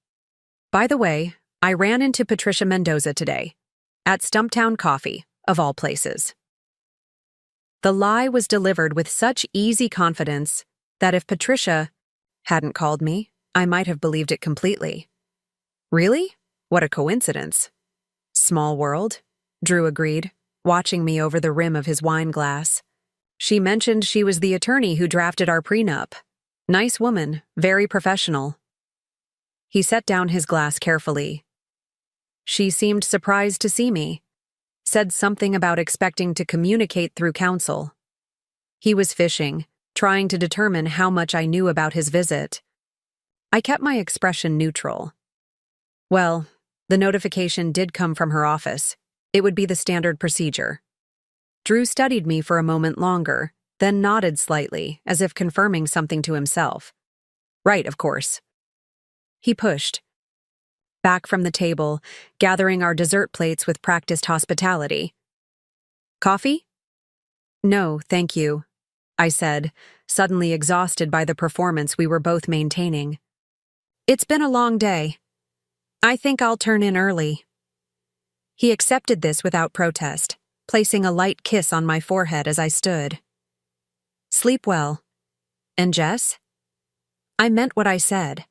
by the way, I ran into Patricia Mendoza today, at Stumptown Coffee, of all places. The lie was delivered with such easy confidence that if Patricia hadn't called me, I might have believed it completely. Really? What a coincidence. Small world, Drew agreed, watching me over the rim of his wine glass. She mentioned she was the attorney who drafted our prenup. Nice woman, very professional. He set down his glass carefully. She seemed surprised to see me. Said something about expecting to communicate through counsel. He was fishing, trying to determine how much I knew about his visit. I kept my expression neutral. Well, the notification did come from her office. It would be the standard procedure. Drew studied me for a moment longer, then nodded slightly, as if confirming something to himself. Right, of course. He pushed back from the table, gathering our dessert plates with practiced hospitality. Coffee? No, thank you, I said, suddenly exhausted by the performance we were both maintaining. It's been a long day. I think I'll turn in early. He accepted this without protest, placing a light kiss on my forehead as I stood. Sleep well. And Jess? I meant what I said.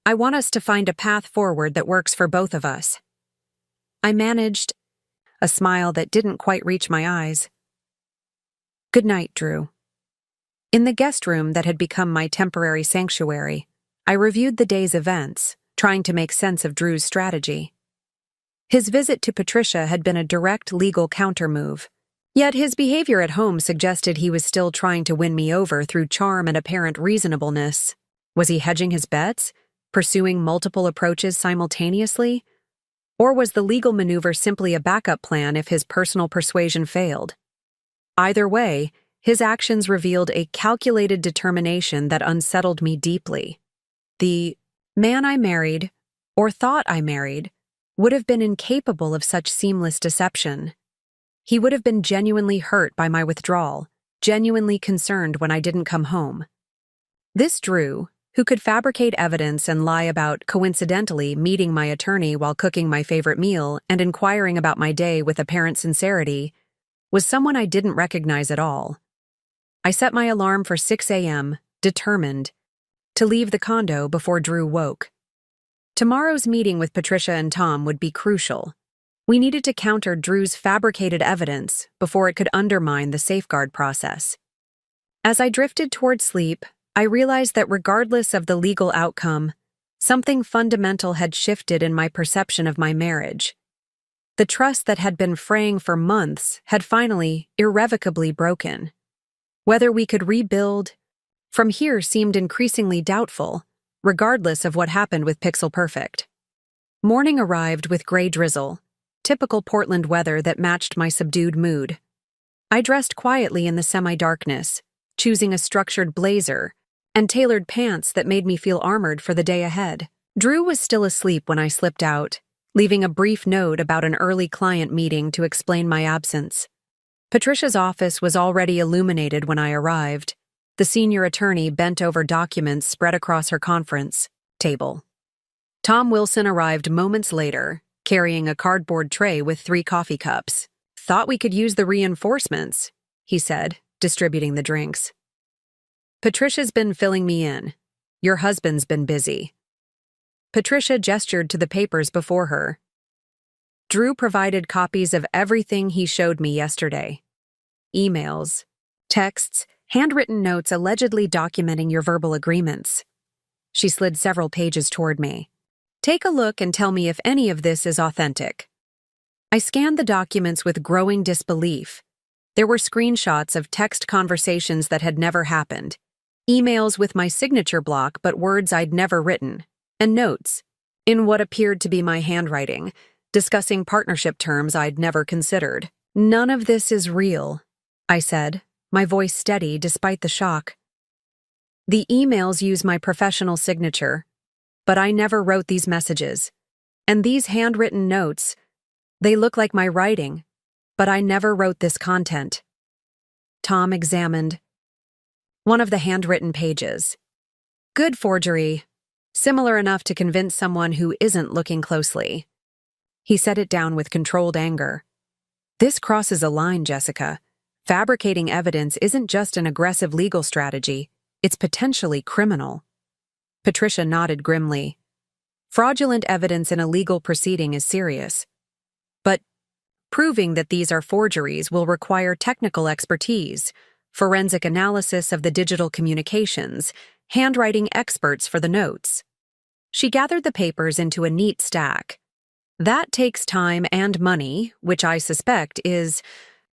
I want us to find a path forward that works for both of us. I managed a smile that didn't quite reach my eyes. "Good night, Drew." In the guest room that had become my temporary sanctuary, I reviewed the day's events, trying to make sense of Drew's strategy. His visit to Patricia had been a direct legal countermove, yet his behavior at home suggested he was still trying to win me over through charm and apparent reasonableness. Was he hedging his bets, pursuing multiple approaches simultaneously? Or was the legal maneuver simply a backup plan if his personal persuasion failed? Either way, his actions revealed a calculated determination that unsettled me deeply. The man I married, or thought I married, would have been incapable of such seamless deception. He would have been genuinely hurt by my withdrawal, genuinely concerned when I didn't come home. This Drew, who could fabricate evidence and lie about coincidentally meeting my attorney while cooking my favorite meal and inquiring about my day with apparent sincerity, was someone I didn't recognize at all. I set my alarm for 6 a.m., determined to leave the condo before Drew woke. Tomorrow's meeting with Patricia and Tom would be crucial. We needed to counter Drew's fabricated evidence before it could undermine the safeguard process. As I drifted toward sleep, I realized that regardless of the legal outcome, something fundamental had shifted in my perception of my marriage. The trust that had been fraying for months had finally, irrevocably broken. Whether we could rebuild from here seemed increasingly doubtful, regardless of what happened with Pixel Perfect. Morning arrived with gray drizzle, typical Portland weather that matched my subdued mood. I dressed quietly in the semi-darkness, choosing a structured blazer and tailored pants that made me feel armored for the day ahead. Drew was still asleep when I slipped out, leaving a brief note about an early client meeting to explain my absence. Patricia's office was already illuminated when I arrived. The senior attorney bent over documents spread across her conference table. Tom Wilson arrived moments later, carrying a cardboard tray with 3 coffee cups. "Thought we could use the reinforcements," he said, distributing the drinks. "Patricia's been filling me in. Your husband's been busy." Patricia gestured to the papers before her. Drew provided copies of everything he showed me yesterday. Emails, texts, handwritten notes allegedly documenting your verbal agreements. She slid several pages toward me. "Take a look and tell me if any of this is authentic." I scanned the documents with growing disbelief. There were screenshots of text conversations that had never happened, emails with my signature block but words I'd never written, and notes, in what appeared to be my handwriting, discussing partnership terms I'd never considered. "None of this is real," I said, my voice steady despite the shock. "The emails use my professional signature, but I never wrote these messages. And these handwritten notes, they look like my writing, but I never wrote this content." Tom examined one of the handwritten pages. "Good forgery. Similar enough to convince someone who isn't looking closely." He set it down with controlled anger. "This crosses a line, Jessica. Fabricating evidence isn't just an aggressive legal strategy, it's potentially criminal." Patricia nodded grimly. "Fraudulent evidence in a legal proceeding is serious. But proving that these are forgeries will require technical expertise, forensic analysis of the digital communications, handwriting experts for the notes." She gathered the papers into a neat stack. "That takes time and money, which I suspect is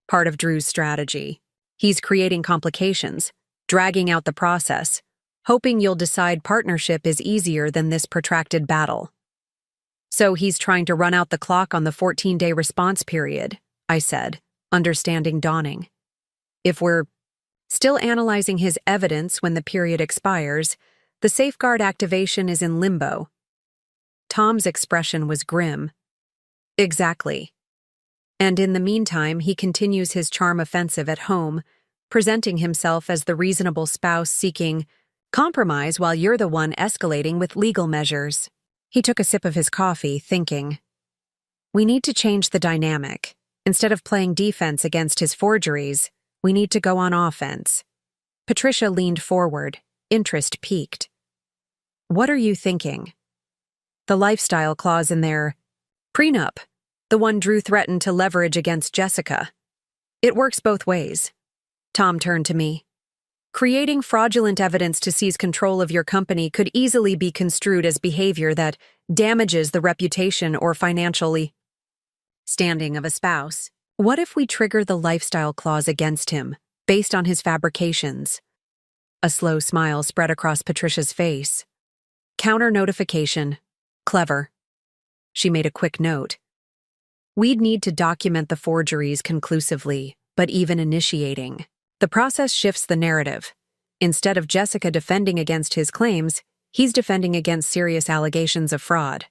part of Drew's strategy. He's creating complications, dragging out the process, hoping you'll decide partnership is easier than this protracted battle." "So he's trying to run out the clock on the 14-day response period," I said, understanding dawning. "If we're still analyzing his evidence when the period expires, the safeguard activation is in limbo." Tom's expression was grim. "Exactly. And in the meantime, he continues his charm offensive at home, presenting himself as the reasonable spouse seeking compromise while you're the one escalating with legal measures." He took a sip of his coffee, thinking, "We need to change the dynamic. Instead of playing defense against his forgeries, we need to go on offense." Patricia leaned forward, interest piqued. "What are you thinking?" "The lifestyle clause in their prenup. the one Drew threatened to leverage against Jessica. It works both ways. Tom turned to me. Creating fraudulent evidence to seize control of your company could easily be construed as behavior that damages the reputation or financially standing of a spouse. What if we trigger the lifestyle clause against him, based on his fabrications? A slow smile spread across Patricia's face. Counter notification. Clever. She made a quick note. We'd need to document the forgeries conclusively, but even initiating. The process shifts the narrative. Instead of Jessica defending against his claims, he's defending against serious allegations of fraud.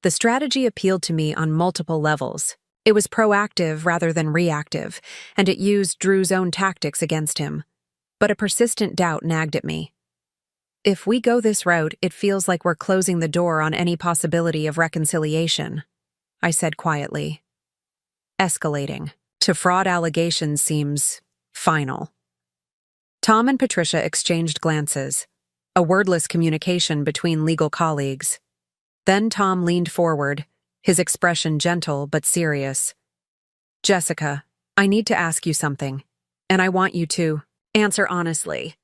The strategy appealed to me on multiple levels. It was proactive rather than reactive, and it used Drew's own tactics against him. But a persistent doubt nagged at me. If we go this route, it feels like we're closing the door on any possibility of reconciliation, I said quietly. Escalating to fraud allegations seems final. Tom and Patricia exchanged glances, a wordless communication between legal colleagues. Then Tom leaned forward, his expression gentle but serious. Jessica, I need to ask you something, and I want you to answer honestly.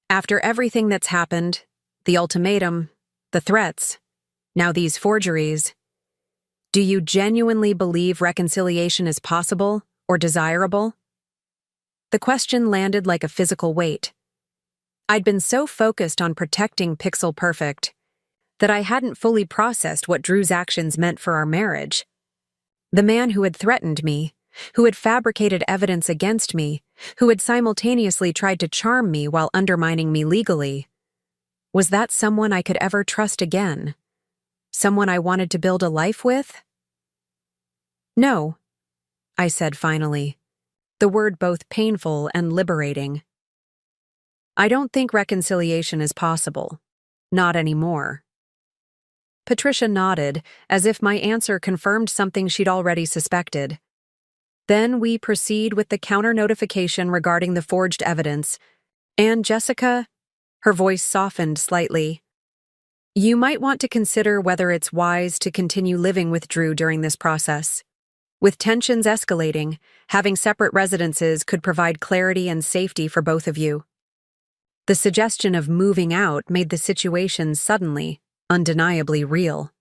After everything that's happened, the ultimatum, the threats, now these forgeries, do you genuinely believe reconciliation is possible or desirable? The question landed like a physical weight. I'd been so focused on protecting Pixel Perfect that I hadn't fully processed what Drew's actions meant for our marriage. The man who had threatened me, who had fabricated evidence against me, who had simultaneously tried to charm me while undermining me legally. Was that someone I could ever trust again? Someone I wanted to build a life with? No, I said finally, the word both painful and liberating. I don't think reconciliation is possible. Not anymore. Patricia nodded, as if my answer confirmed something she'd already suspected. Then we proceed with the counter-notification regarding the forged evidence. And Jessica, her voice softened slightly, you might want to consider whether it's wise to continue living with Drew during this process. With tensions escalating, having separate residences could provide clarity and safety for both of you. The suggestion of moving out made the situation suddenly, undeniably real.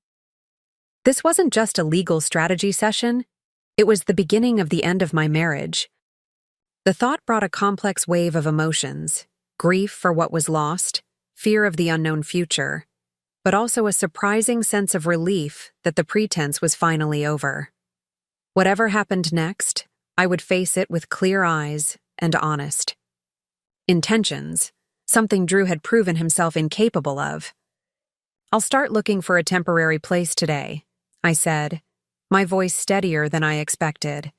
This wasn't just a legal strategy session. It was the beginning of the end of my marriage. The thought brought a complex wave of emotions, grief for what was lost, fear of the unknown future, but also a surprising sense of relief that the pretense was finally over. Whatever happened next, I would face it with clear eyes and honest intentions, something Drew had proven himself incapable of. I'll start looking for a temporary place today, I said, my voice steadier than I expected.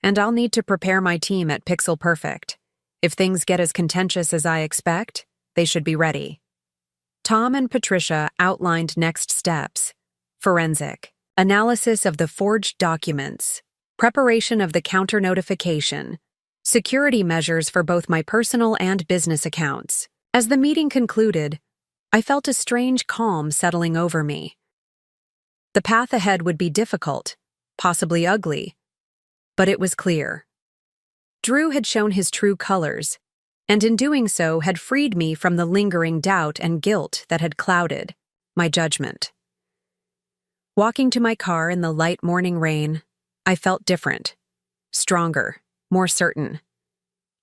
And I'll need to prepare my team at Pixel Perfect. If things get as contentious as I expect, they should be ready. Tom and Patricia outlined next steps: forensic, analysis of the forged documents, preparation of the counter-notification, security measures for both my personal and business accounts. As the meeting concluded, I felt a strange calm settling over me. The path ahead would be difficult, possibly ugly, but it was clear. Drew had shown his true colors, and in doing so had freed me from the lingering doubt and guilt that had clouded my judgment. Walking to my car in the light morning rain, I felt different, stronger, more certain.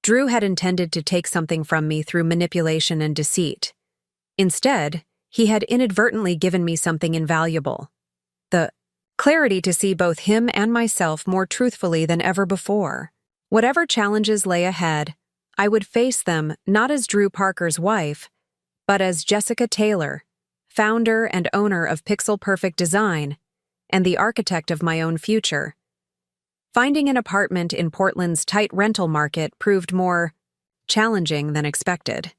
Drew had intended to take something from me through manipulation and deceit. Instead, he had inadvertently given me something invaluable: the clarity to see both him and myself more truthfully than ever before. Whatever challenges lay ahead, I would face them not as Drew Parker's wife, but as Jessica Taylor, founder and owner of Pixel Perfect Design, and the architect of my own future. Finding an apartment in Portland's tight rental market proved more challenging than expected.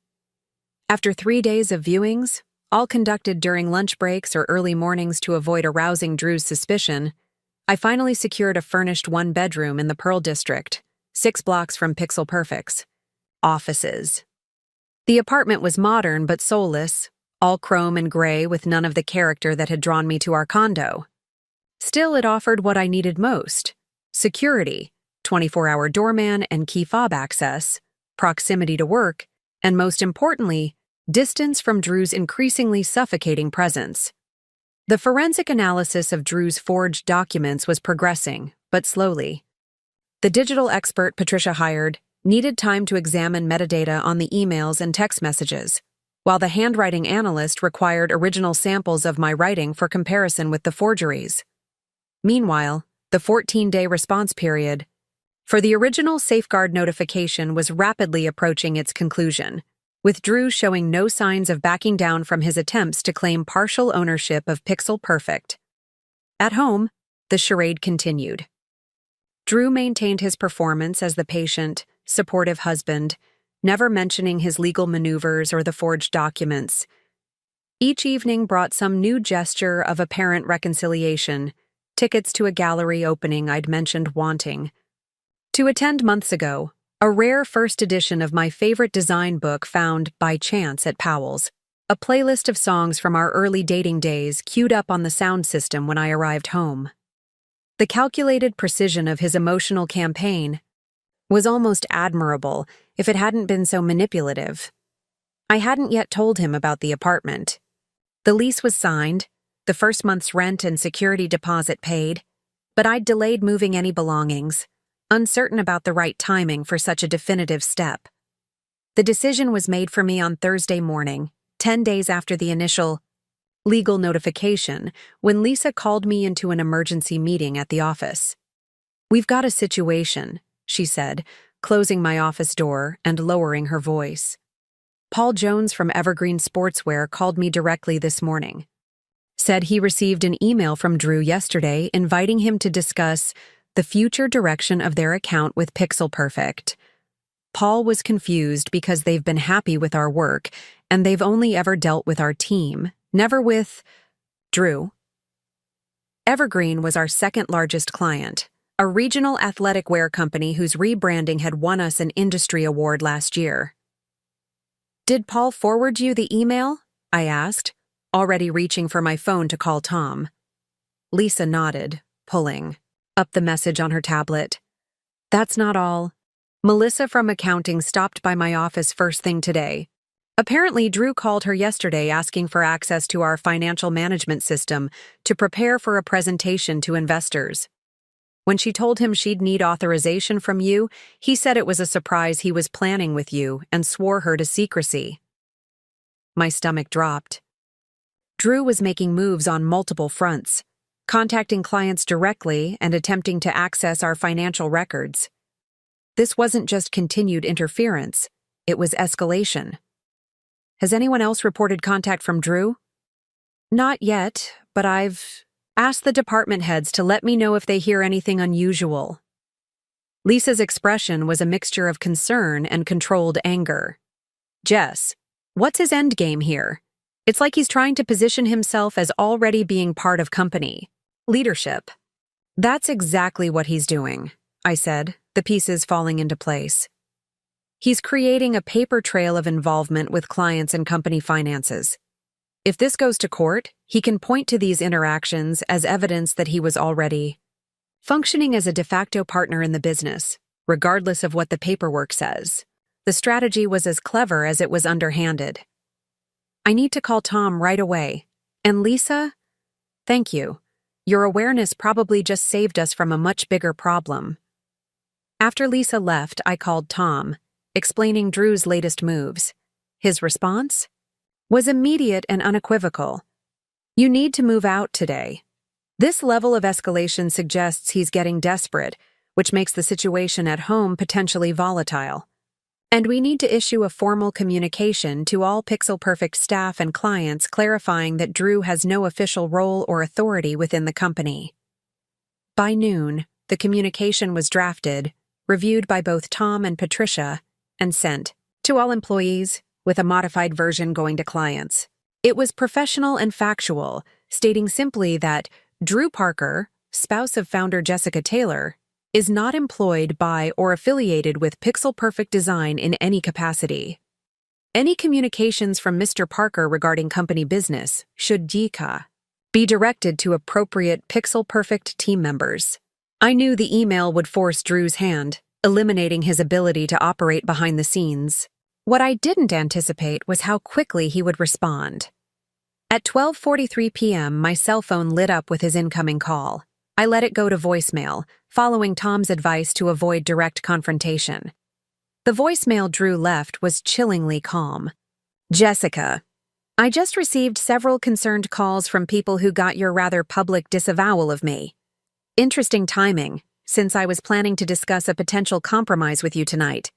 After 3 days of viewings, all conducted during lunch breaks or early mornings to avoid arousing Drew's suspicion, I finally secured a furnished one-bedroom in the Pearl District, 6 blocks from Pixel Perfect's offices. The apartment was modern but soulless, all chrome and gray with none of the character that had drawn me to our condo. Still, it offered what I needed most: security, 24-hour doorman and key fob access, proximity to work, and most importantly, distance from Drew's increasingly suffocating presence. The forensic analysis of Drew's forged documents was progressing, but slowly. The digital expert Patricia hired needed time to examine metadata on the emails and text messages, while the handwriting analyst required original samples of my writing for comparison with the forgeries. Meanwhile, the 14-day response period for the original safeguard notification was rapidly approaching its conclusion, with Drew showing no signs of backing down from his attempts to claim partial ownership of Pixel Perfect. At home, the charade continued. Drew maintained his performance as the patient, supportive husband, never mentioning his legal maneuvers or the forged documents. Each evening brought some new gesture of apparent reconciliation, tickets to a gallery opening I'd mentioned wanting. To attend months ago, a rare first edition of my favorite design book found by chance at Powell's, a playlist of songs from our early dating days queued up on the sound system when I arrived home. The calculated precision of his emotional campaign was almost admirable if it hadn't been so manipulative. I hadn't yet told him about the apartment. The lease was signed, the first month's rent and security deposit paid, but I'd delayed moving any belongings, uncertain about the right timing for such a definitive step. The decision was made for me on Thursday morning, 10 days after the initial legal notification, when Lisa called me into an emergency meeting at the office. "We've got a situation," she said, closing my office door and lowering her voice. "Paul Jones from Evergreen Sportswear called me directly this morning. Said he received an email from Drew yesterday inviting him to discuss the future direction of their account with Pixel Perfect. Paul was confused because they've been happy with our work, and they've only ever dealt with our team, never with Drew." Evergreen was our second largest client, a regional athletic wear company whose rebranding had won us an industry award last year. "Did Paul forward you the email?" I asked, already reaching for my phone to call Tom. Lisa nodded, pulling up the message on her tablet. "That's not all. Melissa from accounting stopped by my office first thing today. Apparently, Drew called her yesterday asking for access to our financial management system to prepare for a presentation to investors. When she told him she'd need authorization from you, he said it was a surprise he was planning with you and swore her to secrecy." My stomach dropped. Drew was making moves on multiple fronts, contacting clients directly and attempting to access our financial records. This wasn't just continued interference, it was escalation. "Has anyone else reported contact from Drew?" "Not yet, but I've asked the department heads to let me know if they hear anything unusual." Lisa's expression was a mixture of concern and controlled anger. "Jess, what's his endgame here? It's like he's trying to position himself as already being part of company leadership." "That's exactly what he's doing," I said, the pieces falling into place. "He's creating a paper trail of involvement with clients and company finances. If this goes to court, he can point to these interactions as evidence that he was already functioning as a de facto partner in the business, regardless of what the paperwork says." The strategy was as clever as it was underhanded. "I need to call Tom right away. And Lisa, thank you. Your awareness probably just saved us from a much bigger problem." After Lisa left, I called Tom, explaining Drew's latest moves. His response was immediate and unequivocal. "You need to move out today." This level of escalation suggests he's getting desperate, which makes the situation at home potentially volatile. "And we need to issue a formal communication to all Pixel Perfect staff and clients clarifying that Drew has no official role or authority within the company." By noon, the communication was drafted, reviewed by both Tom and Patricia, and sent to all employees, with a modified version going to clients. It was professional and factual, stating simply that Drew Parker, spouse of founder Jessica Taylor, is not employed by or affiliated with Pixel Perfect Design in any capacity. Any communications from Mr. Parker regarding company business should DICA Be directed to appropriate pixel-perfect team members. I knew the email would force Drew's hand, eliminating his ability to operate behind the scenes. What I didn't anticipate was how quickly he would respond. At 12:43 p.m., my cell phone lit up with his incoming call. I let it go to voicemail, following Tom's advice to avoid direct confrontation. The voicemail Drew left was chillingly calm. Jessica, I just received several concerned calls from people who got your rather public disavowal of me. Interesting timing, since I was planning to discuss a potential compromise with you tonight.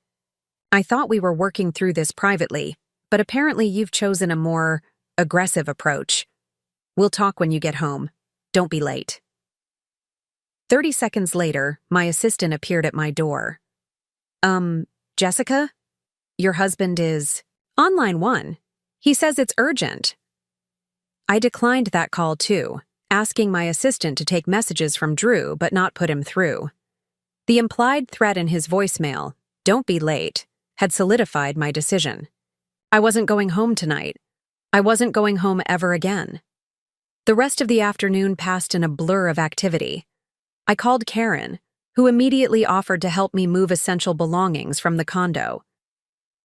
I thought we were working through this privately, but apparently you've chosen a more aggressive approach. We'll talk when you get home. Don't be late. 30 seconds later, my assistant appeared at my door. Jessica? Your husband is on line 1. He says it's urgent. I declined that call too, asking my assistant to take messages from Drew but not put him through. The implied threat in his voicemail, "Don't be late," had solidified my decision. I wasn't going home tonight. I wasn't going home ever again. The rest of the afternoon passed in a blur of activity. I called Karen, who immediately offered to help me move essential belongings from the condo.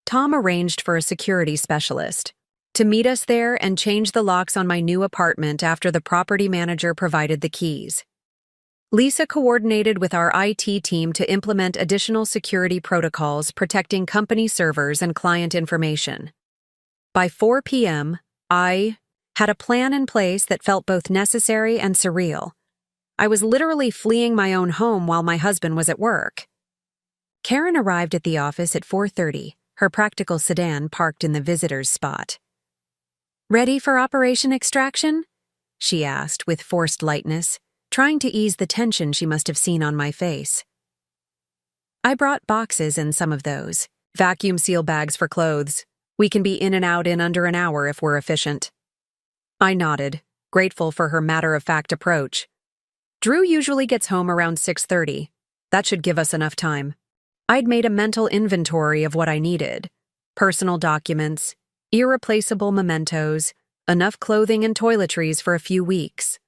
Tom arranged for a security specialist to meet us there and change the locks on my new apartment after the property manager provided the keys. Lisa coordinated with our IT team to implement additional security protocols protecting company servers and client information. By 4 p.m., I had a plan in place that felt both necessary and surreal. I was literally fleeing my own home while my husband was at work. Karen arrived at the office at 4:30, her practical sedan parked in the visitor's spot. "Ready for Operation Extraction?" she asked with forced lightness, trying to ease the tension she must have seen on my face. I brought boxes in some of those, vacuum seal bags for clothes. We can be in and out in under an hour if we're efficient. I nodded, grateful for her matter-of-fact approach. Drew usually gets home around 6:30. That should give us enough time. I'd made a mental inventory of what I needed: personal documents, irreplaceable mementos, enough clothing and toiletries for a few weeks.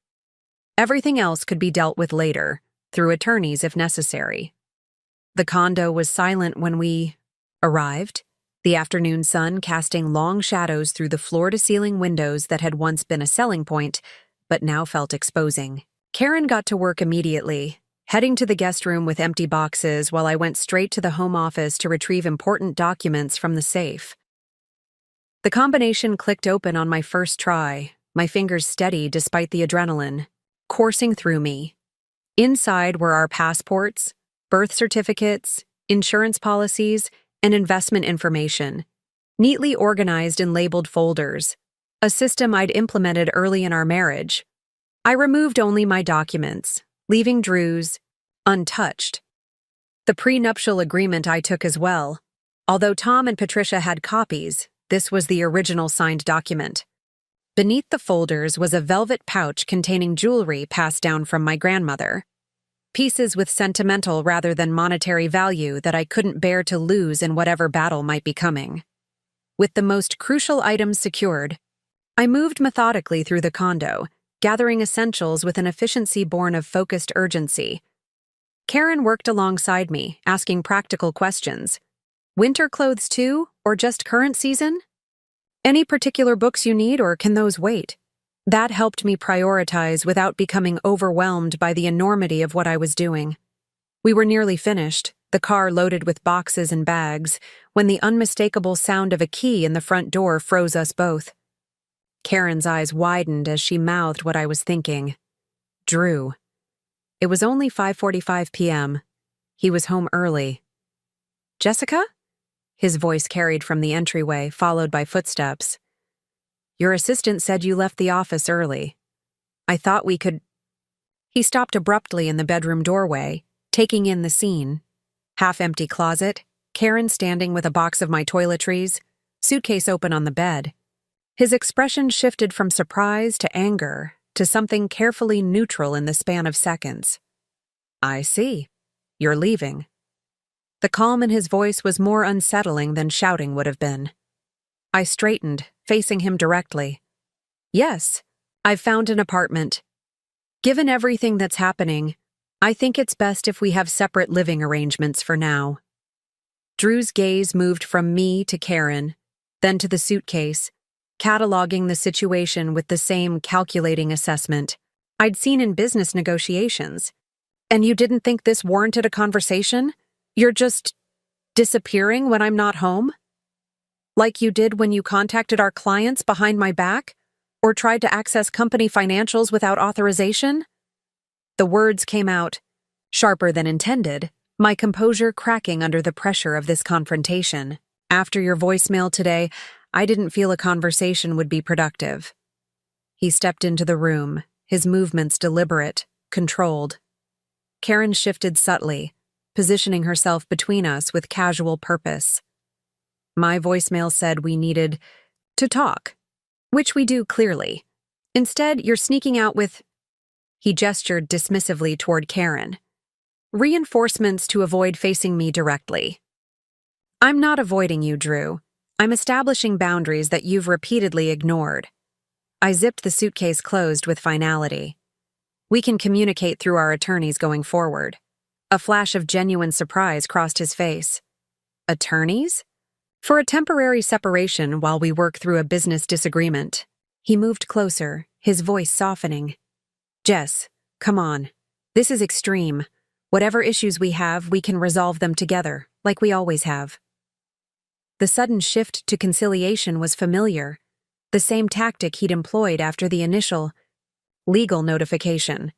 Everything else could be dealt with later, through attorneys if necessary. The condo was silent when we arrived, the afternoon sun casting long shadows through the floor-to-ceiling windows that had once been a selling point, but now felt exposing. Karen got to work immediately, heading to the guest room with empty boxes while I went straight to the home office to retrieve important documents from the safe. The combination clicked open on my first try, my fingers steady despite the adrenaline, coursing through me. Inside were our passports, birth certificates, insurance policies, and investment information, neatly organized in labeled folders, a system I'd implemented early in our marriage. I removed only my documents, leaving Drew's untouched. The prenuptial agreement I took as well. Although Tom and Patricia had copies, this was the original signed document. Beneath the folders was a velvet pouch containing jewelry passed down from my grandmother. Pieces with sentimental rather than monetary value that I couldn't bear to lose in whatever battle might be coming. With the most crucial items secured, I moved methodically through the condo, gathering essentials with an efficiency born of focused urgency. Karen worked alongside me, asking practical questions. Winter clothes too, or just current season? Any particular books you need, or can those wait? That helped me prioritize without becoming overwhelmed by the enormity of what I was doing. We were nearly finished, the car loaded with boxes and bags, when the unmistakable sound of a key in the front door froze us both. Karen's eyes widened as she mouthed what I was thinking. Drew. It was only 5:45 p.m. He was home early. "Jessica?" His voice carried from the entryway, followed by footsteps. "Your assistant said you left the office early. I thought we could—" He stopped abruptly in the bedroom doorway, taking in the scene. Half-empty closet, Karen standing with a box of my toiletries, suitcase open on the bed. His expression shifted from surprise to anger to something carefully neutral in the span of seconds. "I see. You're leaving." The calm in his voice was more unsettling than shouting would have been. I straightened, facing him directly. "Yes, I've found an apartment. Given everything that's happening, I think it's best if we have separate living arrangements for now. Drew's gaze moved from me to Karen, then to the suitcase, cataloging the situation with the same calculating assessment I'd seen in business negotiations. And you didn't think this warranted a conversation? You're just disappearing when I'm not home? Like you did when you contacted our clients behind my back? Or tried to access company financials without authorization? The words came out, sharper than intended, my composure cracking under the pressure of this confrontation. After your voicemail today, I didn't feel a conversation would be productive. He stepped into the room, his movements deliberate, controlled. Karen shifted subtly, positioning herself between us with casual purpose. My voicemail said we needed to talk, which we do clearly. Instead, you're sneaking out with... He gestured dismissively toward Karen. Reinforcements to avoid facing me directly. I'm not avoiding you, Drew. I'm establishing boundaries that you've repeatedly ignored. I zipped the suitcase closed with finality. We can communicate through our attorneys going forward. A flash of genuine surprise crossed his face. Attorneys? For a temporary separation while we work through a business disagreement. He moved closer, his voice softening. Jess, come on. This is extreme. Whatever issues we have, we can resolve them together, like we always have. The sudden shift to conciliation was familiar, the same tactic he'd employed after the initial legal notification.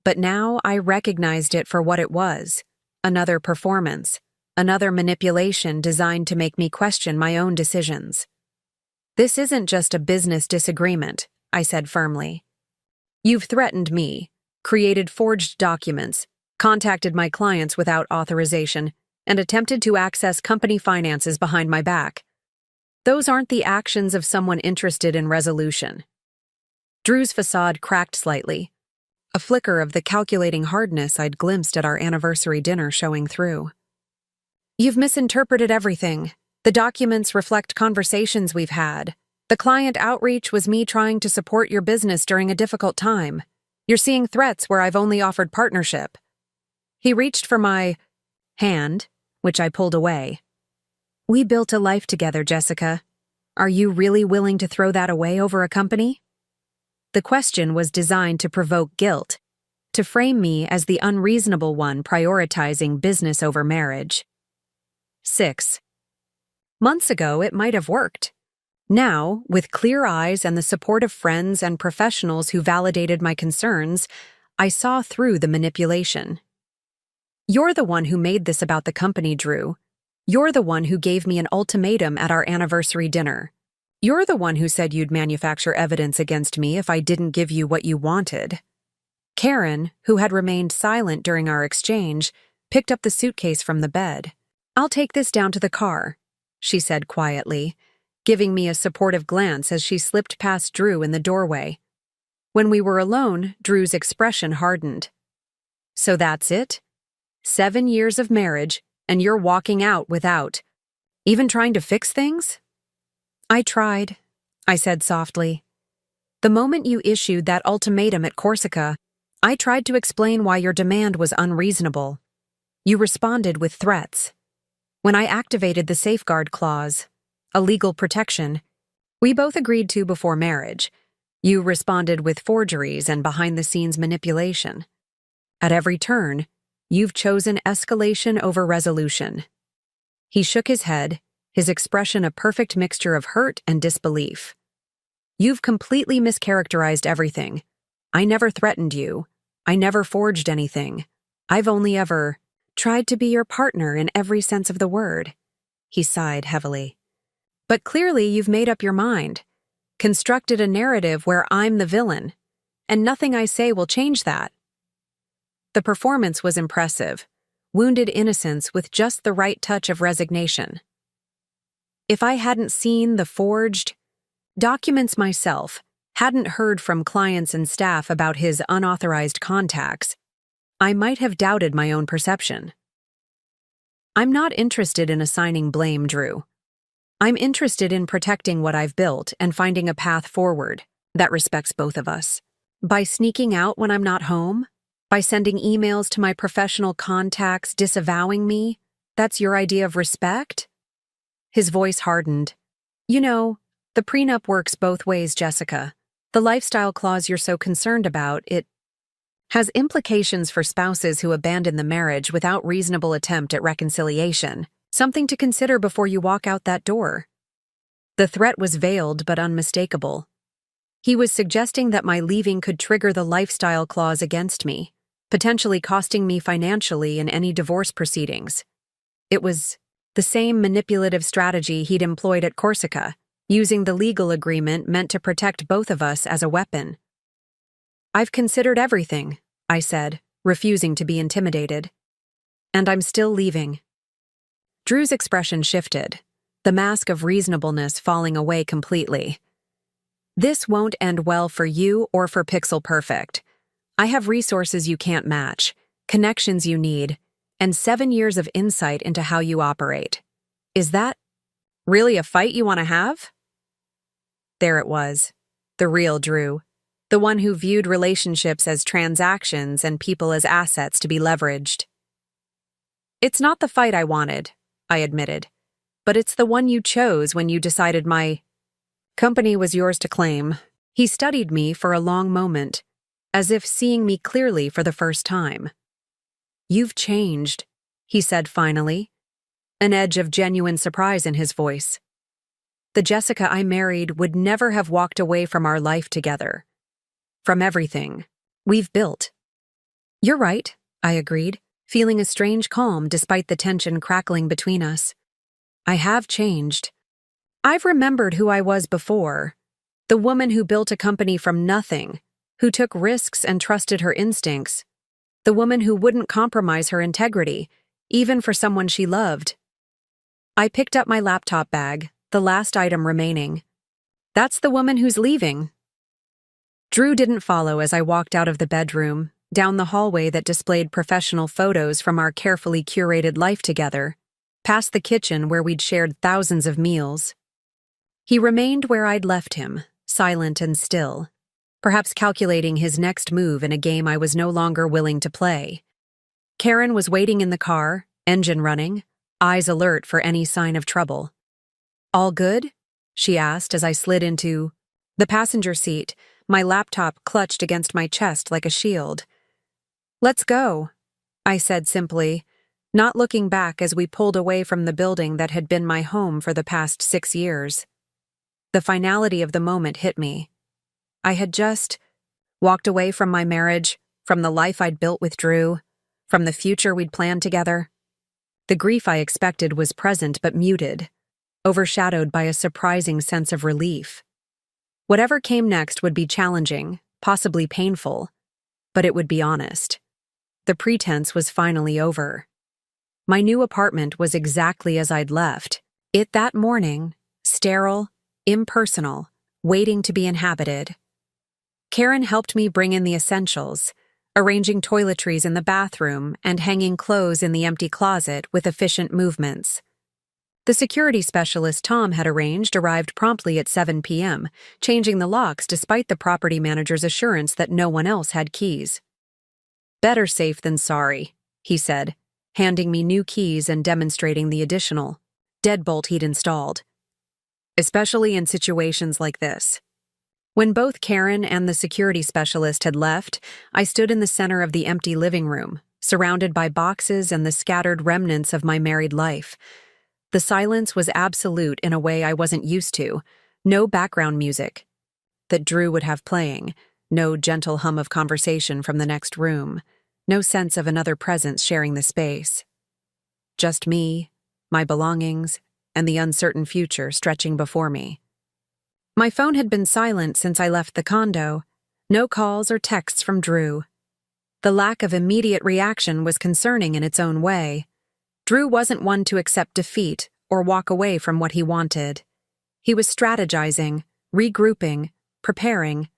But now I recognized it for what it was, another performance, another manipulation designed to make me question my own decisions. This isn't just a business disagreement, I said firmly. You've threatened me, created forged documents, contacted my clients without authorization, and attempted to access company finances behind my back. Those aren't the actions of someone interested in resolution. Drew's facade cracked slightly, a flicker of the calculating hardness I'd glimpsed at our anniversary dinner showing through. You've misinterpreted everything. The documents reflect conversations we've had. The client outreach was me trying to support your business during a difficult time. You're seeing threats where I've only offered partnership. He reached for my hand, which I pulled away. We built a life together, Jessica. Are you really willing to throw that away over a company? The question was designed to provoke guilt, to frame me as the unreasonable one prioritizing business over marriage. 6 months ago, it might have worked. Now, with clear eyes and the support of friends and professionals who validated my concerns, I saw through the manipulation. You're the one who made this about the company, Drew. You're the one who gave me an ultimatum at our anniversary dinner. You're the one who said you'd manufacture evidence against me if I didn't give you what you wanted. Karen, who had remained silent during our exchange, picked up the suitcase from the bed. I'll take this down to the car, she said quietly, giving me a supportive glance as she slipped past Drew in the doorway. When we were alone, Drew's expression hardened. So that's it? 7 years of marriage, and you're walking out without even trying to fix things? I tried, I said softly. The moment you issued that ultimatum at Corsica, I tried to explain why your demand was unreasonable. You responded with threats. When I activated the safeguard clause, a legal protection we both agreed to before marriage, you responded with forgeries and behind-the-scenes manipulation. At every turn, you've chosen escalation over resolution. He shook his head, his expression a perfect mixture of hurt and disbelief. You've completely mischaracterized everything. I never threatened you. I never forged anything. I've only ever tried to be your partner in every sense of the word. He sighed heavily. But clearly you've made up your mind, constructed a narrative where I'm the villain, and nothing I say will change that. The performance was impressive, wounded innocence with just the right touch of resignation. If I hadn't seen the forged documents myself, hadn't heard from clients and staff about his unauthorized contacts, I might have doubted my own perception. I'm not interested in assigning blame, Drew. I'm interested in protecting what I've built and finding a path forward. that respects both of us. By sneaking out when I'm not home? By sending emails to my professional contacts disavowing me? That's your idea of respect? His voice hardened. You know, the prenup works both ways, Jessica. The lifestyle clause you're so concerned about, it has implications for spouses who abandon the marriage without reasonable attempt at reconciliation. Something to consider before you walk out that door. The threat was veiled but unmistakable. He was suggesting that my leaving could trigger the lifestyle clause against me, potentially costing me financially in any divorce proceedings. It was the same manipulative strategy he'd employed at Corsica, using the legal agreement meant to protect both of us as a weapon. I've considered everything, I said, refusing to be intimidated. And I'm still leaving. Drew's expression shifted, the mask of reasonableness falling away completely. This won't end well for you or for Pixel Perfect. I have resources you can't match, connections you need, and 7 years of insight into how you operate. Is that really a fight you want to have? There it was, the real Drew, the one who viewed relationships as transactions and people as assets to be leveraged. It's not the fight I wanted, I admitted, but it's the one you chose when you decided my company was yours to claim. He studied me for a long moment, as if seeing me clearly for the first time. You've changed, he said finally, an edge of genuine surprise in his voice. The Jessica I married would never have walked away from our life together. From everything we've built. You're right, I agreed, feeling a strange calm despite the tension crackling between us. I have changed. I've remembered who I was before, the woman who built a company from nothing, who took risks and trusted her instincts, the woman who wouldn't compromise her integrity, even for someone she loved. I picked up my laptop bag, the last item remaining. That's the woman who's leaving. Drew didn't follow as I walked out of the bedroom, down the hallway that displayed professional photos from our carefully curated life together, past the kitchen where we'd shared thousands of meals. He remained where I'd left him, silent and still, perhaps calculating his next move in a game I was no longer willing to play. Karen was waiting in the car, engine running, eyes alert for any sign of trouble. All good? She asked as I slid into the passenger seat, my laptop clutched against my chest like a shield. Let's go, I said simply, not looking back as we pulled away from the building that had been my home for the past 6 years. The finality of the moment hit me. I had just walked away from my marriage, from the life I'd built with Drew, from the future we'd planned together. The grief I expected was present but muted, overshadowed by a surprising sense of relief. Whatever came next would be challenging, possibly painful, but it would be honest. The pretense was finally over. My new apartment was exactly as I'd left it that morning, sterile, impersonal, waiting to be inhabited. Karen helped me bring in the essentials, arranging toiletries in the bathroom and hanging clothes in the empty closet with efficient movements. The security specialist Tom had arranged arrived promptly at 7 p.m., changing the locks despite the property manager's assurance that no one else had keys. Better safe than sorry, he said, handing me new keys and demonstrating the additional deadbolt he'd installed. Especially in situations like this. When both Karen and the security specialist had left, I stood in the center of the empty living room, surrounded by boxes and the scattered remnants of my married life. The silence was absolute in a way I wasn't used to. No background music that Drew would have playing, no gentle hum of conversation from the next room, no sense of another presence sharing the space. Just me, my belongings, and the uncertain future stretching before me. My phone had been silent since I left the condo, no calls or texts from Drew. The lack of immediate reaction was concerning in its own way. Drew wasn't one to accept defeat or walk away from what he wanted. He was strategizing, regrouping, preparing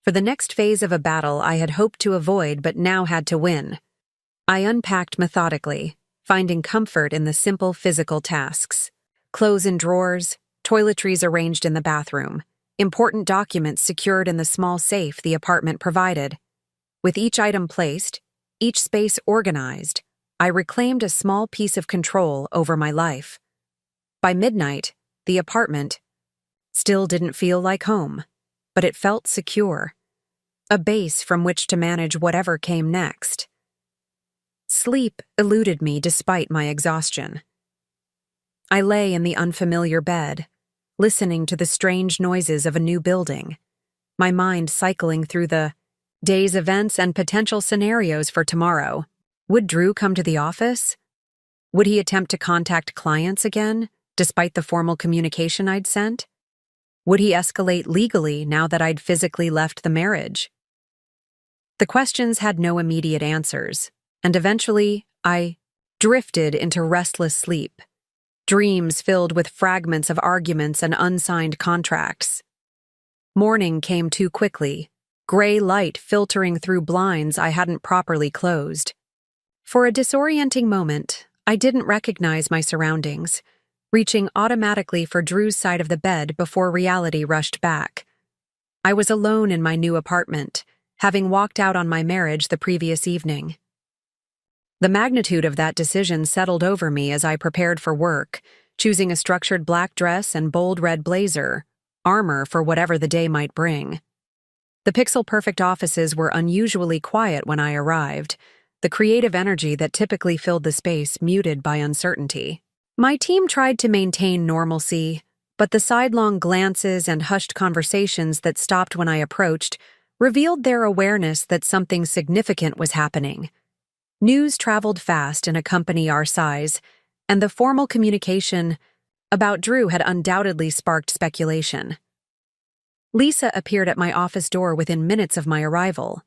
for the next phase of a battle I had hoped to avoid but now had to win. I unpacked methodically, finding comfort in the simple physical tasks. Clothes in drawers, toiletries arranged in the bathroom, important documents secured in the small safe the apartment provided. With each item placed, each space organized, I reclaimed a small piece of control over my life. By midnight, the apartment still didn't feel like home, but it felt secure, a base from which to manage whatever came next. Sleep eluded me despite my exhaustion. I lay in the unfamiliar bed, listening to the strange noises of a new building, my mind cycling through the day's events and potential scenarios for tomorrow. Would Drew come to the office? Would he attempt to contact clients again, despite the formal communication I'd sent? Would he escalate legally now that I'd physically left the marriage? The questions had no immediate answers, and eventually I drifted into restless sleep, dreams filled with fragments of arguments and unsigned contracts. Morning came too quickly, gray light filtering through blinds I hadn't properly closed. For a disorienting moment, I didn't recognize my surroundings, reaching automatically for Drew's side of the bed before reality rushed back. I was alone in my new apartment, having walked out on my marriage the previous evening. The magnitude of that decision settled over me as I prepared for work, choosing a structured black dress and bold red blazer, armor for whatever the day might bring. The pixel-perfect offices were unusually quiet when I arrived, the creative energy that typically filled the space muted by uncertainty. My team tried to maintain normalcy, but the sidelong glances and hushed conversations that stopped when I approached revealed their awareness that something significant was happening. News traveled fast in a company our size, and the formal communication about Drew had undoubtedly sparked speculation. Lisa appeared at my office door within minutes of my arrival,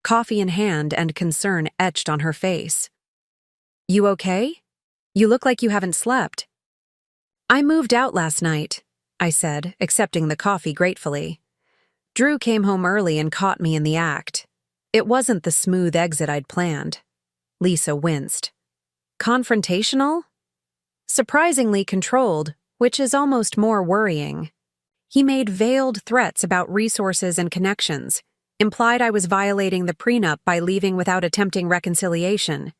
coffee in hand and concern etched on her face. "You okay? You look like you haven't slept." "I moved out last night," I said, accepting the coffee gratefully. Drew came home early and caught me in the act. It wasn't the smooth exit I'd planned. Lisa winced. "Confrontational?" "Surprisingly controlled, which is almost more worrying. He made veiled threats about resources and connections, implied I was violating the prenup by leaving without attempting reconciliation."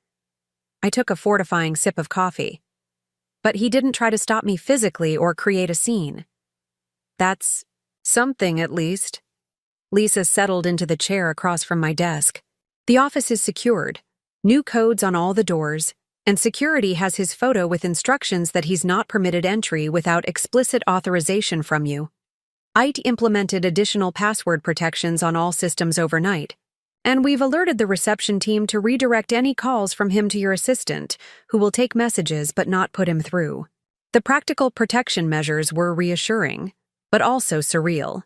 I took a fortifying sip of coffee. "But he didn't try to stop me physically or create a scene." "That's something, at least." Lisa settled into the chair across from my desk. "The office is secured, new codes on all the doors, and security has his photo with instructions that he's not permitted entry without explicit authorization from you. IT implemented additional password protections on all systems overnight, and we've alerted the reception team to redirect any calls from him to your assistant, who will take messages but not put him through." The practical protection measures were reassuring, but also surreal.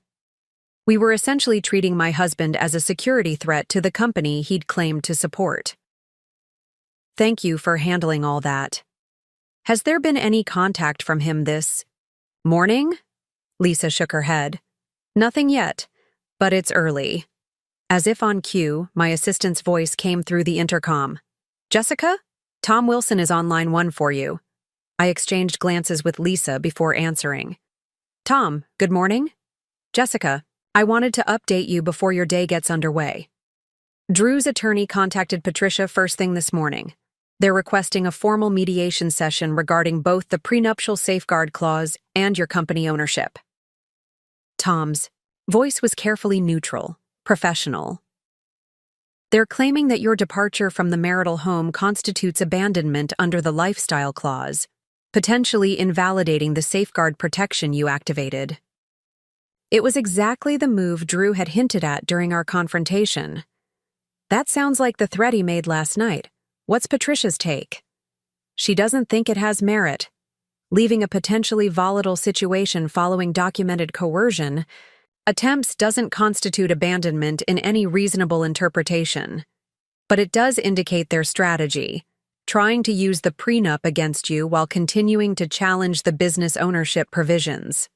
We were essentially treating my husband as a security threat to the company he'd claimed to support. "Thank you for handling all that. Has there been any contact from him this morning?" Lisa shook her head. "Nothing yet, but it's early." As if on cue, my assistant's voice came through the intercom. "Jessica? Tom Wilson is on line 1 for you." I exchanged glances with Lisa before answering. "Tom, good morning." "Jessica, I wanted to update you before your day gets underway. Drew's attorney contacted Patricia first thing this morning. They're requesting a formal mediation session regarding both the prenuptial safeguard clause and your company ownership." Tom's voice was carefully neutral, professional. "They're claiming that your departure from the marital home constitutes abandonment under the lifestyle clause, potentially invalidating the safeguard protection you activated." It was exactly the move Drew had hinted at during our confrontation. "That sounds like the threat he made last night. What's Patricia's take?" "She doesn't think it has merit. Leaving a potentially volatile situation following documented coercion attempts doesn't constitute abandonment in any reasonable interpretation. But it does indicate their strategy, trying to use the prenup against you while continuing to challenge the business ownership provisions."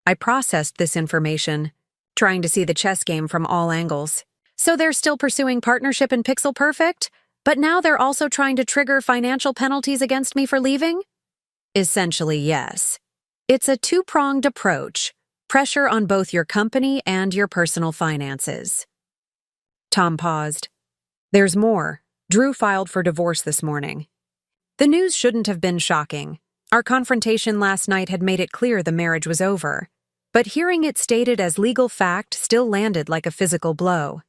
I processed this information, trying to see the chess game from all angles. "So they're still pursuing partnership in Pixel Perfect, but now they're also trying to trigger financial penalties against me for leaving?" "Essentially, yes. It's a two-pronged approach: Pressure on both your company and your personal finances. Tom paused. There's more. Drew filed for divorce this morning. The news shouldn't have been shocking. Our confrontation last night had made it clear the marriage was over. But hearing it stated as legal fact still landed like a physical blow.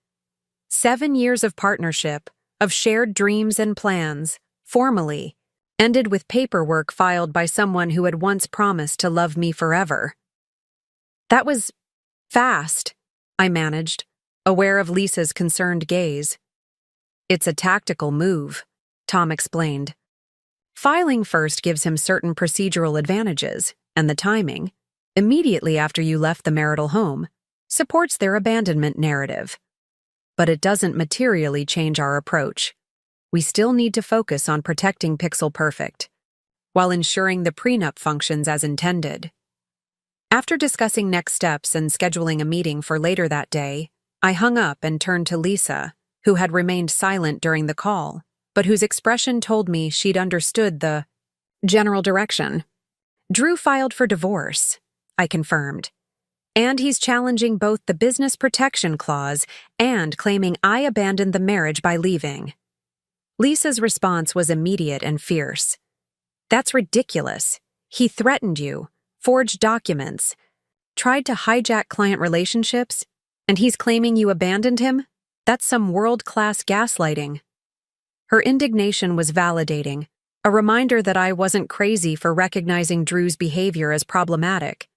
7 years of partnership, of shared dreams and plans, formally, ended with paperwork filed by someone who had once promised to love me forever. That was fast, I managed, aware of Lisa's concerned gaze. It's a tactical move, Tom explained. Filing first gives him certain procedural advantages, and the timing, immediately after you left the marital home, supports their abandonment narrative. But it doesn't materially change our approach. We still need to focus on protecting Pixel Perfect, while ensuring the prenup functions as intended. After discussing next steps and scheduling a meeting for later that day, I hung up and turned to Lisa, who had remained silent during the call, but whose expression told me she'd understood the general direction. Drew filed for divorce, I confirmed. And he's challenging both the business protection clause and claiming I abandoned the marriage by leaving. Lisa's response was immediate and fierce. That's ridiculous. He threatened you, forged documents, tried to hijack client relationships, and he's claiming you abandoned him? That's some world-class gaslighting. Her indignation was validating, a reminder that I wasn't crazy for recognizing Drew's behavior as problematic.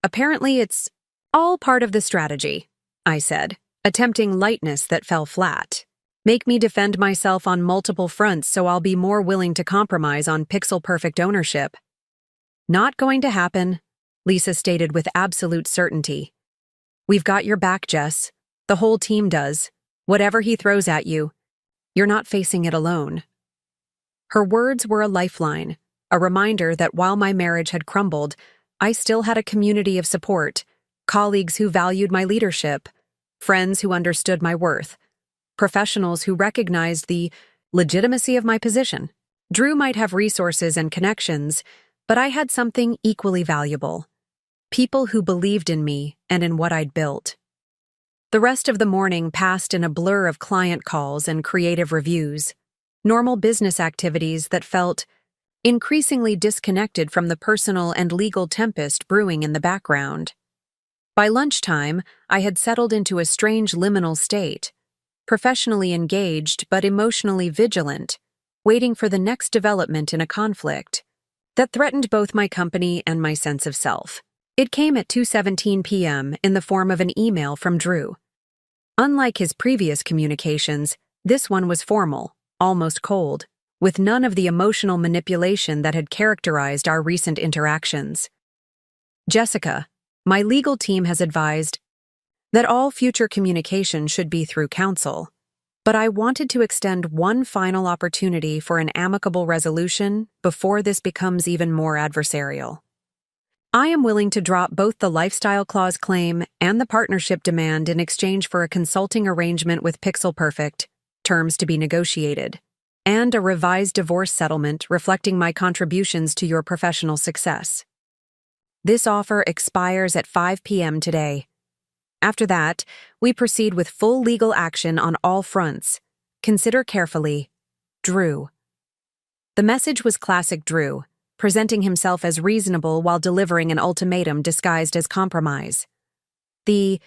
Apparently it's all part of the strategy, I said, attempting lightness that fell flat. Make me defend myself on multiple fronts so I'll be more willing to compromise on Pixel Perfect ownership. Not going to happen, Lisa stated with absolute certainty. We've got your back, Jess. The whole team does. Whatever he throws at you, you're not facing it alone. Her words were a lifeline, a reminder that while my marriage had crumbled, I still had a community of support, colleagues who valued my leadership, friends who understood my worth, professionals who recognized the legitimacy of my position. Drew might have resources and connections, but I had something equally valuable. People who believed in me and in what I'd built. The rest of the morning passed in a blur of client calls and creative reviews, normal business activities that felt increasingly disconnected from the personal and legal tempest brewing in the background. By lunchtime, I had settled into a strange liminal state, professionally engaged but emotionally vigilant, waiting for the next development in a conflict that threatened both my company and my sense of self. It came at 2:17 p.m. in the form of an email from Drew. Unlike his previous communications, this one was formal, almost cold, with none of the emotional manipulation that had characterized our recent interactions. Jessica, my legal team has advised that all future communication should be through counsel, but I wanted to extend one final opportunity for an amicable resolution before this becomes even more adversarial. I am willing to drop both the lifestyle clause claim and the partnership demand in exchange for a consulting arrangement with Pixel Perfect, terms to be negotiated, and a revised divorce settlement reflecting my contributions to your professional success. This offer expires at 5 p.m. today. After that, we proceed with full legal action on all fronts. Consider carefully, Drew. The message was classic Drew, presenting himself as reasonable while delivering an ultimatum disguised as compromise. The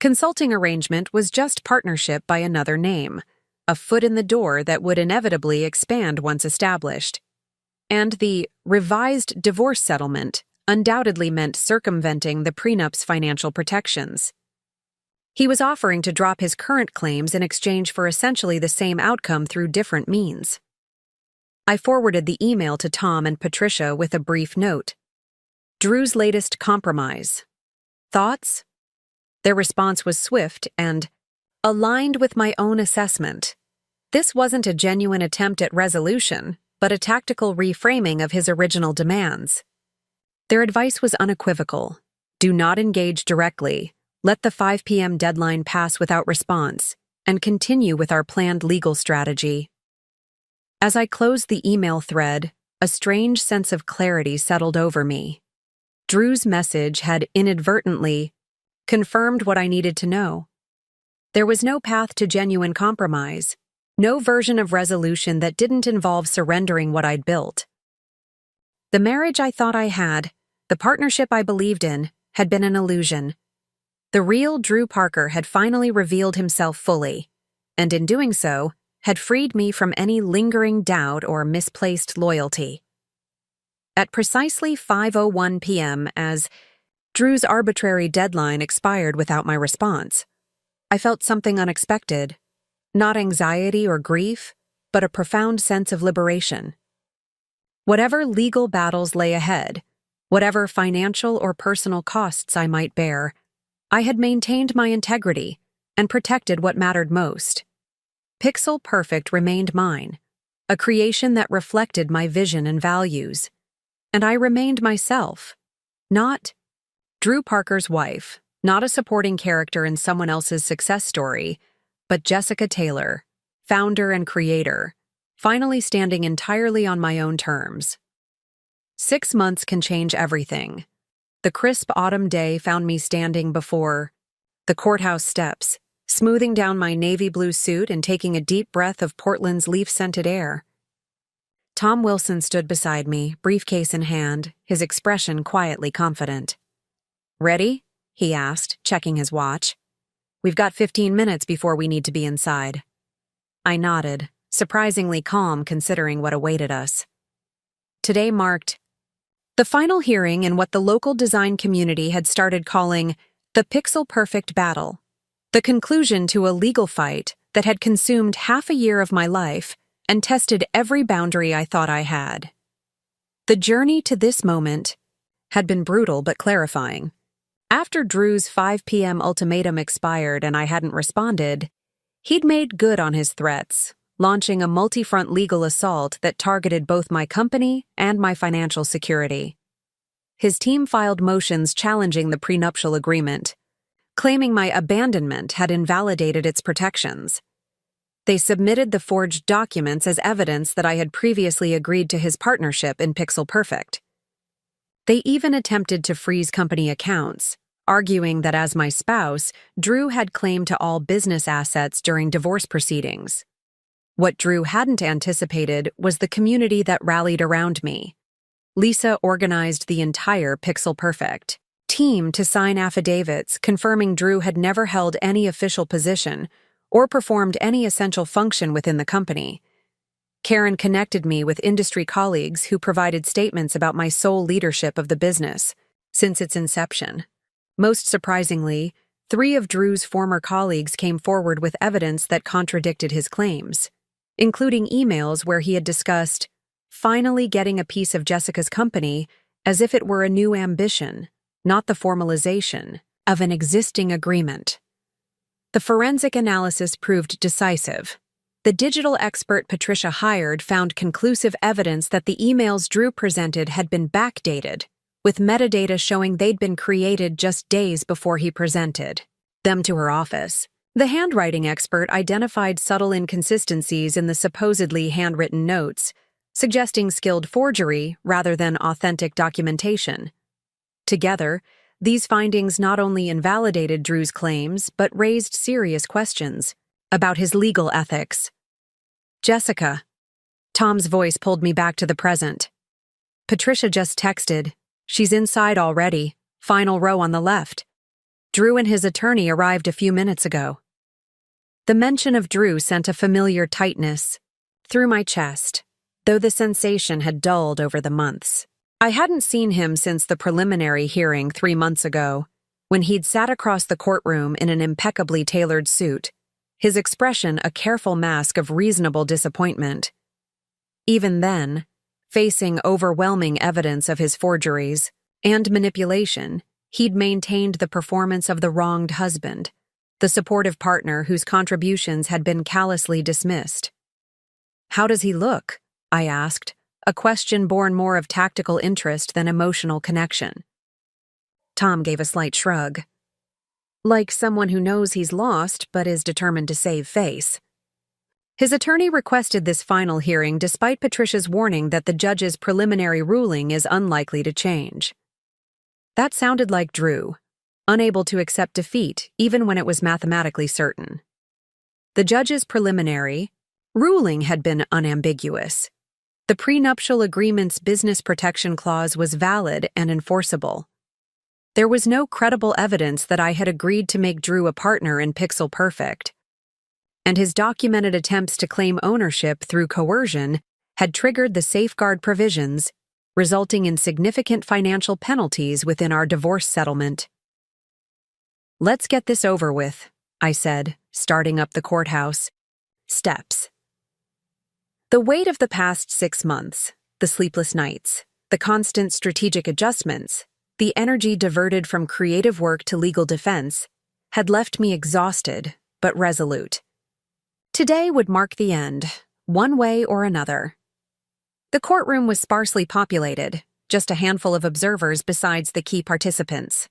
consulting arrangement was just partnership by another name, a foot in the door that would inevitably expand once established. And the revised divorce settlement undoubtedly meant circumventing the prenup's financial protections. He was offering to drop his current claims in exchange for essentially the same outcome through different means. I forwarded the email to Tom and Patricia with a brief note. Drew's latest compromise. Thoughts? Their response was swift and aligned with my own assessment. This wasn't a genuine attempt at resolution, but a tactical reframing of his original demands. Their advice was unequivocal. Do not engage directly, let the 5 p.m. deadline pass without response, and continue with our planned legal strategy. As I closed the email thread, a strange sense of clarity settled over me. Drew's message had inadvertently confirmed what I needed to know. There was no path to genuine compromise, no version of resolution that didn't involve surrendering what I'd built. The marriage I thought I had, the partnership I believed in, had been an illusion. The real Drew Parker had finally revealed himself fully, and in doing so, had freed me from any lingering doubt or misplaced loyalty. At precisely 5:01 p.m., as Drew's arbitrary deadline expired without my response, I felt something unexpected, not anxiety or grief, but a profound sense of liberation. Whatever legal battles lay ahead, whatever financial or personal costs I might bear, I had maintained my integrity and protected what mattered most. Pixel Perfect remained mine, a creation that reflected my vision and values. And I remained myself, not Drew Parker's wife, not a supporting character in someone else's success story, but Jessica Taylor, founder and creator, finally standing entirely on my own terms. 6 months can change everything. The crisp autumn day found me standing before the courthouse steps, smoothing down my navy blue suit and taking a deep breath of Portland's leaf-scented air. Tom Wilson stood beside me, briefcase in hand, his expression quietly confident. "Ready?" he asked, checking his watch. "We've got 15 minutes before we need to be inside." I nodded, surprisingly calm considering what awaited us. Today marked the final hearing in what the local design community had started calling the Pixel Perfect Battle, the conclusion to a legal fight that had consumed half a year of my life and tested every boundary I thought I had. The journey to this moment had been brutal but clarifying. After Drew's 5 p.m. ultimatum expired and I hadn't responded, he'd made good on his threats, launching a multi-front legal assault that targeted both my company and my financial security. His team filed motions challenging the prenuptial agreement, claiming my abandonment had invalidated its protections. They submitted the forged documents as evidence that I had previously agreed to his partnership in Pixel Perfect. They even attempted to freeze company accounts, arguing that as my spouse, Drew had claim to all business assets during divorce proceedings. What Drew hadn't anticipated was the community that rallied around me. Lisa organized the entire Pixel Perfect team to sign affidavits confirming Drew had never held any official position or performed any essential function within the company. Karen connected me with industry colleagues who provided statements about my sole leadership of the business since its inception. Most surprisingly, 3 of Drew's former colleagues came forward with evidence that contradicted his claims, including emails where he had discussed finally getting a piece of Jessica's company as if it were a new ambition, not the formalization of an existing agreement. The forensic analysis proved decisive. The digital expert Patricia hired found conclusive evidence that the emails Drew presented had been backdated, with metadata showing they'd been created just days before he presented them to her office. The handwriting expert identified subtle inconsistencies in the supposedly handwritten notes, suggesting skilled forgery rather than authentic documentation. Together, these findings not only invalidated Drew's claims but raised serious questions about his legal ethics. "Jessica." Tom's voice pulled me back to the present. "Patricia just texted. She's inside already, final row on the left. Drew and his attorney arrived a few minutes ago." The mention of Drew sent a familiar tightness through my chest, though the sensation had dulled over the months. I hadn't seen him since the preliminary hearing 3 months ago, when he'd sat across the courtroom in an impeccably tailored suit, his expression a careful mask of reasonable disappointment. Even then, facing overwhelming evidence of his forgeries and manipulation, he'd maintained the performance of the wronged husband, the supportive partner whose contributions had been callously dismissed. "How does he look?" I asked, a question born more of tactical interest than emotional connection. Tom gave a slight shrug. "Like someone who knows he's lost but is determined to save face." His attorney requested this final hearing despite Patricia's warning that the judge's preliminary ruling is unlikely to change. That sounded like Drew, unable to accept defeat even when it was mathematically certain. The judge's preliminary ruling had been unambiguous. The prenuptial agreement's business protection clause was valid and enforceable. There was no credible evidence that I had agreed to make Drew a partner in Pixel Perfect, and his documented attempts to claim ownership through coercion had triggered the safeguard provisions, resulting in significant financial penalties within our divorce settlement. "Let's get this over with," I said, starting up the courthouse steps. The weight of the past 6 months, the sleepless nights, the constant strategic adjustments, the energy diverted from creative work to legal defense, had left me exhausted but resolute. Today would mark the end, one way or another. The courtroom was sparsely populated, just a handful of observers besides the key participants.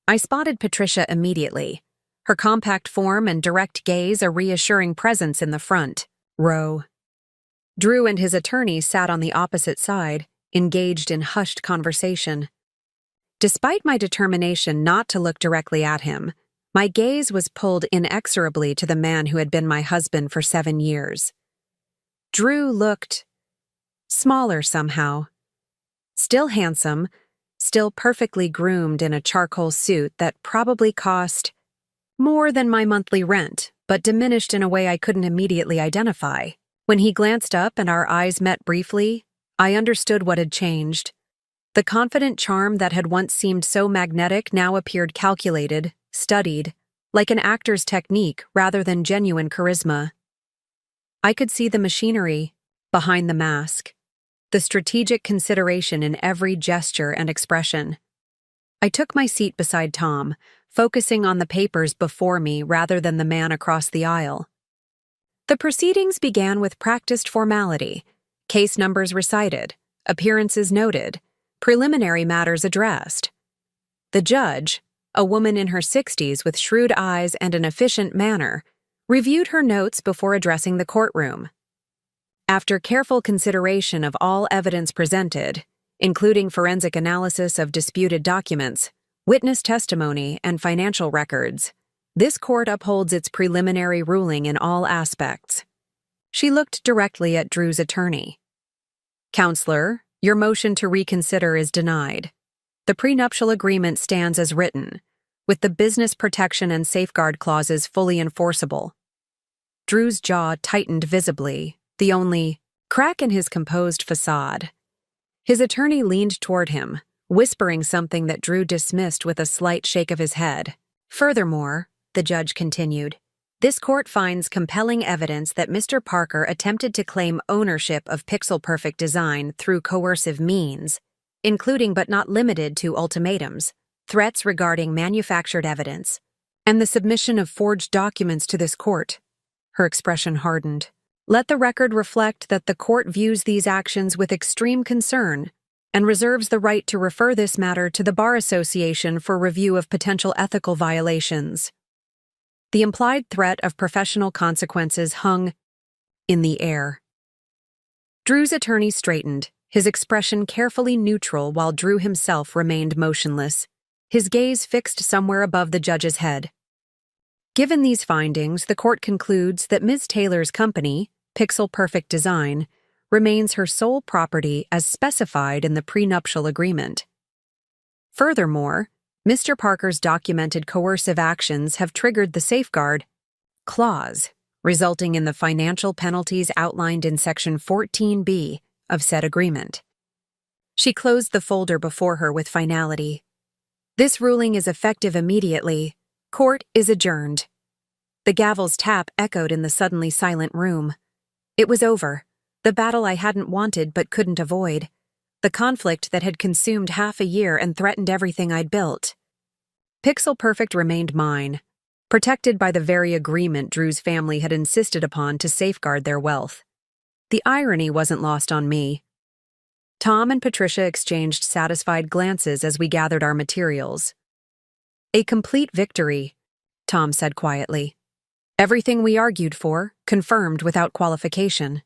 I spotted Patricia immediately, her compact form and direct gaze a reassuring presence in the front row. Drew and his attorney sat on the opposite side, engaged in hushed conversation. Despite my determination not to look directly at him, my gaze was pulled inexorably to the man who had been my husband for 7 years. Drew looked smaller somehow. Still handsome, still perfectly groomed in a charcoal suit that probably cost more than my monthly rent, but diminished in a way I couldn't immediately identify. When he glanced up and our eyes met briefly, I understood what had changed. The confident charm that had once seemed so magnetic now appeared calculated, studied, like an actor's technique rather than genuine charisma. I could see the machinery behind the mask, the strategic consideration in every gesture and expression. I took my seat beside Tom, focusing on the papers before me rather than the man across the aisle. The proceedings began with practiced formality, case numbers recited, appearances noted, preliminary matters addressed. The judge, a woman in her 60s with shrewd eyes and an efficient manner, reviewed her notes before addressing the courtroom. After careful consideration of all evidence presented, including forensic analysis of disputed documents, witness testimony, and financial records, this court upholds its preliminary ruling in all aspects. She looked directly at Drew's attorney. "Counselor, your motion to reconsider is denied. The prenuptial agreement stands as written, with the business protection and safeguard clauses fully enforceable." Drew's jaw tightened visibly, the only crack in his composed facade. His attorney leaned toward him, whispering something that Drew dismissed with a slight shake of his head. "Furthermore," the judge continued, "this court finds compelling evidence that Mr. Parker attempted to claim ownership of Pixel Perfect Design through coercive means, including but not limited to ultimatums, threats regarding manufactured evidence, and the submission of forged documents to this court." Her expression hardened. "Let the record reflect that the court views these actions with extreme concern and reserves the right to refer this matter to the Bar Association for review of potential ethical violations." The implied threat of professional consequences hung in the air. Drew's attorney straightened, his expression carefully neutral while Drew himself remained motionless, his gaze fixed somewhere above the judge's head. Given these findings, the court concludes that Ms. Taylor's company, Pixel Perfect Design, remains her sole property as specified in the prenuptial agreement. Furthermore, Mr. Parker's documented coercive actions have triggered the safeguard clause, resulting in the financial penalties outlined in Section 14B of said agreement. She closed the folder before her with finality. "This ruling is effective immediately. Court is adjourned." The gavel's tap echoed in the suddenly silent room. It was over, the battle I hadn't wanted but couldn't avoid, the conflict that had consumed half a year and threatened everything I'd built. Pixel Perfect remained mine, protected by the very agreement Drew's family had insisted upon to safeguard their wealth. The irony wasn't lost on me. Tom and Patricia exchanged satisfied glances as we gathered our materials. "A complete victory," Tom said quietly. "Everything we argued for, confirmed without qualification."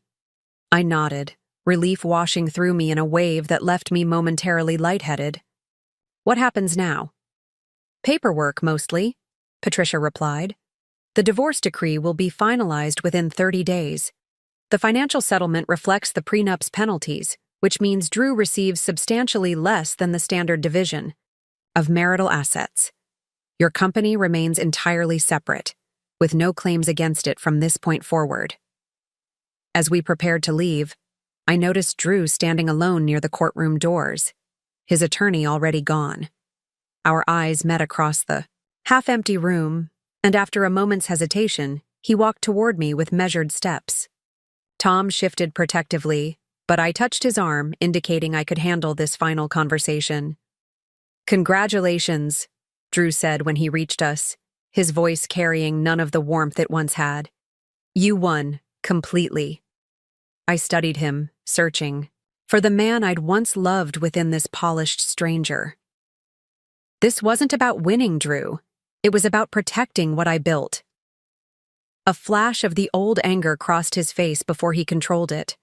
I nodded, relief washing through me in a wave that left me momentarily lightheaded. What happens now? Paperwork, mostly, Patricia replied. The divorce decree will be finalized within 30 days. The financial settlement reflects the prenup's penalties, which means Drew receives substantially less than the standard division of marital assets. Your company remains entirely separate, with no claims against it from this point forward. As we prepared to leave, I noticed Drew standing alone near the courtroom doors, his attorney already gone. Our eyes met across the half-empty room, and after a moment's hesitation, he walked toward me with measured steps. Tom shifted protectively, but I touched his arm, indicating I could handle this final conversation. Congratulations, Drew said when he reached us, his voice carrying none of the warmth it once had. You won, completely. I studied him, searching for the man I'd once loved within this polished stranger. This wasn't about winning, Drew. It was about protecting what I built. A flash of the old anger crossed his face before he controlled it.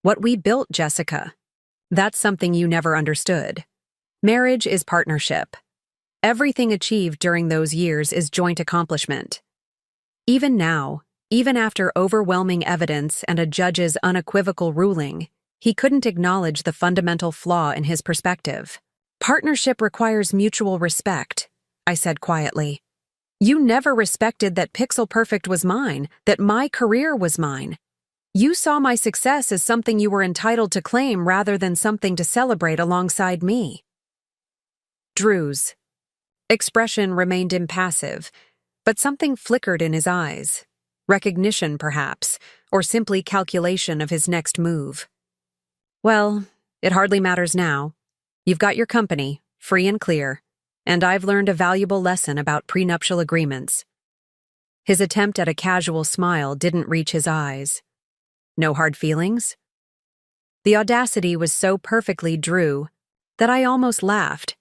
What we built, Jessica. That's something you never understood. Marriage is partnership. Everything achieved during those years is joint accomplishment. Even now, even after overwhelming evidence and a judge's unequivocal ruling, he couldn't acknowledge the fundamental flaw in his perspective. Partnership requires mutual respect, I said quietly. You never respected that Pixel Perfect was mine, that my career was mine. You saw my success as something you were entitled to claim rather than something to celebrate alongside me. Drew's expression remained impassive, but something flickered in his eyes. Recognition, perhaps, or simply calculation of his next move. Well, it hardly matters now. You've got your company, free and clear, and I've learned a valuable lesson about prenuptial agreements. His attempt at a casual smile didn't reach his eyes. No hard feelings? The audacity was so perfectly Drew that I almost laughed.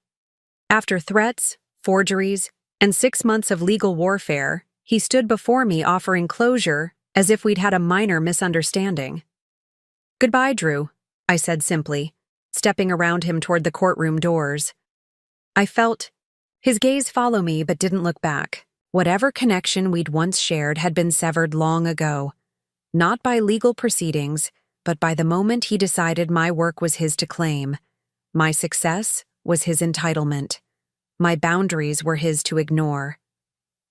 After threats, forgeries, and 6 months of legal warfare, he stood before me offering closure as if we'd had a minor misunderstanding. Goodbye, Drew, I said simply, stepping around him toward the courtroom doors. I felt his gaze follow me but didn't look back. Whatever connection we'd once shared had been severed long ago, not by legal proceedings, but by the moment he decided my work was his to claim. My success was his entitlement. My boundaries were his to ignore.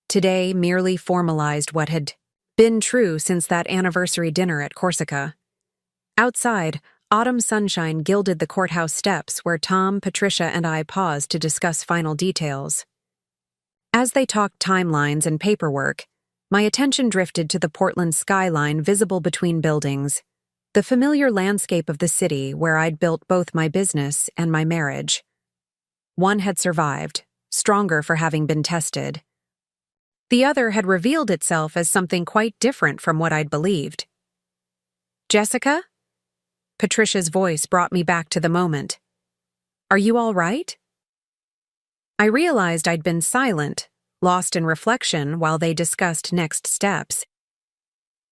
Today merely formalized what had been true since that anniversary dinner at Corsica. Outside, autumn sunshine gilded the courthouse steps where Tom, Patricia, and I paused to discuss final details. As they talked timelines and paperwork, my attention drifted to the Portland skyline visible between buildings, the familiar landscape of the city where I'd built both my business and my marriage. One had survived, stronger for having been tested. The other had revealed itself as something quite different from what I'd believed. Jessica? Patricia's voice brought me back to the moment. Are you all right? I realized I'd been silent, lost in reflection while they discussed next steps.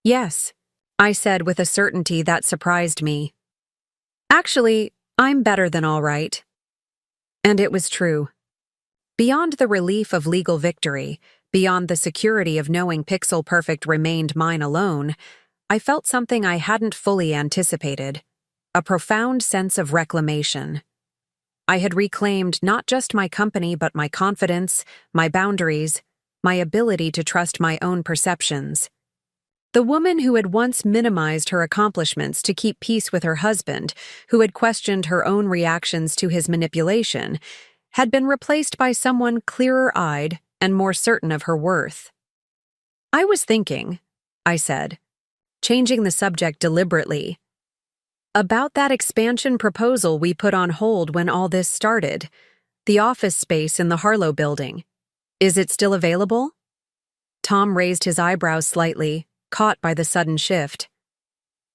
Yes, I said with a certainty that surprised me. Actually, I'm better than all right. And it was true. Beyond the relief of legal victory, beyond the security of knowing Pixel Perfect remained mine alone, I felt something I hadn't fully anticipated, a profound sense of reclamation. I had reclaimed not just my company but my confidence, my boundaries, my ability to trust my own perceptions. The woman who had once minimized her accomplishments to keep peace with her husband, who had questioned her own reactions to his manipulation, had been replaced by someone clearer-eyed and more certain of her worth. I was thinking, I said, changing the subject deliberately, about that expansion proposal we put on hold when all this started, the office space in the Harlow building. Is it still available? Tom raised his eyebrows slightly, caught by the sudden shift.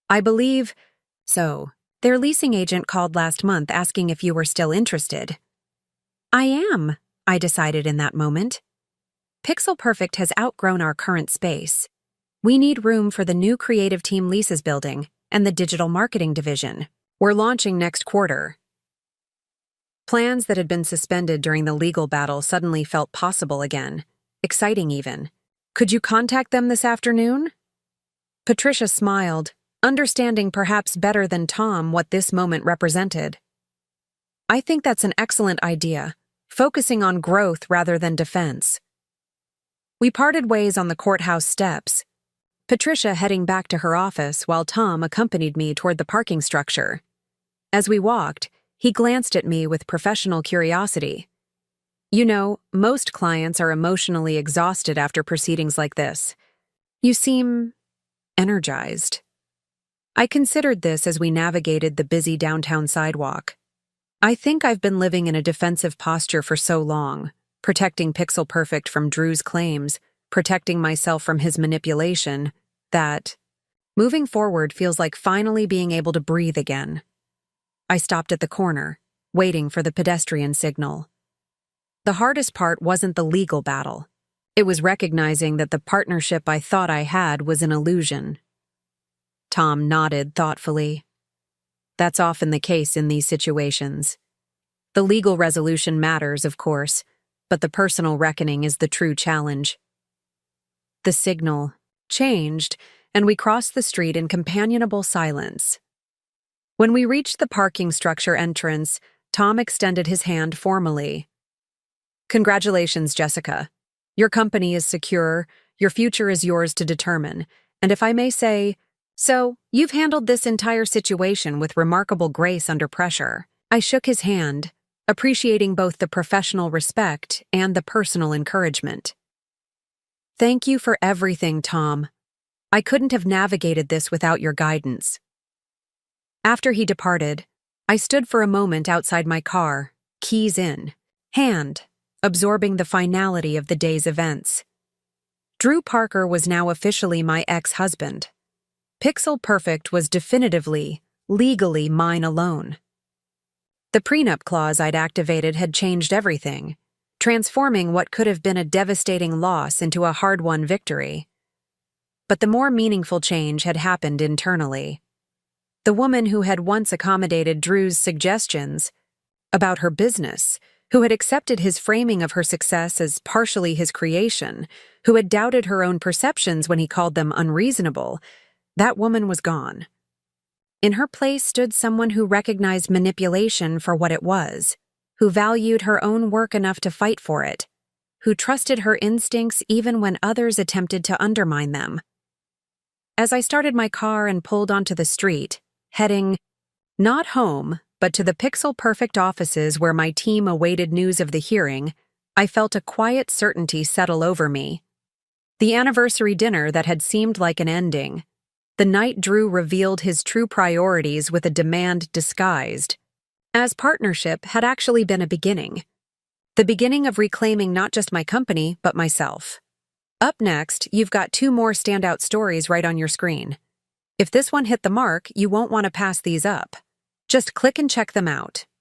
I believe so. Their leasing agent called last month asking if you were still interested. I am, I decided in that moment. Pixel Perfect has outgrown our current space. We need room for the new creative team leases building and the digital marketing division. We're launching next quarter. Plans that had been suspended during the legal battle suddenly felt possible again, exciting even. Could you contact them this afternoon? Patricia smiled, understanding perhaps better than Tom what this moment represented. I think that's an excellent idea, focusing on growth rather than defense. We parted ways on the courthouse steps, Patricia heading back to her office while Tom accompanied me toward the parking structure. As we walked, he glanced at me with professional curiosity. You know, most clients are emotionally exhausted after proceedings like this. You seem energized. I considered this as we navigated the busy downtown sidewalk. I think I've been living in a defensive posture for so long, protecting Pixel Perfect from Drew's claims, protecting myself from his manipulation, that moving forward feels like finally being able to breathe again. I stopped at the corner, waiting for the pedestrian signal. The hardest part wasn't the legal battle. It was recognizing that the partnership I thought I had was an illusion. Tom nodded thoughtfully. That's often the case in these situations. The legal resolution matters, of course, but the personal reckoning is the true challenge. The signal changed, and we crossed the street in companionable silence. When we reached the parking structure entrance, Tom extended his hand formally. Congratulations, Jessica. Your company is secure, your future is yours to determine, and if I may say, so, you've handled this entire situation with remarkable grace under pressure. I shook his hand, appreciating both the professional respect and the personal encouragement. Thank you for everything, Tom. I couldn't have navigated this without your guidance. After he departed, I stood for a moment outside my car, keys in hand, absorbing the finality of the day's events. Drew Parker was now officially my ex-husband. Pixel Perfect was definitively, legally mine alone. The prenup clause I'd activated had changed everything, transforming what could have been a devastating loss into a hard-won victory. But the more meaningful change had happened internally. The woman who had once accommodated Drew's suggestions about her business, who had accepted his framing of her success as partially his creation, who had doubted her own perceptions when he called them unreasonable, that woman was gone. In her place stood someone who recognized manipulation for what it was, who valued her own work enough to fight for it, who trusted her instincts even when others attempted to undermine them. As I started my car and pulled onto the street, heading not home, but to the Pixel Perfect offices where my team awaited news of the hearing, I felt a quiet certainty settle over me. The anniversary dinner that had seemed like an ending, the night Drew revealed his true priorities with a demand disguised as partnership, had actually been a beginning. The beginning of reclaiming not just my company, but myself. Up next, you've got 2 more standout stories right on your screen. If this one hit the mark, you won't want to pass these up. Just click and check them out.